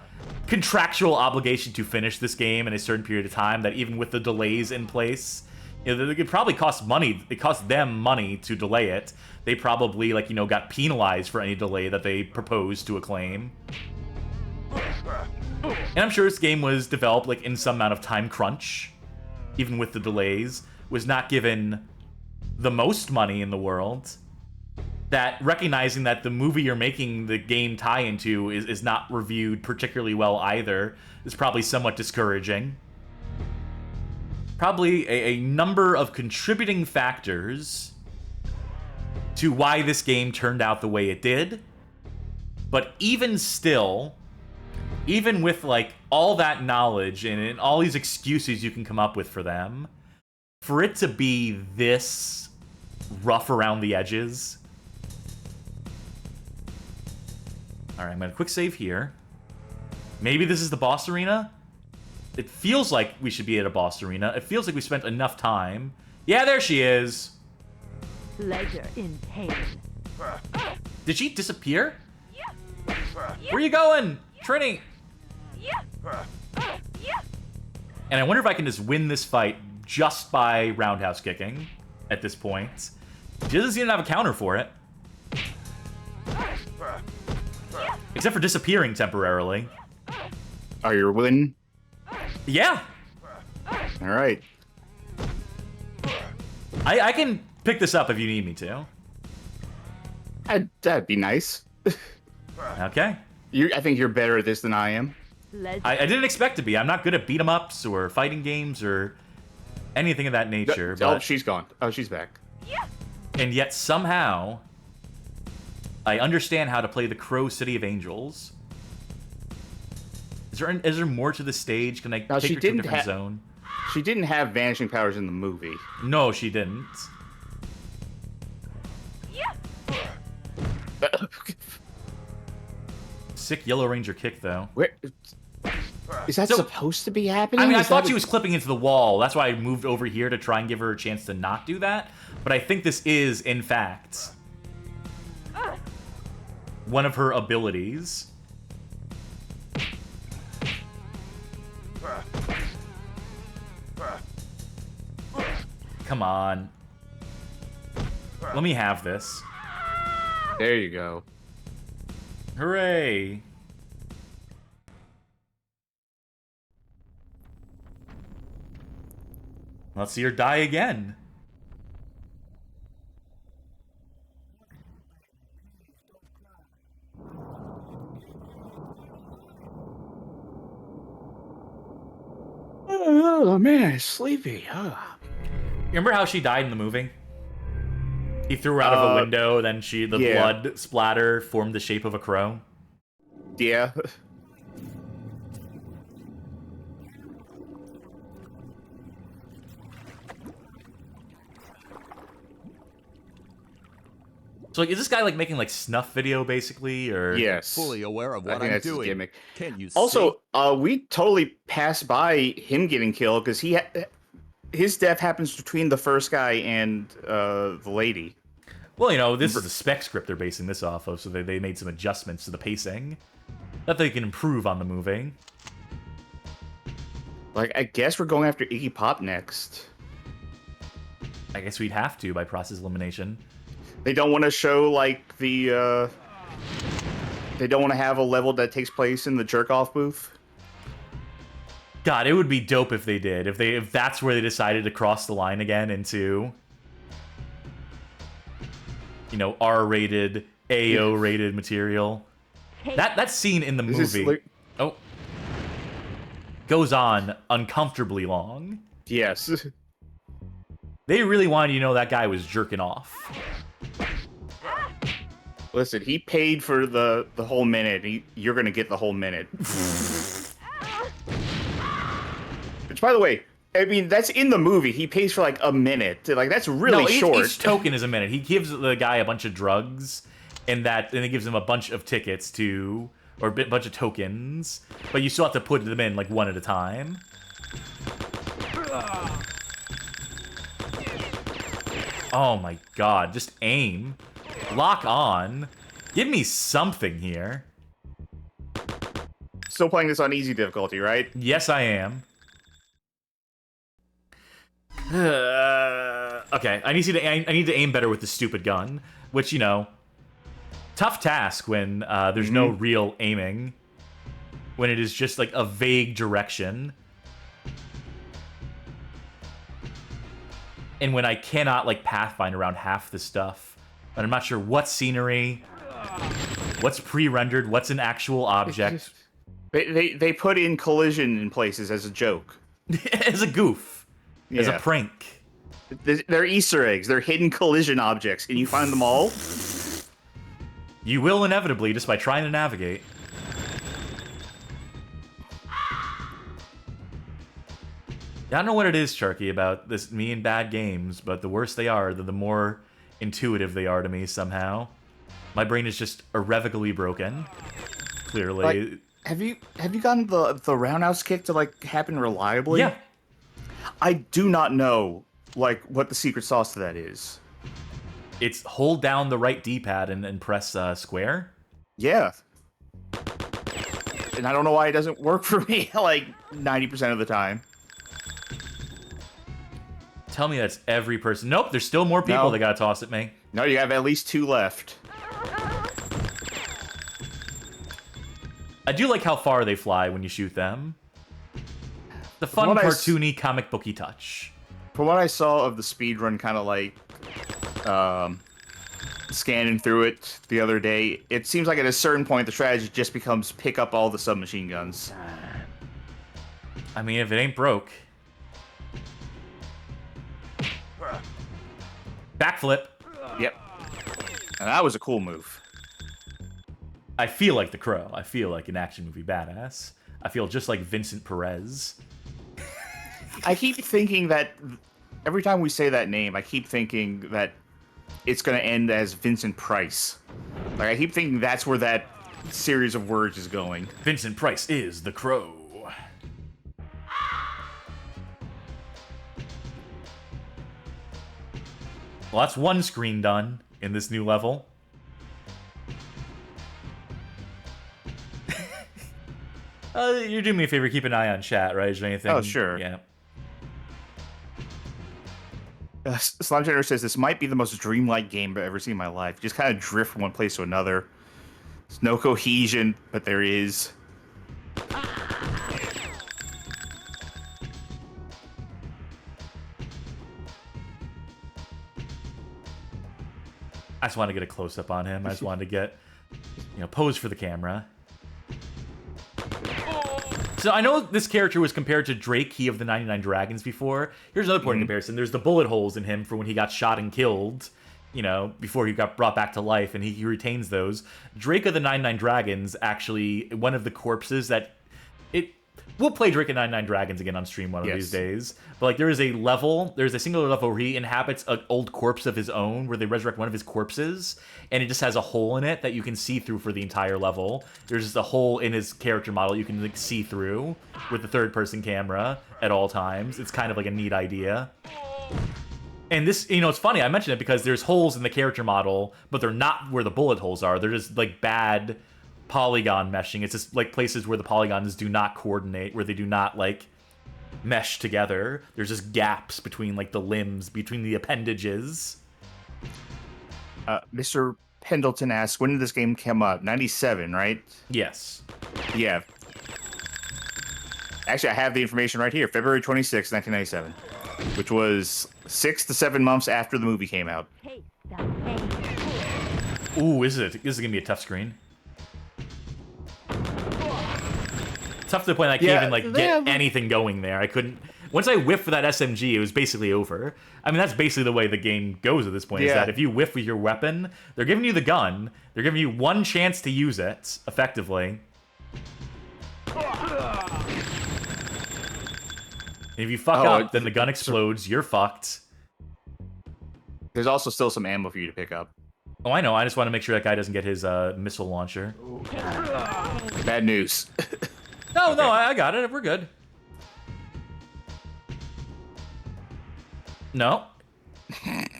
contractual obligation to finish this game in a certain period of time, that even with the delays in place, you know, it probably costs money. It costs them money to delay it. They probably, like, you know, got penalized for any delay that they proposed to Acclaim. And I'm sure this game was developed, like, in some amount of time crunch, even with the delays, was not given the most money in the world. That recognizing that the movie you're making the game tie into is not reviewed particularly well either is probably somewhat discouraging. Probably a number of contributing factors to why this game turned out the way it did. But even still, even with like all that knowledge and all these excuses you can come up with for them, for it to be this rough around the edges. Alright, I'm gonna quick save here. Maybe this is the boss arena? It feels like we should be at a boss arena. It feels like we spent enough time. Yeah, there she is! Pleasure in pain. Did she disappear? Where are you going? Trini! And I wonder if I can just win this fight just by roundhouse kicking at this point. She doesn't seem to have a counter for it. Except for disappearing temporarily. Are you winning? Yeah! Alright. I can pick this up if you need me to. That'd be nice. Okay. I think you're better at this than I am. I didn't expect to be. I'm not good at beat-em-ups or fighting games or anything of that nature. Oh, But, she's gone. Oh, she's back. and yet somehow, I understand how to play the Crow City of Angels. Is there more to the stage? Can I No, take she her to a didn't different ha- zone? She didn't have vanishing powers in the movie. No, she didn't. Sick Yellow Ranger kick, though. Where is that supposed to be happening? I mean, I Is thought that she was clipping into the wall. That's why I moved over here to try and give her a chance to not do that. But I think this is, in fact, one of her abilities. Come on. Let me have this. There you go. Hooray. Let's see her die again. Oh man, it's sleepy. Remember how she died in the movie? He threw her out of a window, then the blood splatter formed the shape of a crow. Yeah. So, like, is this guy, like, making, like, snuff video, basically, or...? Yes. Fully aware of I what think I'm that's his doing. gimmick. Can't you see? Also, we totally passed by him getting killed because his death happens between the first guy and the lady. Well, you know, this is a spec script they're basing this off of, so they made some adjustments to the pacing that they can improve on the movie. Like, I guess we're going after Iggy Pop next. I guess we'd have to by process elimination. They don't want to show, like, the, they don't want to have a level that takes place in the jerk-off booth. God, it would be dope if they did. If that's where they decided to cross the line again into, you know, R-rated, AO-rated material. That scene in the movie goes on uncomfortably long. Yes. They really wanted you to know that guy was jerking off. Listen, he paid for the whole minute. You're gonna get the whole minute. Which, by the way, I mean, that's in the movie. He pays for, like, a minute. Like, that's really short. Each token is a minute. He gives the guy a bunch of drugs, and he gives him a bunch of tickets to, or a bunch of tokens, but you still have to put them in, like, one at a time. Oh my god, just aim. Lock on. Give me something here. Still playing this on easy difficulty, right? Yes, I am. Okay, I need to aim better with the stupid gun, which, you know, tough task when there's no real aiming, when it is just like a vague direction, and when I cannot like pathfind around half the stuff, and I'm not sure what's scenery, what's pre-rendered, what's an actual object. They put in collision in places as a joke. As a goof. As a prank. They're Easter eggs. They're hidden collision objects. Can you find them all? You will inevitably, just by trying to navigate. I don't know what it is, Charky, about me and bad games, but the worse they are, the more intuitive they are to me somehow. My brain is just irrevocably broken. Clearly. Like, have you gotten the roundhouse kick to, like, happen reliably? Yeah. I do not know, like, what the secret sauce to that is. It's hold down the right D-pad and press square. Yeah. And I don't know why it doesn't work for me, like, 90% of the time. Tell me that's every person. Nope, there's still more people that gotta toss at me. No, you have at least 2 left. I do like how far they fly when you shoot them. The fun, cartoony, comic booky touch. From what I saw of the speedrun, kind of like scanning through it the other day, it seems like at a certain point the strategy just becomes pick up all the submachine guns. I mean, if it ain't broke. Backflip. Yep. And that was a cool move. I feel like the Crow. I feel like an action movie badass. I feel just like Vincent Perez. I keep thinking that every time we say that name, I keep thinking that it's going to end as Vincent Price. Like, I keep thinking that's where that series of words is going. Vincent Price is the Crow. Well, that's one screen done in this new level. You're doing me a favor, keep an eye on chat, right? Is there anything? Oh, sure. Yeah. Slime Generator says, this might be the most dreamlike game I've ever seen in my life. You just kind of drift from one place to another. There's no cohesion, but there is. I just wanted to get a close-up on him. I just wanted to get, pose for the camera. So I know this character was compared to Drake, he of the 99 Dragons before. Here's another point of comparison. There's the bullet holes in him for when he got shot and killed, before he got brought back to life, and he retains those. Drake of the 99 Dragons, actually, one of the corpses that... We'll play Drake of 99 Dragons again on stream one of these days. But, like, there's a singular level where he inhabits an old corpse of his own, where they resurrect one of his corpses, and it just has a hole in it that you can see through for the entire level. There's just a hole in his character model you can, like, see through with the third-person camera at all times. It's kind of like a neat idea. And this, it's funny, I mentioned it because there's holes in the character model, but they're not where the bullet holes are. They're just, like, bad polygon meshing. It's just like places where the polygons do not coordinate, where they do not like mesh together. There's just gaps between like the limbs, between the appendages. Mr. Pendleton asks, when did this game come out? 97, right? Yes. Yeah. Actually, I have the information right here. February 26, 1997. Which was 6 to 7 months after the movie came out. Taste the pain. Ooh, this is gonna be a tough screen. Tough to the point I can't even like get anything going there. I couldn't. Once I whiffed for that SMG, it was basically over. I mean, that's basically the way the game goes at this point. Is that if you whiff with your weapon, they're giving you the gun. They're giving you one chance to use it effectively. And if you fuck up, then the gun explodes. You're fucked. There's also still some ammo for you to pick up. Oh, I know. I just want to make sure that guy doesn't get his missile launcher. Bad news. No, no, I got it. We're good. No.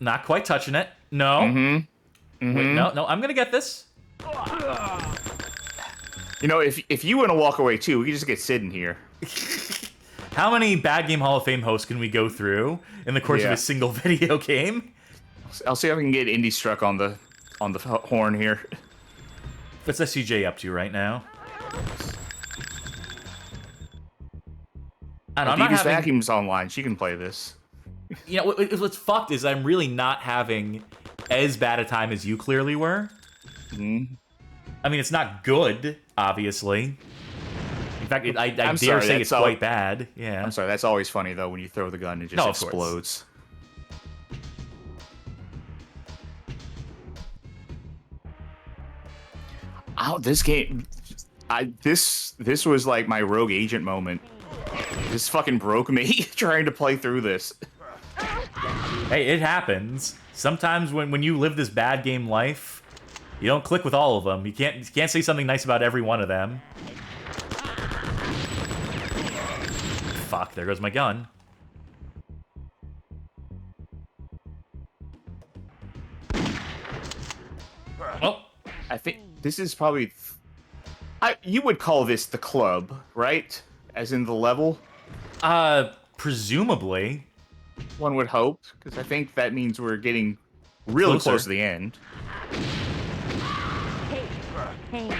Not quite touching it. No. Wait, no, I'm gonna get this. If you want to walk away too, we can just get sitting here. How many Bad Game Hall of Fame hosts can we go through in the course of a single video game? I'll see if I can get Indy struck on the horn here. What's SCJ up to right now? I don't know, I'm not having... Vacuum's online. She can play this. What's fucked is I'm really not having as bad a time as you clearly were. I mean, it's not good, obviously. In fact, I dare say it's quite bad. Yeah. I'm sorry. That's always funny though when you throw the gun and it just explodes. Oh, this game. This was like my rogue agent moment. This fucking broke me trying to play through this. Hey, it happens. Sometimes when you live this bad game life, you don't click with all of them. You can't say something nice about every one of them. Fuck, there goes my gun. Oh. I think this is probably... you would call this the club, right? As in the level? Presumably. One would hope, because I think that means we're getting really close to the end. Pain.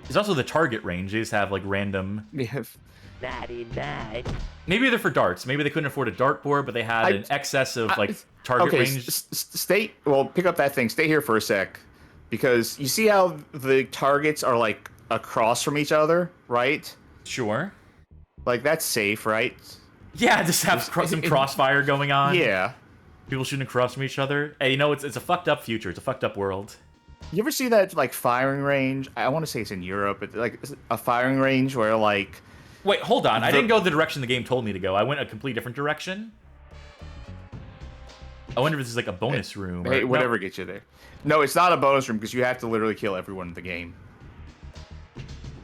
It's also the target range. They just have, like, random... Naughty night. Maybe they're for darts. Maybe they couldn't afford a dartboard, but they had an excess of, like, target range. Pick up that thing. Stay here for a sec. Because you see how the targets are, like, across from each other, right? Sure. Like, that's safe, right? Yeah, just have some crossfire going on. Yeah. People shooting across from each other. Hey, it's a fucked up future. It's a fucked up world. You ever see that, like, firing range? I want to say it's in Europe. But, like, a firing range where, like... Wait, hold on. I didn't go the direction the game told me to go. I went a completely different direction. I wonder if this is like a bonus room. Hey, or... whatever No. gets you there. No, it's not a bonus room because you have to literally kill everyone in the game.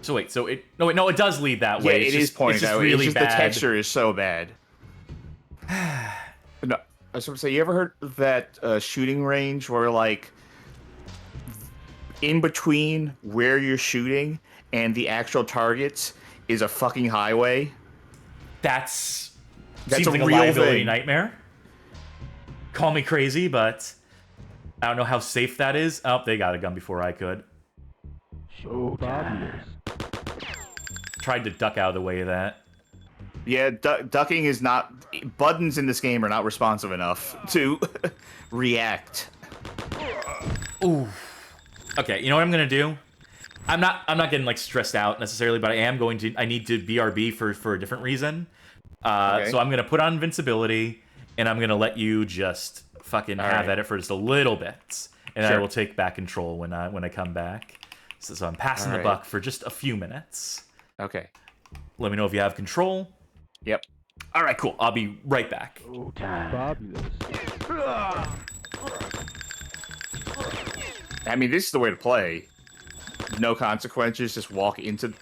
So wait, so it no, it does lead that way. Yeah, It's it is just, pointing it's just that way. really It's just bad. the texture is so bad. No, I was going to say, you ever heard of that shooting range where like in between where you're shooting and the actual targets is a fucking highway? That's That's seems a like a real liability thing. nightmare. Call me crazy, but I don't know how safe that is. Oh, they got a gun before I could. Showtime. Tried to duck out of the way of that. Yeah, ducking is not... Buttons in this game are not responsive enough to react. Ooh. Okay, you know what I'm gonna do? I'm not getting like stressed out necessarily, but I need to BRB for a different reason. Okay. So I'm gonna put on invincibility, and I'm gonna let you just fucking have right. at it for just a little bit, and I Sure. will take back control when I come back. So I'm passing the Alright. buck for just a few minutes. Okay. Let me know if you have control. Yep. All right, cool. I'll be right back. Showtime. I mean, this is the way to play. No consequences, just walk into...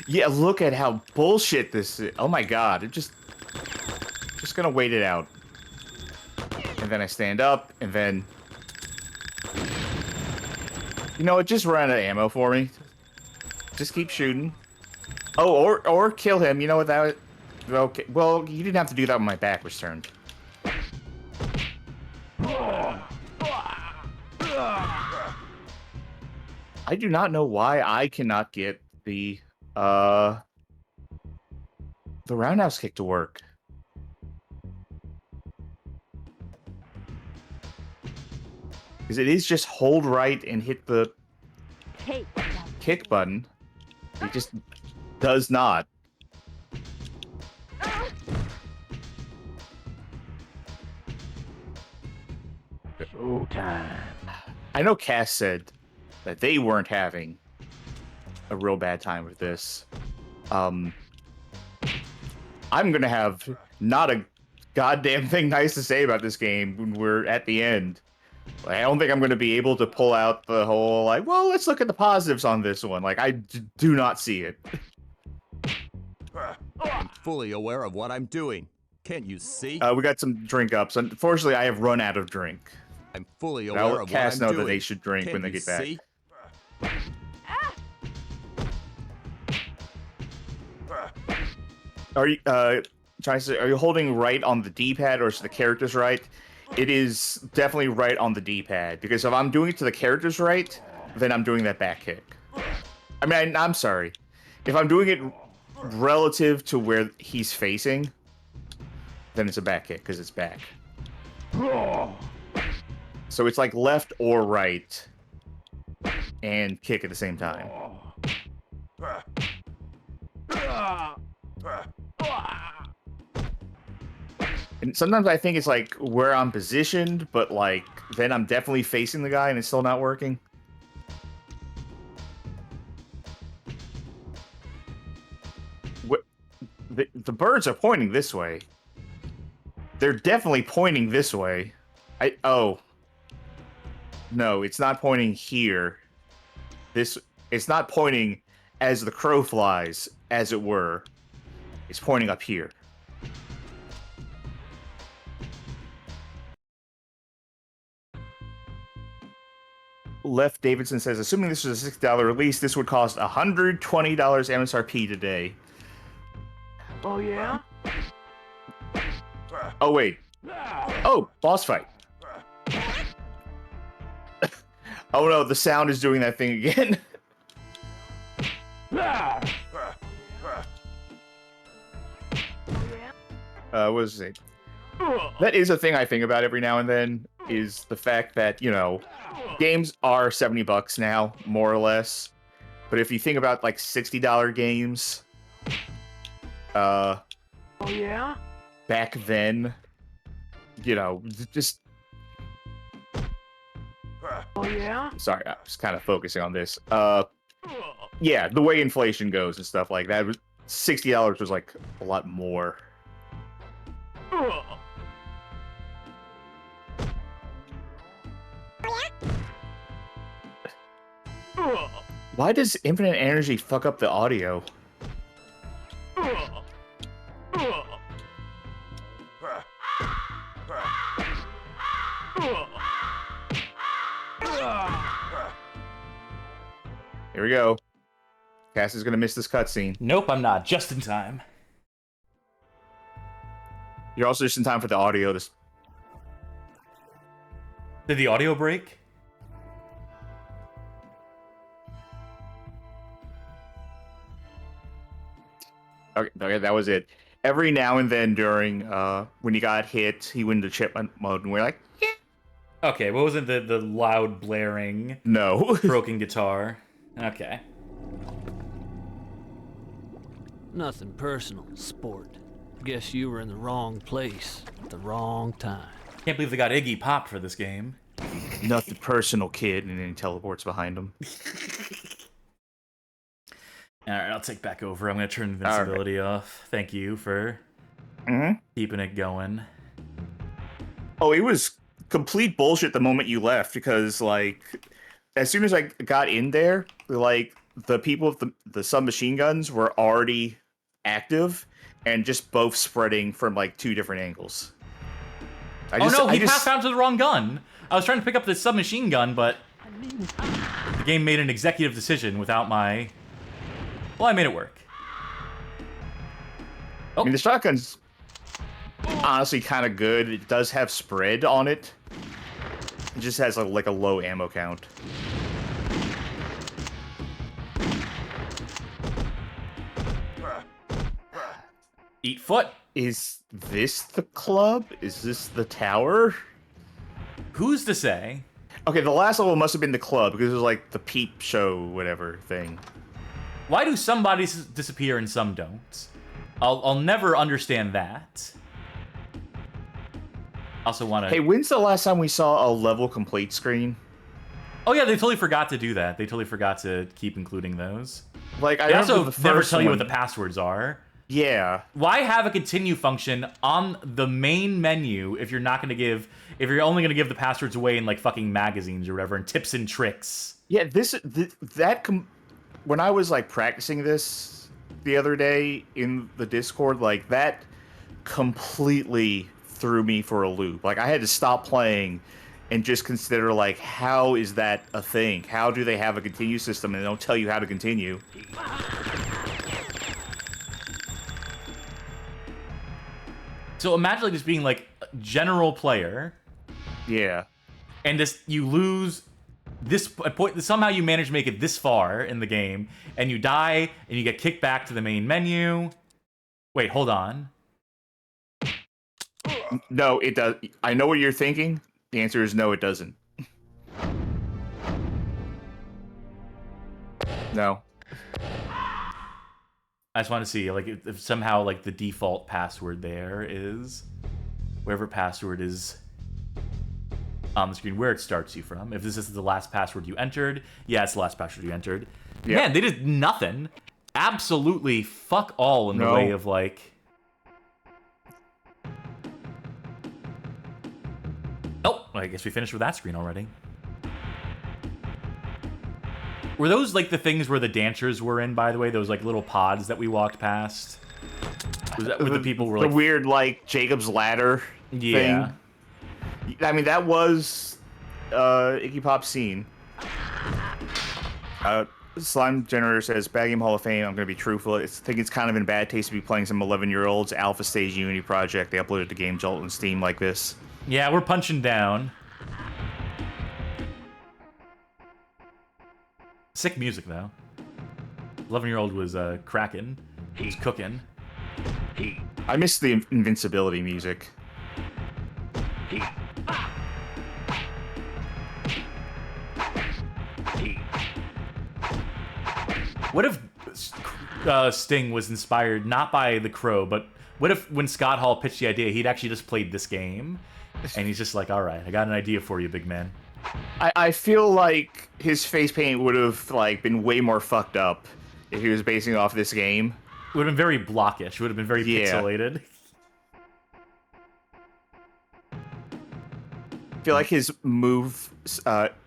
Yeah, look at how bullshit this is. Oh my god, it just gonna wait it out. And then I stand up, and then... You know what, just run out of ammo for me. Just keep shooting. Oh, or kill him, you know what, that was... Okay, well, you didn't have to do that when my back was turned. I do not know why I cannot get the roundhouse kick to work. Because it is just hold right and hit the Take that. kick button. It just does not. Showtime. I know Cass said that they weren't having a real bad time with this. I'm gonna have not a goddamn thing nice to say about this game when we're at the end. I don't think I'm gonna be able to pull out the whole, like, well, let's look at the positives on this one. Like, I do not see it. I'm fully aware of what I'm doing. Can't you see? We got some drink ups. Unfortunately, I have run out of drink. I'm fully I'll aware let of what Cass I'm know doing. that they should drink Can't when they you get back. see? Are you trying to say, are you holding right on the D-pad or is the characters right? It is definitely right on the D-pad, because if I'm doing it to the characters right, then I'm doing that back kick. I mean, I'm sorry. If I'm doing it relative to where he's facing, then it's a back kick because it's back. So it's like left or right and kick at the same time. And sometimes I think it's like where I'm positioned, but like then I'm definitely facing the guy and it's still not working. What? The birds are pointing this way. They're definitely pointing this way. Oh. No, it's not pointing here. It's not pointing as the crow flies, as it were. It's pointing up here. Left Davidson says, assuming this was a $6 release, this would cost $120 MSRP today. Oh, yeah? Oh, wait. Oh, boss fight. Oh no, the sound is doing that thing again. What does it say? That is a thing I think about every now and then, is the fact that, you know, games are $70 now, more or less. But if you think about like $60 games, Oh, yeah? back then, you know, just... Oh, yeah? Sorry, I was kind of focusing on this. Yeah, the way inflation goes and stuff like that, $60 was like a lot more. Why does infinite energy fuck up the audio? Here we go. Cass is gonna miss this cutscene. Nope, I'm not. Just in time. You're also just in time for the audio to... Did the audio break? Okay, that was it. Every now and then during, when he got hit, he went into chipmunk mode, and we're like, yeah. Okay, what wasn't the loud blaring No. broken guitar? Okay. Nothing personal, sport. Guess you were in the wrong place at the wrong time. Can't believe they got Iggy Pop for this game. Nothing personal, kid, and then he teleports behind him. Alright, I'll take back over. I'm gonna turn invincibility off. Thank you for keeping it going. Oh, it was complete bullshit the moment you left, because, like, as soon as I got in there, like, the people with the submachine guns were already active, and just both spreading from, like, 2 different angles. He passed out to the wrong gun! I was trying to pick up the submachine gun, but the game made an executive decision without my... Well, I made it work. I mean, the shotgun's honestly kind of good. It does have spread on it. It just has, like a low ammo count. Eat foot! Is this the club? Is this the tower? Who's to say? Okay, the last level must have been the club, because it was like the peep show, whatever thing. Why do some bodies disappear and some don't? I'll never understand that. Also want to... Hey, when's the last time we saw a level complete screen? Oh yeah, they totally forgot to do that. They totally forgot to keep including those. Like, I They remember also the first never tell you one. what the passwords are. Yeah. Why have a continue function on the main menu if you're not going to give... If you're only going to give the passwords away in, like, fucking magazines or whatever, and tips and tricks? Yeah, when I was, like, practicing this the other day in the Discord, like, that completely threw me for a loop. Like, I had to stop playing and just consider, like, how is that a thing? How do they have a continue system and they don't tell you how to continue? So imagine, like, just being, like, a general player... Yeah. And this, you lose this point. Somehow you manage to make it this far in the game, and you die, and you get kicked back to the main menu. Wait, hold on. No, it does. I know what you're thinking. The answer is no, it doesn't. No. I just want to see, like, if somehow, like, the default password there is whatever password is on the screen, where it starts you from. If this is the last password you entered, yeah, it's the last password you entered. Yep. Man, they did nothing. Absolutely fuck all in the way of, like... Oh, I guess we finished with that screen already. Were those, like, the things where the dancers were in, by the way? Those, like, little pods that we walked past? Was that where the people were, like... The weird, like, Jacob's Ladder thing? I mean, that was Iggy Pop's scene. Slime Generator says, Bad Game Hall of Fame, I'm going to be truthful. I think it's kind of in bad taste to be playing some 11-year-olds Alpha Stage Unity project. They uploaded the game Jolt and Steam like this. Yeah, we're punching down. Sick music, though. 11-year-old was cracking. He was cooking. I miss the invincibility music. What if Sting was inspired not by The Crow, but what if when Scott Hall pitched the idea, he'd actually just played this game, and he's just like, all right, I got an idea for you, big man. I feel like his face paint would have, like, been way more fucked up if he was basing off this game. It would have been very blockish. It would have been very pixelated. I feel like his move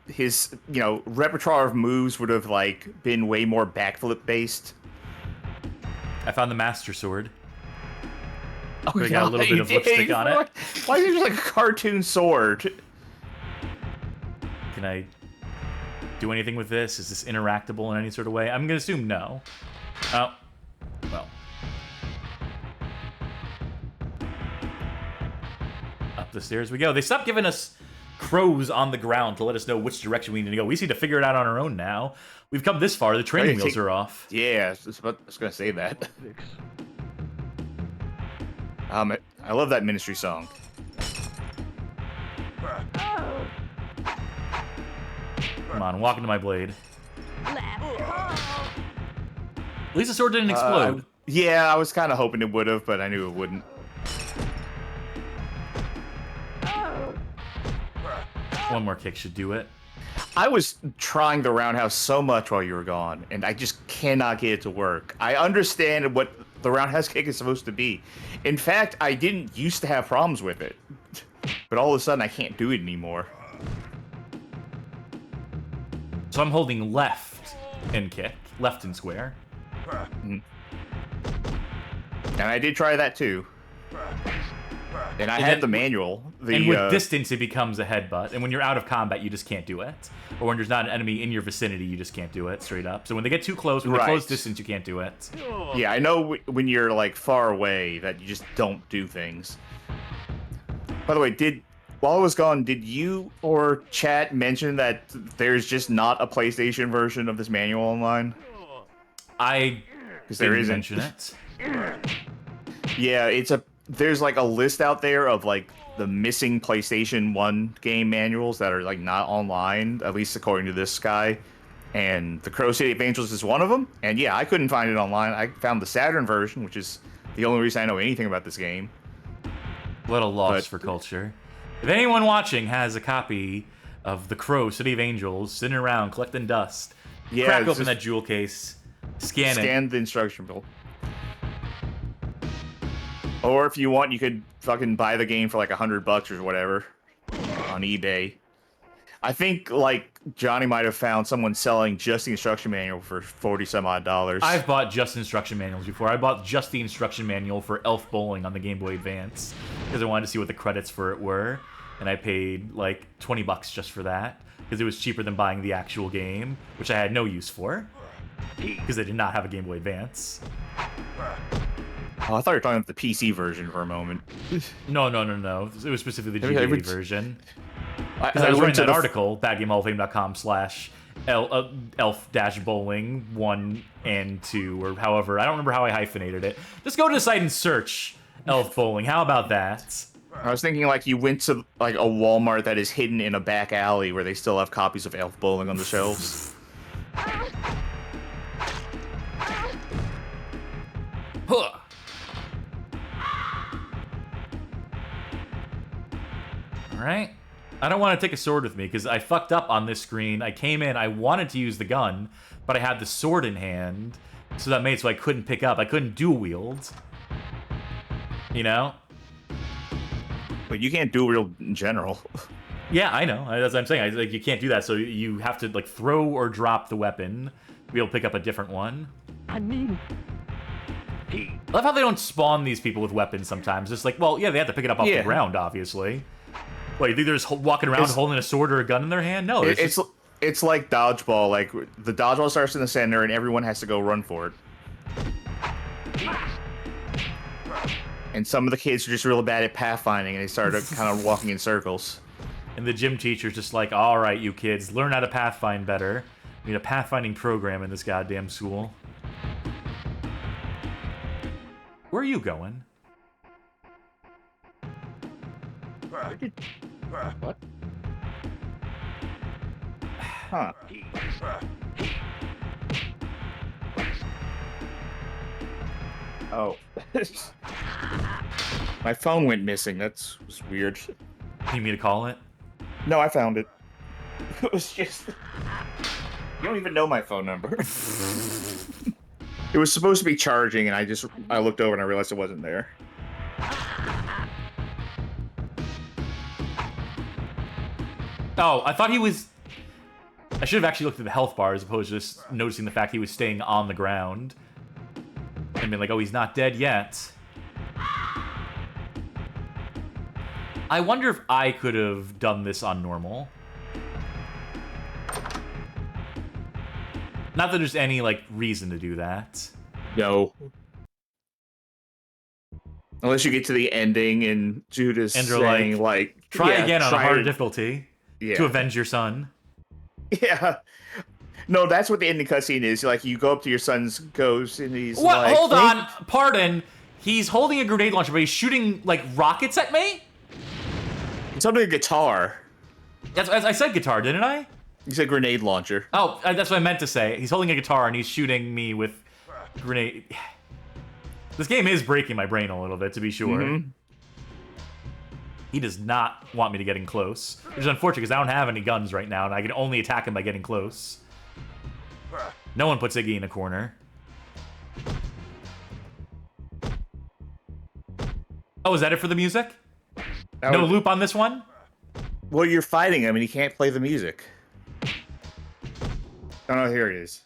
his repertoire of moves would have like been way more backflip based. I found the Master Sword. Oh, We got a little bit of lipstick on it. Why is it just like a cartoon sword? Can I do anything with this? Is this interactable in any sort of way? I'm gonna assume no. Oh, well. Up the stairs we go. They stopped giving us crows on the ground to let us know which direction we need to go. We need to figure it out on our own now. We've come this far. The training wheels are off. Yeah, I was gonna say that. I love that Ministry song. Come on, walk into my blade. At least the sword didn't explode. Yeah, I was kind of hoping it would have, but I knew it wouldn't. One more kick should do it. I was trying the roundhouse so much while you were gone, and I just cannot get it to work. I understand what the roundhouse kick is supposed to be. In fact, I didn't used to have problems with it, but all of a sudden I can't do it anymore. So I'm holding left and kick, left and square. And I did try that too. And I had the manual. And with distance, it becomes a headbutt. And when you're out of combat, you just can't do it. Or when there's not an enemy in your vicinity, you just can't do it straight up. So when they get too close, when they close distance, you can't do it. Yeah, I know when you're like far away that you just don't do things. By the way, while I was gone, did you or chat mention that there's just not a PlayStation version of this manual online? I didn't mention it. Yeah, there's like a list out there of like the missing PlayStation 1 game manuals that are like not online, at least according to this guy. And the Crow City Evangelist is one of them. And yeah, I couldn't find it online. I found the Saturn version, which is the only reason I know anything about this game. What a loss for culture. If anyone watching has a copy of the Crow City of Angels sitting around collecting dust, crack open that jewel case, scan the instruction bill. Or if you want, you could fucking buy the game for like $100 or whatever on eBay. I think like Johnny might have found someone selling just the instruction manual for $40 some odd. I've bought just instruction manuals before. I bought just the instruction manual for Elf Bowling on the Game Boy Advance because I wanted to see what the credits for it were, and I paid like $20 just for that because it was cheaper than buying the actual game, which I had no use for because I did not have a Game Boy Advance. Oh, I thought you were talking about the PC version for a moment. No. It was specifically the GBA version. Because I was went writing to that article, badgamehallofame.com/elf-bowling 1 and 2, or however. I don't remember how I hyphenated it. Just go to the site and search Elf Bowling. How about that? I was thinking like you went to like a Walmart that is hidden in a back alley where they still have copies of Elf Bowling on the shelves. Huh. Alright. I don't want to take a sword with me because I fucked up on this screen. I came in, I wanted to use the gun, but I had the sword in hand, so that made it so I couldn't pick up. I couldn't dual wield. You know? But you can't dual wield in general. Yeah, I know. That's what I'm saying. Like, you can't do that, so you have to like throw or drop the weapon to be able to pick up a different one. I mean... I love how they don't spawn these people with weapons sometimes. It's like, well, yeah, they have to pick it up off the ground, obviously. What, you think they're just walking around holding a sword or a gun in their hand? No, it's like dodgeball. Like, the dodgeball starts in the center, and everyone has to go run for it. And some of the kids are just really bad at pathfinding, and they start kind of walking in circles. And the gym teacher's just like, all right, you kids, learn how to pathfind better. We need a pathfinding program in this goddamn school. Where are you going? What? Huh. Oh. My phone went missing. That was weird. You need me to call it? No, I found it. It was just... You don't even know my phone number. It was supposed to be charging, and I looked over and I realized it wasn't there. Oh, I thought he was... I should have actually looked at the health bar as opposed to just noticing the fact he was staying on the ground. And been like, oh, he's not dead yet. I wonder if I could have done this on normal. Not that there's any, like, reason to do that. No. Unless you get to the ending and Judah's And they're saying, like, try yeah, again on a try harder it. difficulty Yeah. to avenge your son. Yeah. No, that's what the ending cutscene is. Like, you go up to your son's ghost and he's What? like... Hold on. Pardon. He's holding a grenade launcher, but he's shooting, like, rockets at me? It's on a guitar. I said guitar, didn't I? You said grenade launcher. Oh, that's what I meant to say. He's holding a guitar and he's shooting me with grenade. This game is breaking my brain a little bit, to be sure. Mm-hmm. He does not want me to get in close. Which is unfortunate because I don't have any guns right now and I can only attack him by getting close. No one puts Iggy in a corner. Oh, is that it for the music? No loop on this one? Well, you're fighting him and he can't play the music. Oh, no, here it is.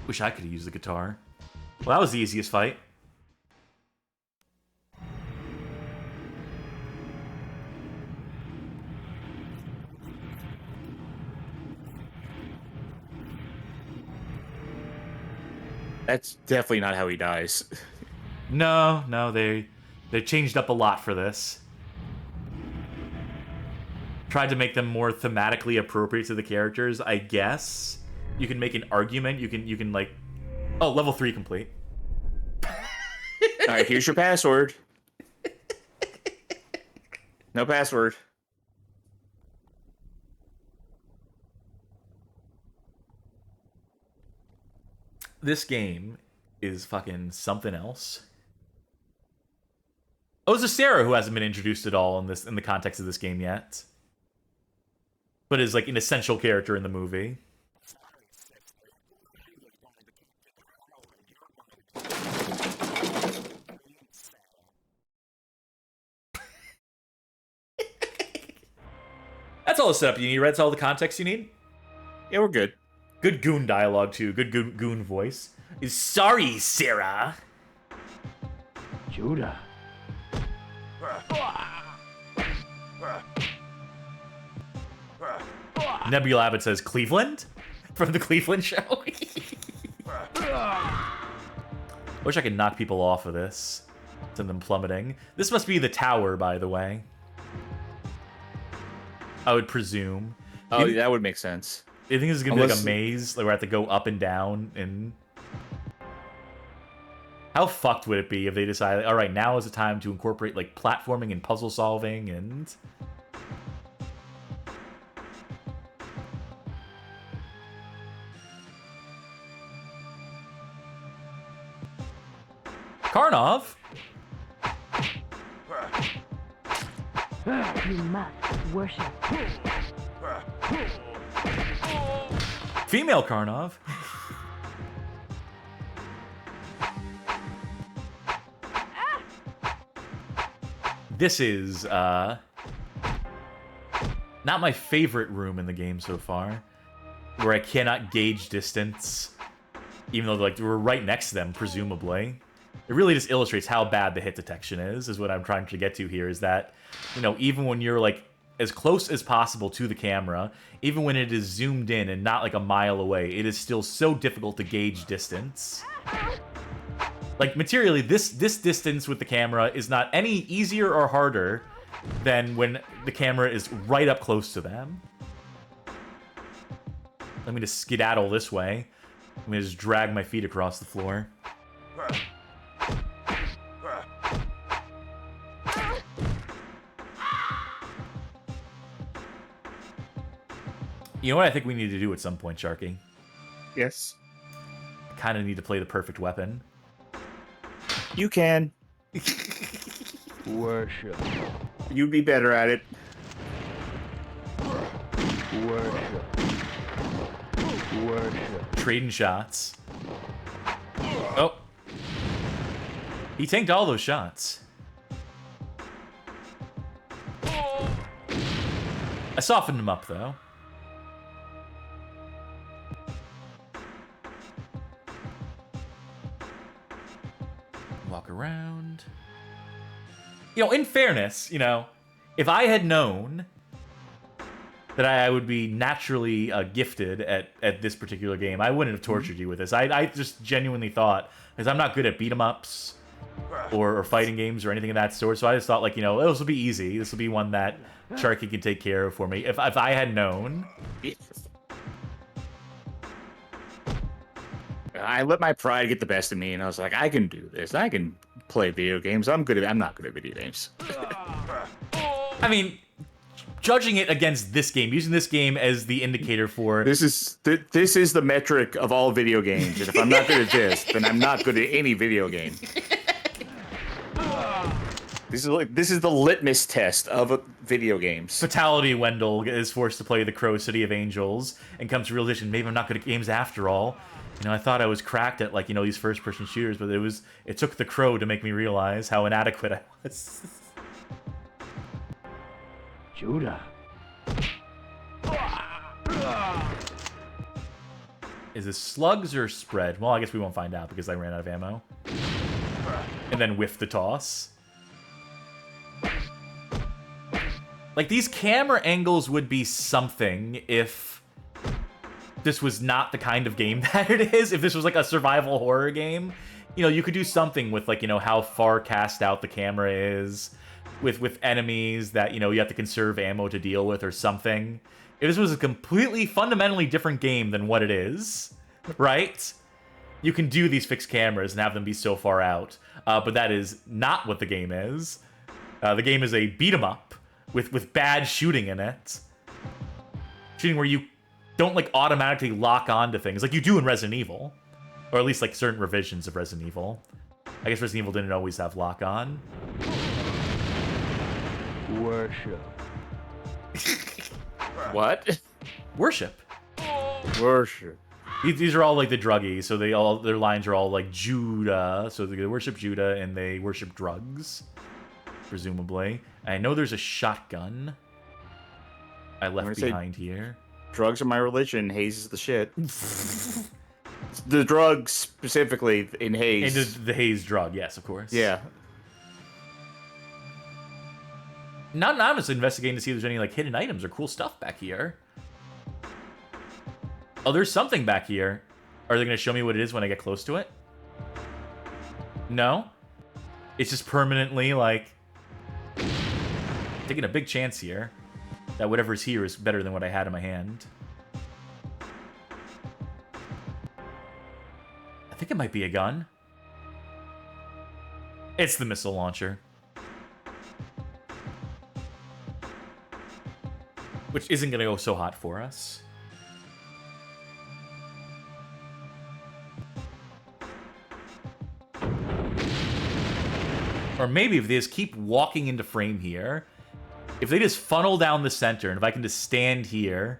Wish I could have used the guitar. Well, that was the easiest fight. That's definitely not how he dies. No, they changed up a lot for this. Tried to make them more thematically appropriate to the characters, I guess. You can make an argument. You can like, oh, level 3 complete. All right, here's your password. No password. This game is fucking something else. Oh, it's a Sarah who hasn't been introduced at all in the context of this game yet, but is like an essential character in the movie. That's all the setup you need, right? That's all the context you need? Yeah, we're good. Good goon dialogue, too. Good goon voice. Sorry, Sarah. Judah. Nebula Abbott says, Cleveland? From the Cleveland show? Wish I could knock people off of this. Send them plummeting. This must be the tower, by the way. I would presume. Oh, that would make sense. You think this is gonna be like a maze, like where I have to go up and down, and how fucked would it be if they decided, all right, now is the time to incorporate like platforming and puzzle solving and Karnov? You must worship. Female Karnov. This is, not my favorite room in the game so far, where I cannot gauge distance, even though like we're right next to them, presumably. It really just illustrates how bad the hit detection is what I'm trying to get to here, is that, you know, even when you're like as close as possible to the camera, even when it is zoomed in and not like a mile away, it is still so difficult to gauge distance. Like, materially, this distance with the camera is not any easier or harder than when the camera is right up close to them. Let me just skedaddle this way. Let me just drag my feet across the floor. You know what I think we need to do at some point, Sharky? Yes. I kind of need to play the perfect weapon. You can. Worship. You'd be better at it. Worship. Worship. Trading shots. Oh. He tanked all those shots. I softened him up, though. Walk around. You know, in fairness, you know, if I had known that I would be naturally gifted at this particular game, I wouldn't have tortured you with this. I just genuinely thought, because I'm not good at beat-em-ups or fighting games or anything of that sort, so I just thought, like, you know, this will be easy. This will be one that Charky can take care of for me. If I had known... I let my pride get the best of me, and I was like, I can do this. I can play video games. I'm not good at video games. I mean, judging it against this game, using this game as the indicator for... This is the metric of all video games, and if I'm not good at this, then I'm not good at any video game. This is the litmus test of video games. Fatality Wendell is forced to play the Crow City of Angels and comes to realization, maybe I'm not good at games after all. You know, I thought I was cracked at, like, you know, these first-person shooters, but it took the Crow to make me realize how inadequate I was. Judah. Is this slugs or spread? Well, I guess we won't find out because I ran out of ammo. And then whiffed the toss. Like, these camera angles would be something if this was not the kind of game that it is. If this was like a survival horror game, you know, you could do something with, like, you know, how far cast out the camera is, with enemies that, you know, you have to conserve ammo to deal with or something. If this was a completely, fundamentally different game than what it is, right? You can do these fixed cameras and have them be so far out. But that is not what the game is. The game is a beat-em-up with bad shooting in it. Shooting where you don't, like, automatically lock on to things like you do in Resident Evil. Or at least, like, certain revisions of Resident Evil. I guess Resident Evil didn't always have lock on. Worship. What? Worship. Worship. These are all, like, the druggies, so their lines are all, like, Judah. So they worship Judah, and they worship drugs, presumably. I know there's a shotgun I left behind here. Drugs are my religion. Haze is the shit. The drugs, specifically, in Haze. And the Haze drug, yes, of course. Yeah. Now I'm just investigating to see if there's any, like, hidden items or cool stuff back here. Oh, there's something back here. Are they going to show me what it is when I get close to it? No? It's just permanently, like, taking a big chance here that whatever's here is better than what I had in my hand. I think it might be a gun. It's the missile launcher. Which isn't going to go so hot for us. Or maybe if they just keep walking into frame here, if they just funnel down the center, and if I can just stand here...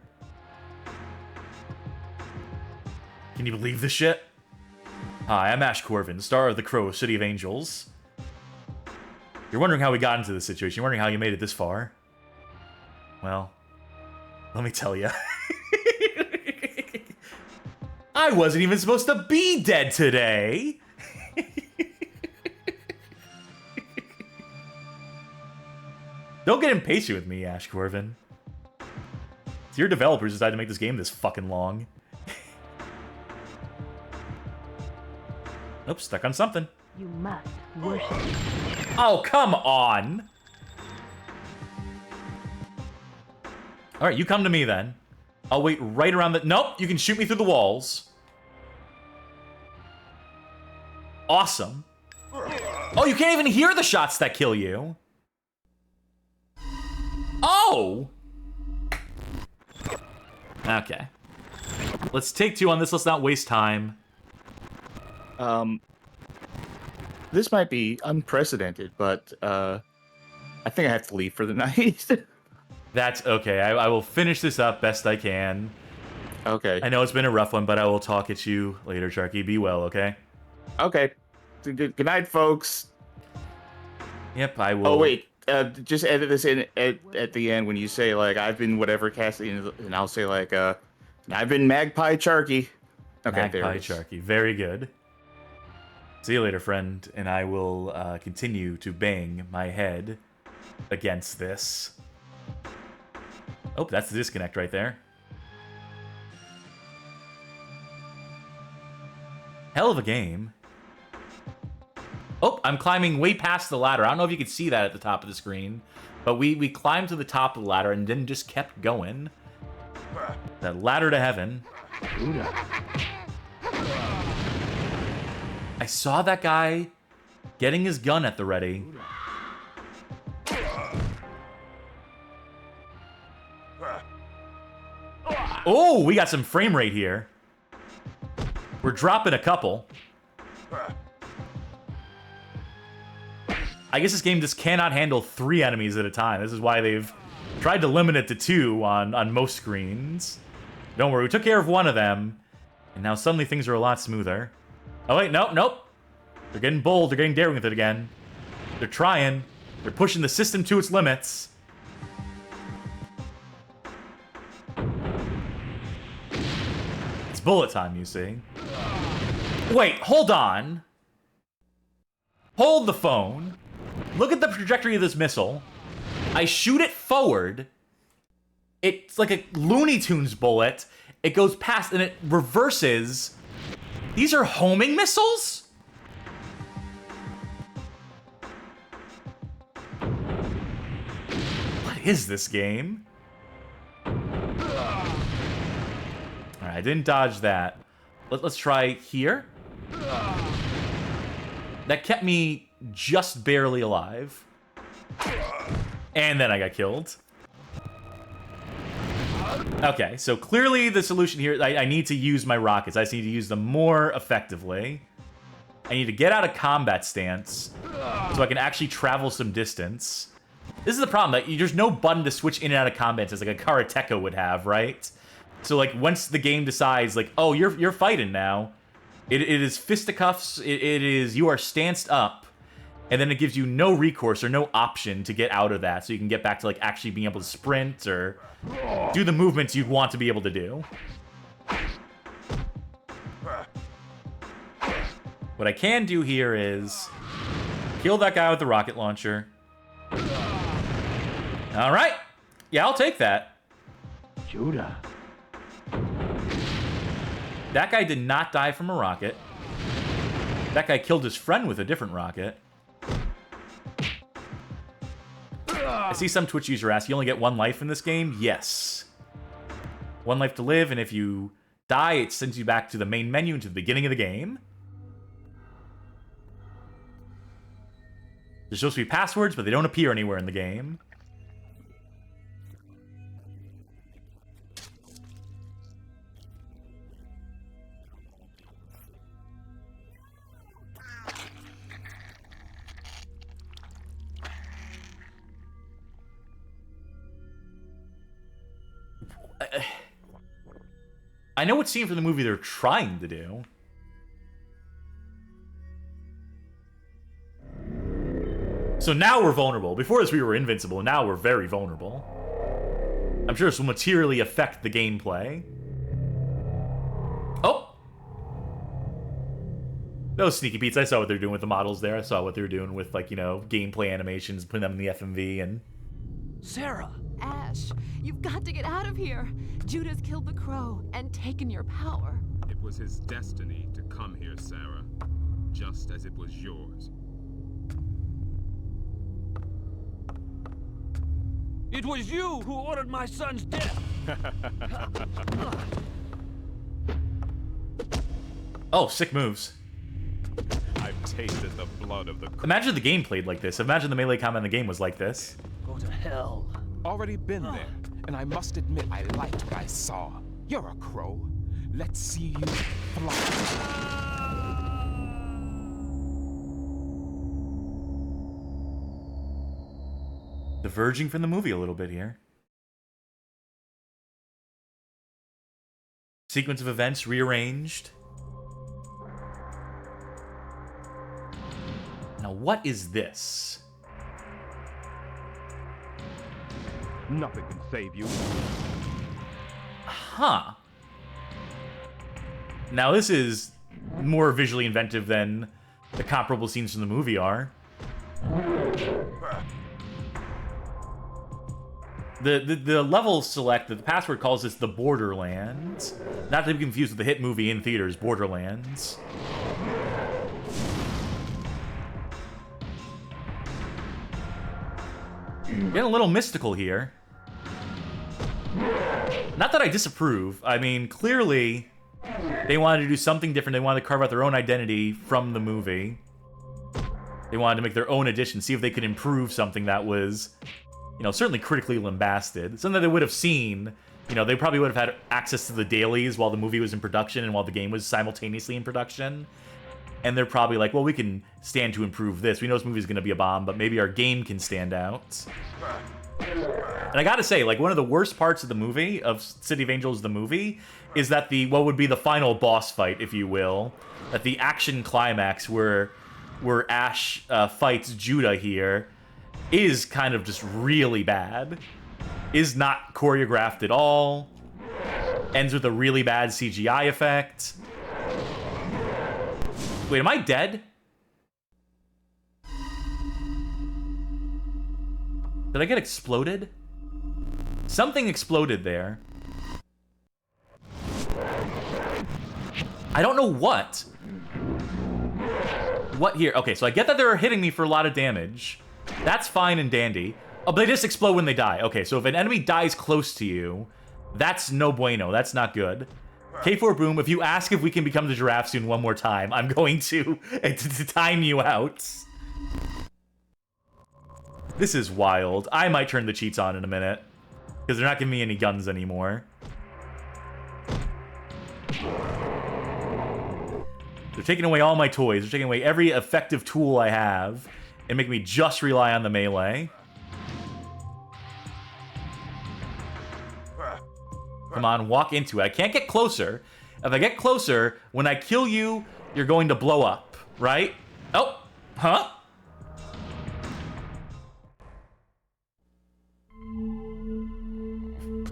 Can you believe this shit? Hi, I'm Ash Corvin, star of The Crow, City of Angels. You're wondering how we got into this situation. You're wondering how you made it this far. Well, let me tell you. I wasn't even supposed to be dead today! Don't get impatient with me, Ash Corvin. It's your developers decided to make this game this fucking long. Nope, stuck on something. You must worship. Oh, come on! Alright, you come to me then. I'll wait right around the... Nope, you can shoot me through the walls. Awesome. Oh, you can't even hear the shots that kill you. Oh! Okay. Let's take two on this. Let's not waste time. This might be unprecedented, but I think I have to leave for the night. That's okay. I will finish this up best I can. Okay. I know it's been a rough one, but I will talk at you later, Charky. Be well, okay? Okay. Good night, folks. Yep, I will. Oh, wait. just edit this in at the end when you say like I've been whatever Cassie, and I'll say like I've been Magpie Charky. Okay, Magpie Charky. Very good. See you later, friend. And I will continue to bang my head against this. Oh, that's the disconnect right there. Hell of a game. Oh, I'm climbing way past the ladder. I don't know if you can see that at the top of the screen, but we climbed to the top of the ladder and then just kept going. That ladder to heaven. I saw that guy getting his gun at the ready. Oh, we got some frame rate here. We're dropping a couple. I guess this game just cannot handle 3 enemies at a time. This is why they've tried to limit it to 2 on most screens. Don't worry, we took care of one of them, and now suddenly things are a lot smoother. Oh wait, nope. They're getting bold, they're getting daring with it again. They're trying. They're pushing the system to its limits. It's bullet time, you see. Wait, hold on. Hold the phone. Look at the trajectory of this missile. I shoot it forward. It's like a Looney Tunes bullet. It goes past and it reverses. These are homing missiles? What is this game? Alright, I didn't dodge that. Let's try here. That kept me just barely alive. And then I got killed. Okay, so clearly the solution here, I need to use my rockets. I just need to use them more effectively. I need to get out of combat stance so I can actually travel some distance. This is the problem, that there's no button to switch in and out of combat as like a karateka would have, right? So like once the game decides like, oh, you're fighting now, it is fisticuffs, it is you are stanced up, and then it gives you no recourse or no option to get out of that, so you can get back to like actually being able to sprint or do the movements you'd want to be able to do. What I can do here is kill that guy with the rocket launcher. All right, yeah, I'll take that. Judah. That guy did not die from a rocket. That guy killed his friend with a different rocket. I see some Twitch user ask, you only get 1 life in this game? Yes. 1 life to live, and if you die, it sends you back to the main menu and to the beginning of the game. There's supposed to be passwords, but they don't appear anywhere in the game. I know what scene from the movie they're trying to do. So now we're vulnerable. Before this we were invincible, now we're very vulnerable. I'm sure this will materially affect the gameplay. Oh! Those sneaky beats, I saw what they're doing with the models there. I saw what they were doing with, like, you know, gameplay animations, putting them in the FMV and... Sarah! Ash, you've got to get out of here. Judah's killed the crow and taken your power. It was his destiny to come here, Sarah, just as it was yours. It was you who ordered my son's death! Oh, sick moves. I've tasted the blood of the... Imagine the game played like this. Imagine the melee combat in the game was like this. Go to hell. Already been there, and I must admit I liked what I saw. You're a crow. Let's see you fly. Diverging from the movie a little bit here. Sequence of events rearranged. Now, what is this? Nothing can save you. Huh. Now this is more visually inventive than the comparable scenes from the movie are. The level select, the password calls this the Borderland. Not to be confused with the hit movie in theaters, Borderlands. Getting a little mystical here. Not that I disapprove. I mean, clearly, they wanted to do something different. They wanted to carve out their own identity from the movie. They wanted to make their own edition, see if they could improve something that was, you know, certainly critically lambasted. Something that they would have seen. You know, they probably would have had access to the dailies while the movie was in production and while the game was simultaneously in production. And they're probably like, well, we can stand to improve this. We know this movie's going to be a bomb, but maybe our game can stand out. And I gotta say, like, one of the worst parts of the movie, of City of Angels the movie, is that what would be the final boss fight, if you will, that the action climax where Ash fights Judah here is kind of just really bad. Is not choreographed at all. Ends with a really bad CGI effect. Wait, am I dead? Did I get exploded? Something exploded there. I don't know what. What here? Okay, so I get that they're hitting me for a lot of damage. That's fine and dandy. Oh, but they just explode when they die. Okay, so if an enemy dies close to you, that's no bueno. That's not good. K4 Boom, if you ask if we can become the giraffe soon one more time, I'm going to time you out. This is wild. I might turn the cheats on in a minute, because they're not giving me any guns anymore. They're taking away all my toys. They're taking away every effective tool I have and making me just rely on the melee. Come on, walk into it. I can't get closer. If I get closer, when I kill you, you're going to blow up, right? Oh, huh?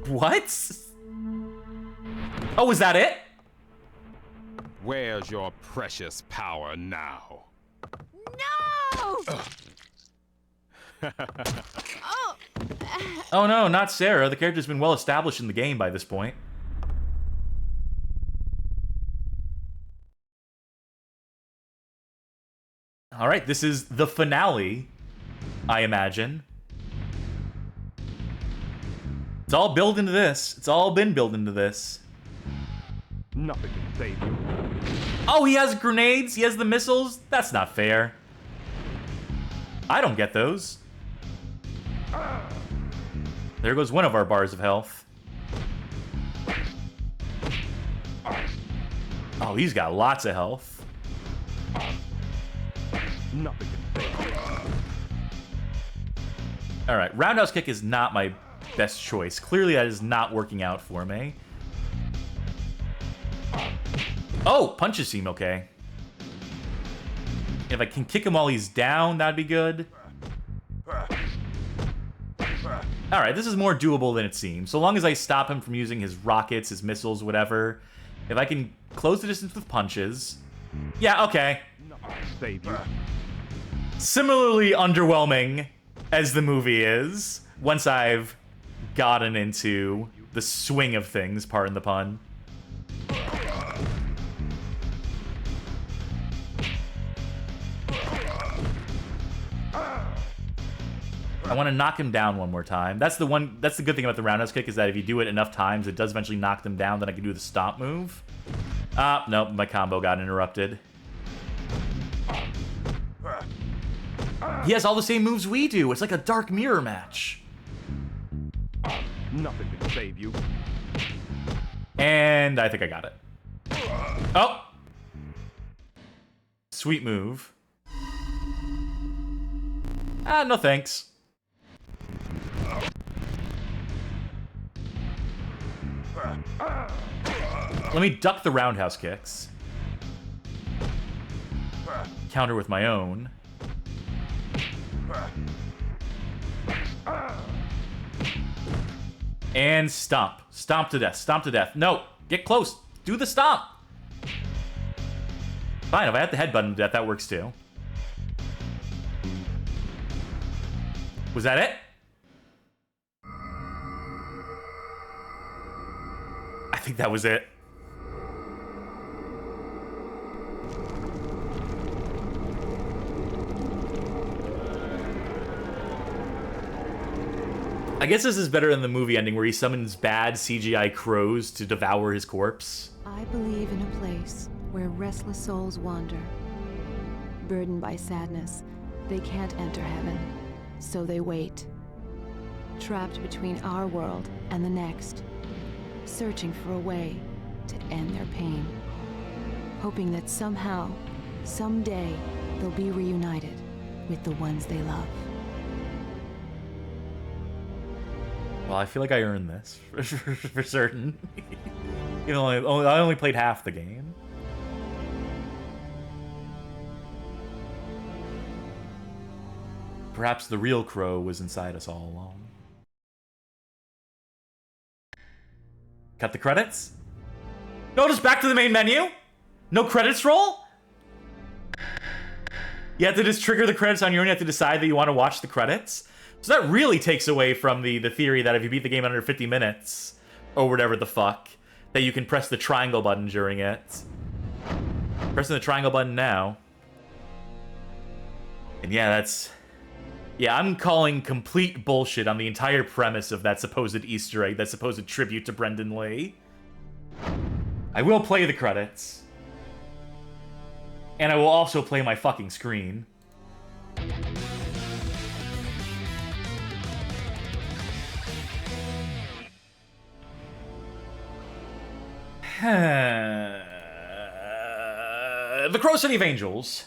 What? Oh, is that it? Where's your precious power now? No! Oh! Oh no, not Sarah. The character's been well established in the game by this point. Alright, this is the finale, I imagine. It's all built into this. It's all been built into this. Nothing can save you. Oh, he has grenades? He has the missiles? That's not fair. I don't get those. There goes one of our bars of health. Oh, he's got lots of health. Nothing can save you. Alright, roundhouse kick is not my best choice. Clearly that is not working out for me. Oh, punches seem okay. If I can kick him while he's down, that'd be good. Alright, this is more doable than it seems. So long as I stop him from using his rockets, his missiles, whatever. If I can close the distance with punches. Yeah, okay. Nothing can save you. Similarly underwhelming as the movie is, once I've gotten into the swing of things, pardon the pun. I want to knock him down one more time. That's the good thing about the roundhouse kick, is that if you do it enough times, it does eventually knock them down, then I can do the stomp move. Nope, my combo got interrupted. He has all the same moves we do. It's like a Dark Mirror match. Nothing can save you. And I think I got it. Oh! Sweet move. No thanks. Let me duck the roundhouse kicks. Counter with my own. And stomp. Stomp to death. Stomp to death. No. Get close. Do the stomp. Fine, if I hit the head button to death, that works too. Was that it? I think that was it. I guess this is better than the movie ending where he summons bad CGI crows to devour his corpse. I believe in a place where restless souls wander. Burdened by sadness, they can't enter heaven, so they wait. Trapped between our world and the next, searching for a way to end their pain. Hoping that somehow, someday, they'll be reunited with the ones they love. Well, I feel like I earned this, for certain. You know, I only played half the game. Perhaps the real crow was inside us all along. Cut the credits? No, just back to the main menu? No credits roll? You have to just trigger the credits on your own. You have to decide that you want to watch the credits. So that really takes away from the theory that if you beat the game in under 50 minutes, or whatever the fuck, that you can press the triangle button during it. Pressing the triangle button now. And yeah, that's... Yeah, I'm calling complete bullshit on the entire premise of that supposed Easter egg, that supposed tribute to Brendan Lee. I will play the credits. And I will also play my fucking screen. The Crow City of Angels.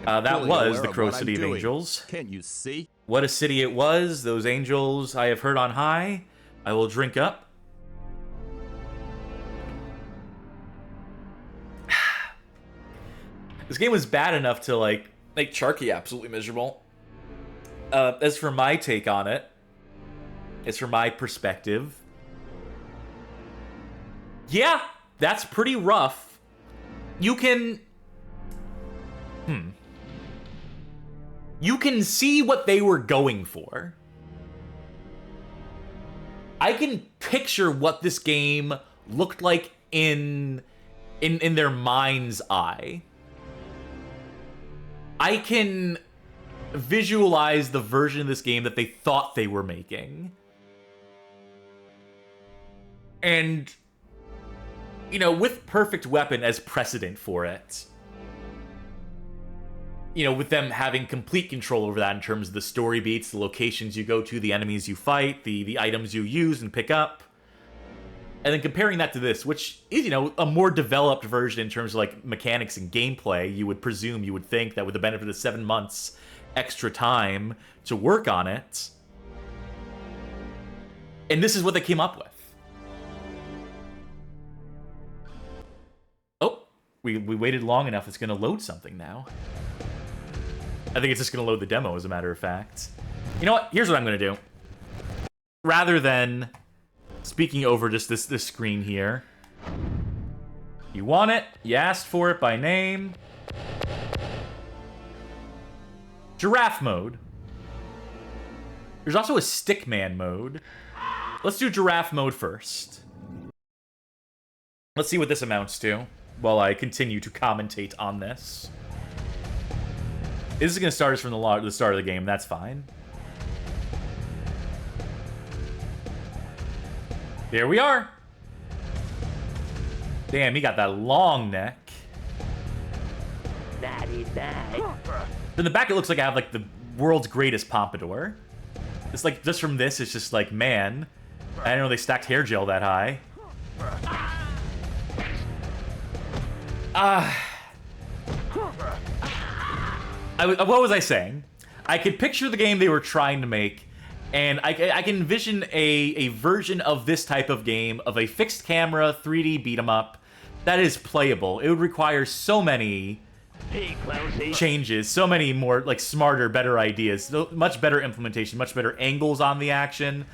That Fully was aware the of Crow what I'm City of doing. Angels. Can't you see? What a city it was. Those angels I have heard on high. I will drink up. This game was bad enough to, like, make Charky absolutely miserable. As for my take on it, as for my perspective, yeah, that's pretty rough. You can... You can see what they were going for. I can picture what this game looked like in their mind's eye. I can visualize the version of this game that they thought they were making. And, you know, with Perfect Weapon as precedent for it, you know, with them having complete control over that in terms of the story beats, the locations you go to, the enemies you fight, the items you use and pick up. And then comparing that to this, which is, you know, a more developed version in terms of, like, mechanics and gameplay, you would presume, you would think that with the benefit of 7 months extra time to work on it. And this is what they came up with. Oh, we waited long enough. It's going to load something now. I think it's just going to load the demo, as a matter of fact. You know what? Here's what I'm going to do. Rather than speaking over just this screen here, you want it, you asked for it by name. Giraffe mode. There's also a stickman mode. Let's do giraffe mode first. Let's see what this amounts to while I continue to commentate on this. This is going to start us from the start of the game. That's fine. There we are. Damn, he got that long neck. In the back, it looks like I have, like, the world's greatest pompadour. It's like, just from this, it's just like, man, I didn't know they stacked hair gel that high. What was I saying? I could picture the game they were trying to make, and I can envision a version of this type of game, of a fixed camera 3D beat 'em up that is playable. It would require so many changes, so many more, like, smarter, better ideas, much better implementation, much better angles on the action,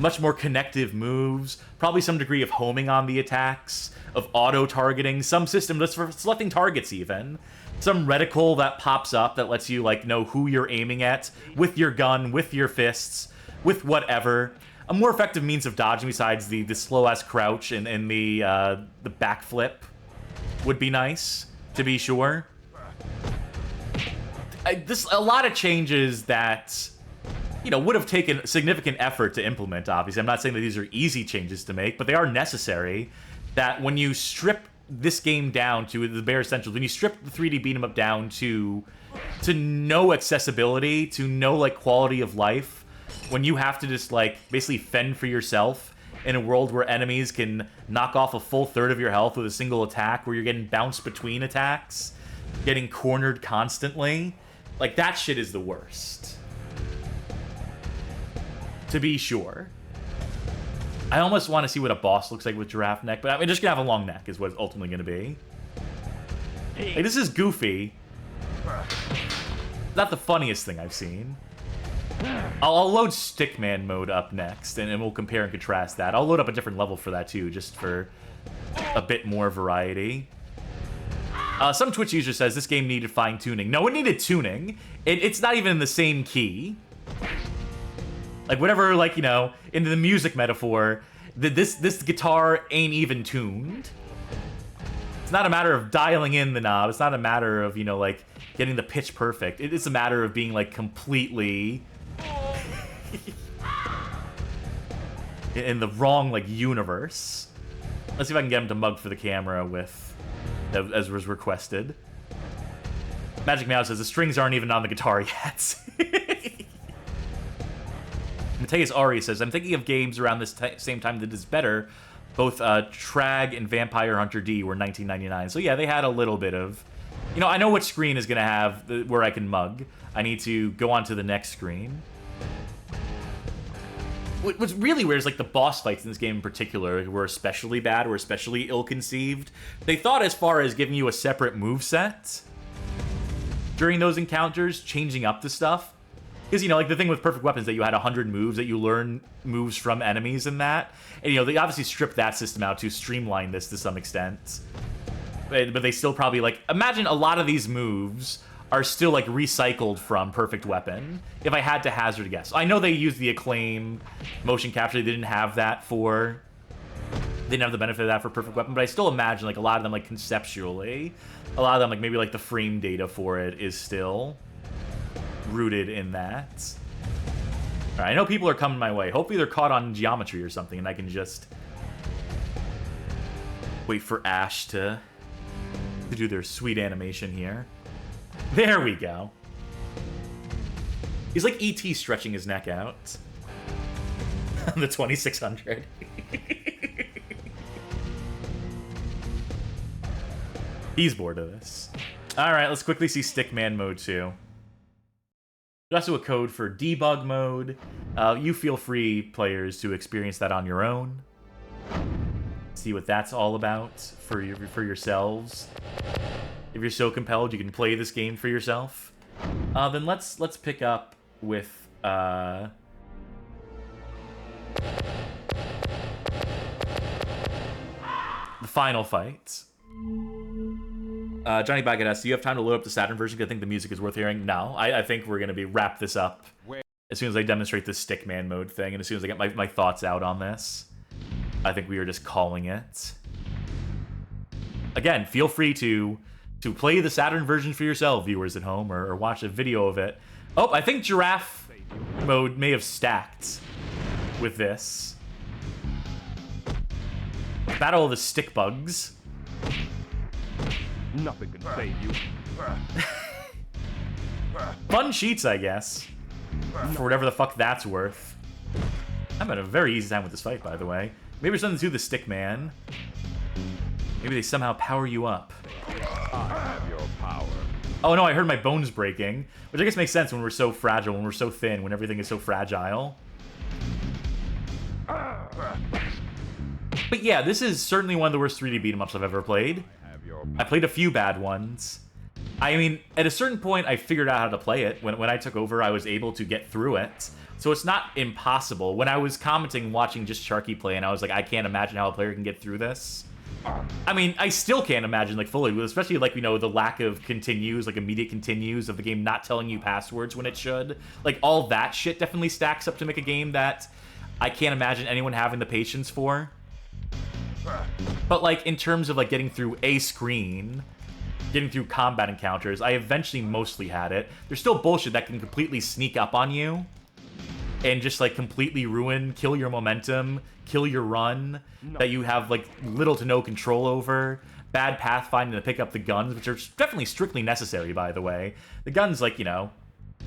much more connective moves, probably some degree of homing on the attacks, of auto-targeting, some system that's for selecting targets even. Some reticle that pops up that lets you, like, know who you're aiming at with your gun, with your fists, with whatever. A more effective means of dodging besides the slow-ass crouch and the backflip would be nice, to be sure. A lot of changes that, you know, would have taken significant effort to implement, obviously. I'm not saying that these are easy changes to make, but they are necessary. That when you strip this game down to the bare essentials, when you strip the 3D beat 'em up down to no accessibility, to no, like, quality of life, when you have to just, like, basically fend for yourself in a world where enemies can knock off a full third of your health with a single attack, where you're getting bounced between attacks, getting cornered constantly, like, that shit is the worst. To be sure. I almost want to see what a boss looks like with giraffe neck, but I'm just gonna have a long neck is what it's ultimately gonna be. Like, this is goofy. Not the funniest thing I've seen. I'll load Stickman mode up next, and we'll compare and contrast that. I'll load up a different level for that too, just for a bit more variety. Some Twitch user says this game needed fine-tuning. No, it needed tuning. It's not even in the same key. Like, whatever, like, you know, into the music metaphor, this guitar ain't even tuned. It's not a matter of dialing in the knob. It's not a matter of, you know, like, getting the pitch perfect. It's a matter of being, like, completely in the wrong, like, universe. Let's see if I can get him to mug for the camera with, as was requested. Magic Mouse says the strings aren't even on the guitar yet. Mateus Ari says, I'm thinking of games around this same time that is better. Both Trag and Vampire Hunter D were 1999. So yeah, they had a little bit of... You know, I know which screen is going to have where I can mug. I need to go on to the next screen. What's really weird is, like, the boss fights in this game in particular were especially bad, were especially ill-conceived. They thought as far as giving you a separate moveset during those encounters, changing up the stuff. Because, you know, like, the thing with Perfect Weapons that you had 100 moves, that you learn moves from enemies in that. And, you know, they obviously stripped that system out to streamline this to some extent. But they still probably, like, imagine a lot of these moves are still, like, recycled from Perfect Weapon, if I had to hazard a guess. I know they used the Acclaim motion capture. They didn't have that for... They didn't have the benefit of that for Perfect Weapon, but I still imagine, like, a lot of them, like, conceptually, a lot of them, like, maybe, like, the frame data for it is still rooted in that. Alright, I know people are coming my way. Hopefully they're caught on geometry or something, and I can just wait for Ash to do their sweet animation here. There we go. He's like E.T. stretching his neck out. The 2600. He's bored of this. Alright, let's quickly see Stickman mode 2. There's also a code for debug mode. You feel free, players, to experience that on your own. See what that's all about for yourselves. If you're so compelled, you can play this game for yourself. Then let's pick up with the final fight. Johnny Baggett asks, do you have time to load up the Saturn version? Because I think the music is worth hearing. No, I think we're going to wrap this up as soon as I demonstrate this Stickman mode thing, and as soon as I get my thoughts out on this. I think we are just calling it. Again, feel free to play the Saturn version for yourself, viewers at home, or watch a video of it. Oh, I think Giraffe mode may have stacked with this. Battle of the Stick Bugs. Nothing can save you. Fun cheats, I guess. For whatever the fuck that's worth. I'm having a very easy time with this fight, by the way. Maybe there's something to the Stickman. Maybe they somehow power you up. I have your power. Oh no, I heard my bones breaking. Which I guess makes sense when we're so fragile, when we're so thin, when everything is so fragile. But yeah, this is certainly one of the worst 3D beat-em-ups I've ever played. I played a few bad ones. I mean, at a certain point, I figured out how to play it. When I took over, I was able to get through it. So it's not impossible. When I was commenting watching just Charky play, and I was like, I can't imagine how a player can get through this. I mean, I still can't imagine, like, fully, especially, like, you know, the lack of continues, like, immediate continues of the game not telling you passwords when it should. Like, all that shit definitely stacks up to make a game that I can't imagine anyone having the patience for. But, like, in terms of, like, getting through a screen, getting through combat encounters, I eventually mostly had it. There's still bullshit that can completely sneak up on you and just, like, completely ruin, kill your momentum, kill your run, that you have, like, little to no control over. Bad pathfinding to pick up the guns, which are definitely strictly necessary, by the way. The guns, like, you know,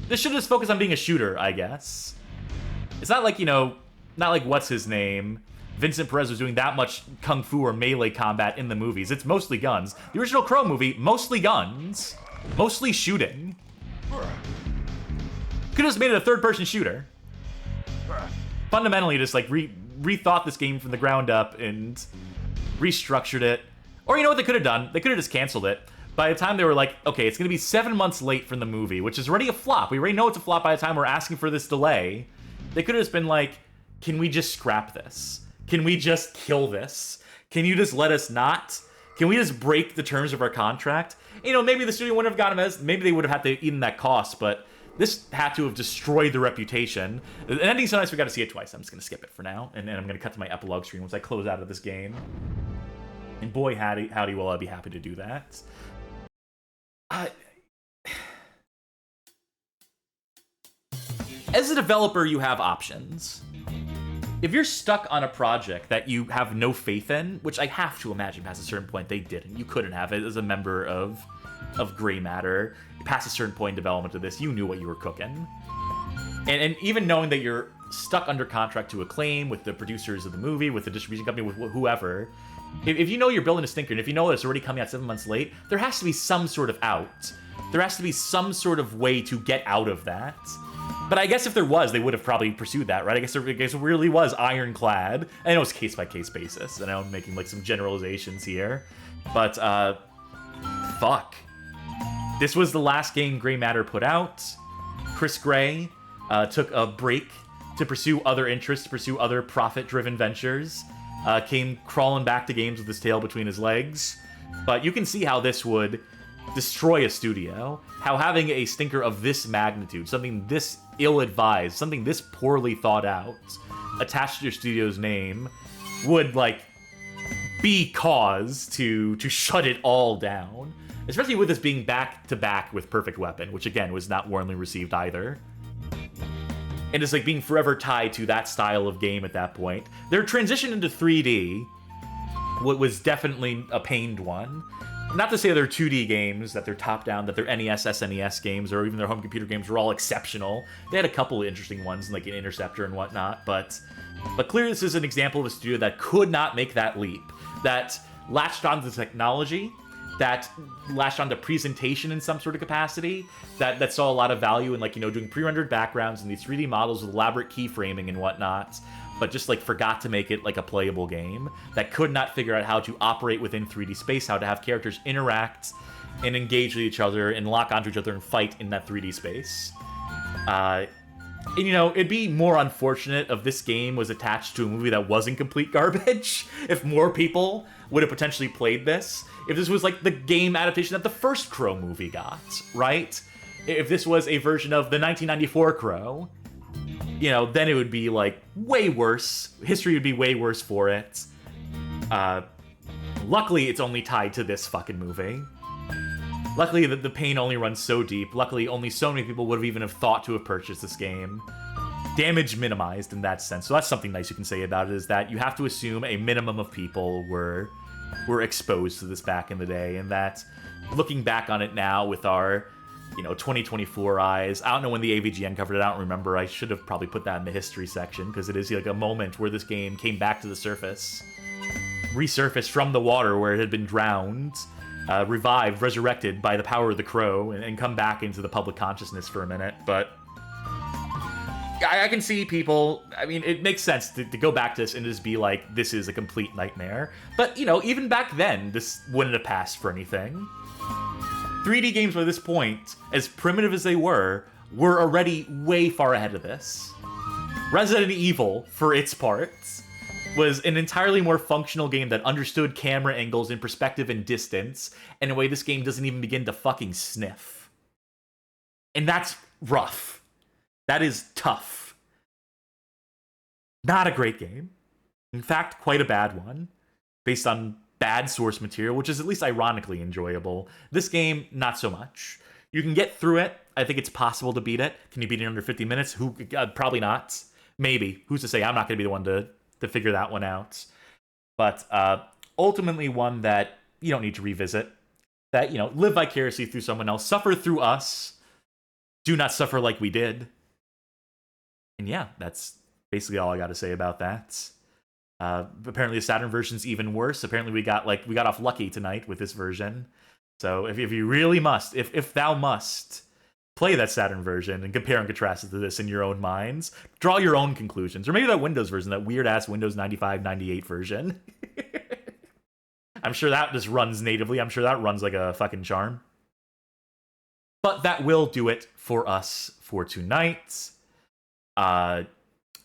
this should just focus on being a shooter, I guess. It's not like, you know, not like what's his name, Vincent Perez was doing that much kung fu or melee combat in the movies. It's mostly guns. The original Crow movie, mostly guns, mostly shooting. Could have just made it a third-person shooter. Fundamentally, just like rethought this game from the ground up and restructured it. Or you know what they could have done? They could have just canceled it. By the time they were like, okay, it's going to be 7 months late from the movie, which is already a flop. We already know it's a flop by the time we're asking for this delay. They could have just been like, can we just scrap this? Can we just kill this? Can you just let us not? Can we just break the terms of our contract? You know, maybe the studio wouldn't have gotten as, maybe they would have had to eat that cost, but this had to have destroyed the reputation. The ending so nice we got to see it twice. I'm just going to skip it for now, and I'm going to cut to my epilogue screen once I close out of this game. And boy, howdy will I be happy to do that. As a developer, you have options. If you're stuck on a project that you have no faith in, which I have to imagine past a certain point they didn't. You couldn't have it as a member of Gray Matter. Past a certain point in development of this, you knew what you were cooking. And even knowing that you're stuck under contract to Acclaim, with the producers of the movie, with the distribution company, with whoever, if you know you're building a stinker, and if you know it's already coming out 7 months late, there has to be some sort of out. There has to be some sort of way to get out of that. But I guess if there was, they would have probably pursued that, right? I guess it really was ironclad. I know it's case-by-case basis. I know I'm making, like, some generalizations here. But, fuck. This was the last game Gray Matter put out. Chris Gray took a break to pursue other interests, to pursue other profit-driven ventures. Came crawling back to games with his tail between his legs. But you can see how this would destroy a studio. How having a stinker of this magnitude, something this ill-advised, something this poorly thought out, attached to your studio's name, would, like, be cause to shut it all down. Especially with this being back-to-back with Perfect Weapon, which, again, was not warmly received either. And just, like, being forever tied to that style of game at that point. Their transition into 3D was definitely a pained one. Not to say they're 2D games, that they're top-down, that their NES, SNES games, or even their home computer games were all exceptional. They had a couple of interesting ones, like an Interceptor and whatnot, but clearly this is an example of a studio that could not make that leap, that latched onto the technology, that latched onto presentation in some sort of capacity, that saw a lot of value in, like, you know, doing pre-rendered backgrounds and these 3D models with elaborate keyframing and whatnot, but just, like, forgot to make it, like, a playable game, that could not figure out how to operate within 3D space, how to have characters interact and engage with each other and lock onto each other and fight in that 3D space. And, you know, it'd be more unfortunate if this game was attached to a movie that wasn't complete garbage, if more people would have potentially played this, if this was, like, the game adaptation that the first Crow movie got, right? If this was a version of the 1994 Crow, you know, then it would be, like, way worse. History would be way worse for it. Luckily, it's only tied to this fucking movie. Luckily, the pain only runs so deep. Luckily, only so many people would have even have thought to have purchased this game. Damage minimized in that sense. So that's something nice you can say about it, is that you have to assume a minimum of people were exposed to this back in the day, and that looking back on it now with our, you know, 2024 eyes. I don't know when the AVGN covered it. I don't remember. I should have probably put that in the history section, because it is, like, a moment where this game came back to the surface. Resurfaced from the water where it had been drowned. Revived, resurrected by the power of the Crow, and come back into the public consciousness for a minute. But I can see people, I mean, it makes sense to go back to this and just be like, this is a complete nightmare. But, you know, even back then, this wouldn't have passed for anything. 3D games by this point, as primitive as they were already way far ahead of this. Resident Evil, for its parts, was an entirely more functional game that understood camera angles in perspective and distance in a way this game doesn't even begin to fucking sniff. And that's rough. That is tough. Not a great game. In fact, quite a bad one, based on bad source material, which is at least ironically enjoyable. This game, not so much. You can get through it. I think it's possible to beat it. Can you beat it in under 50 minutes? Probably not. Maybe. Who's to say? I'm not going to be the one to figure that one out. But ultimately one that you don't need to revisit. That, you know, live vicariously through someone else. Suffer through us. Do not suffer like we did. And yeah, that's basically all I got to say about that. Apparently the Saturn version's even worse. Apparently we got off lucky tonight with this version. So if you really must, if thou must play that Saturn version and compare and contrast it to this in your own minds, draw your own conclusions. Or maybe that Windows version, that weird-ass Windows 95, 98 version. I'm sure that just runs natively. I'm sure that runs like a fucking charm. But that will do it for us for tonight.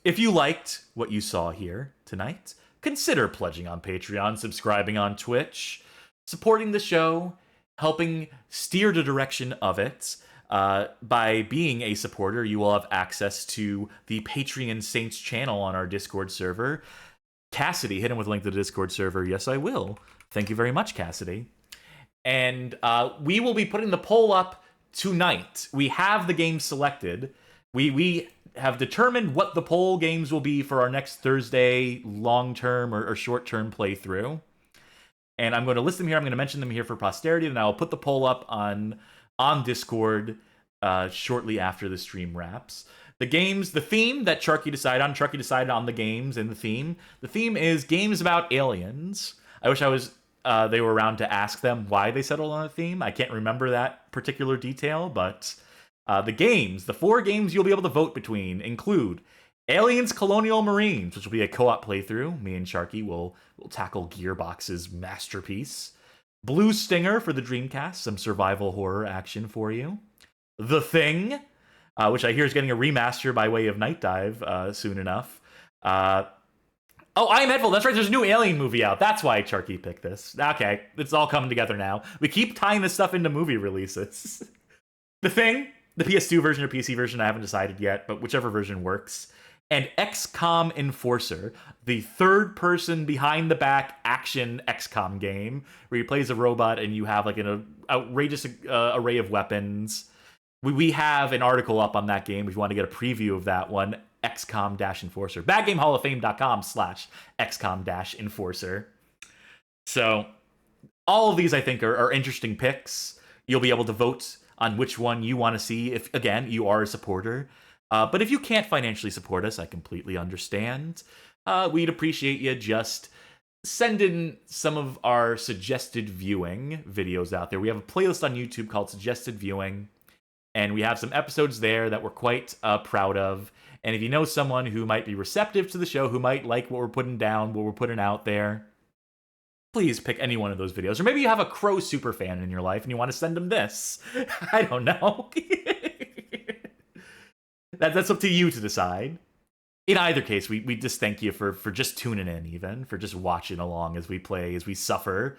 If you liked what you saw here tonight, consider pledging on Patreon, subscribing on Twitch, supporting the show, helping steer the direction of it. By being a supporter, you will have access to the Patreon Saints channel on our Discord server. Cassidy, hit him with a link to the Discord server. Yes, I will. Thank you very much, Cassidy. And we will be putting the poll up tonight. We have the games selected. We have determined what the poll games will be for our next Thursday long-term or short-term playthrough. And I'm going to list them here. I'm going to mention them here for posterity, and I'll put the poll up on Discord shortly after the stream wraps. The theme that Charky decided on the games and the theme. The theme is games about aliens. I wish they were around to ask them why they settled on a theme. I can't remember that particular detail, but the 4 games you'll be able to vote between include Aliens Colonial Marines, which will be a co-op playthrough. Me and Charky will tackle Gearbox's masterpiece. Blue Stinger for the Dreamcast, some survival horror action for you. The Thing, which I hear is getting a remaster by way of Night Dive soon enough. I Am Headful, that's right, there's a new Alien movie out. That's why Charky picked this. Okay, it's all coming together now. We keep tying this stuff into movie releases. The Thing, the PS2 version or PC version, I haven't decided yet, but whichever version works. And XCOM Enforcer, the third-person, behind-the-back action XCOM game, where you play as a robot and you have like an outrageous array of weapons. We have an article up on that game if you want to get a preview of that one, XCOM-Enforcer. BadGameHallOfFame.com/XCOM-Enforcer. So, all of these, I think, are interesting picks. You'll be able to vote on which one you want to see if, again, you are a supporter. But if you can't financially support us, I completely understand. We'd appreciate you just sending some of our suggested viewing videos out there. We have a playlist on YouTube called Suggested Viewing, and we have some episodes there that we're quite proud of. And if you know someone who might be receptive to the show, who might like what we're putting down, what we're putting out there, please pick any one of those videos. Or maybe you have a Crow superfan in your life and you want to send them this. I don't know. That's up to you to decide. In either case, we just thank you for just tuning in, even for just watching along as we play, as we suffer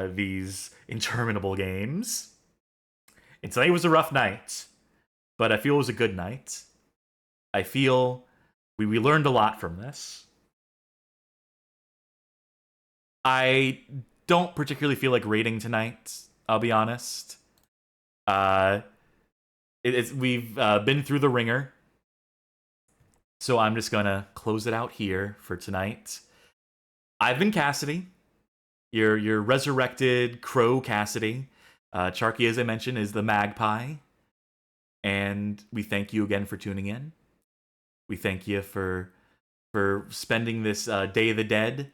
these interminable games. And today was a rough night, but I feel it was a good night. I feel we learned a lot from this. I don't particularly feel like rating tonight, I'll be honest. We've been through the ringer, so I'm just gonna close it out here for tonight. I've been Cassidy, your resurrected Crow Cassidy. Charky, as I mentioned, is the Magpie, and we thank you again for tuning in. We thank you for spending this Day of the Dead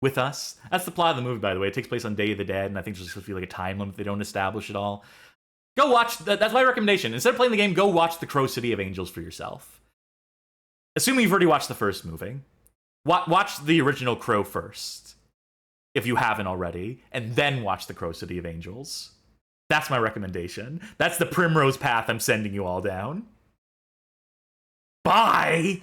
with us. That's the plot of the movie, by the way. It takes place on Day of the Dead, and I think there's supposed to be like a time limit they don't establish at all. Go watch, that's my recommendation. Instead of playing the game, go watch The Crow City of Angels for yourself. Assuming you've already watched the first movie. Watch the original Crow first, if you haven't already, and then watch The Crow City of Angels. That's my recommendation. That's the primrose path I'm sending you all down. Bye!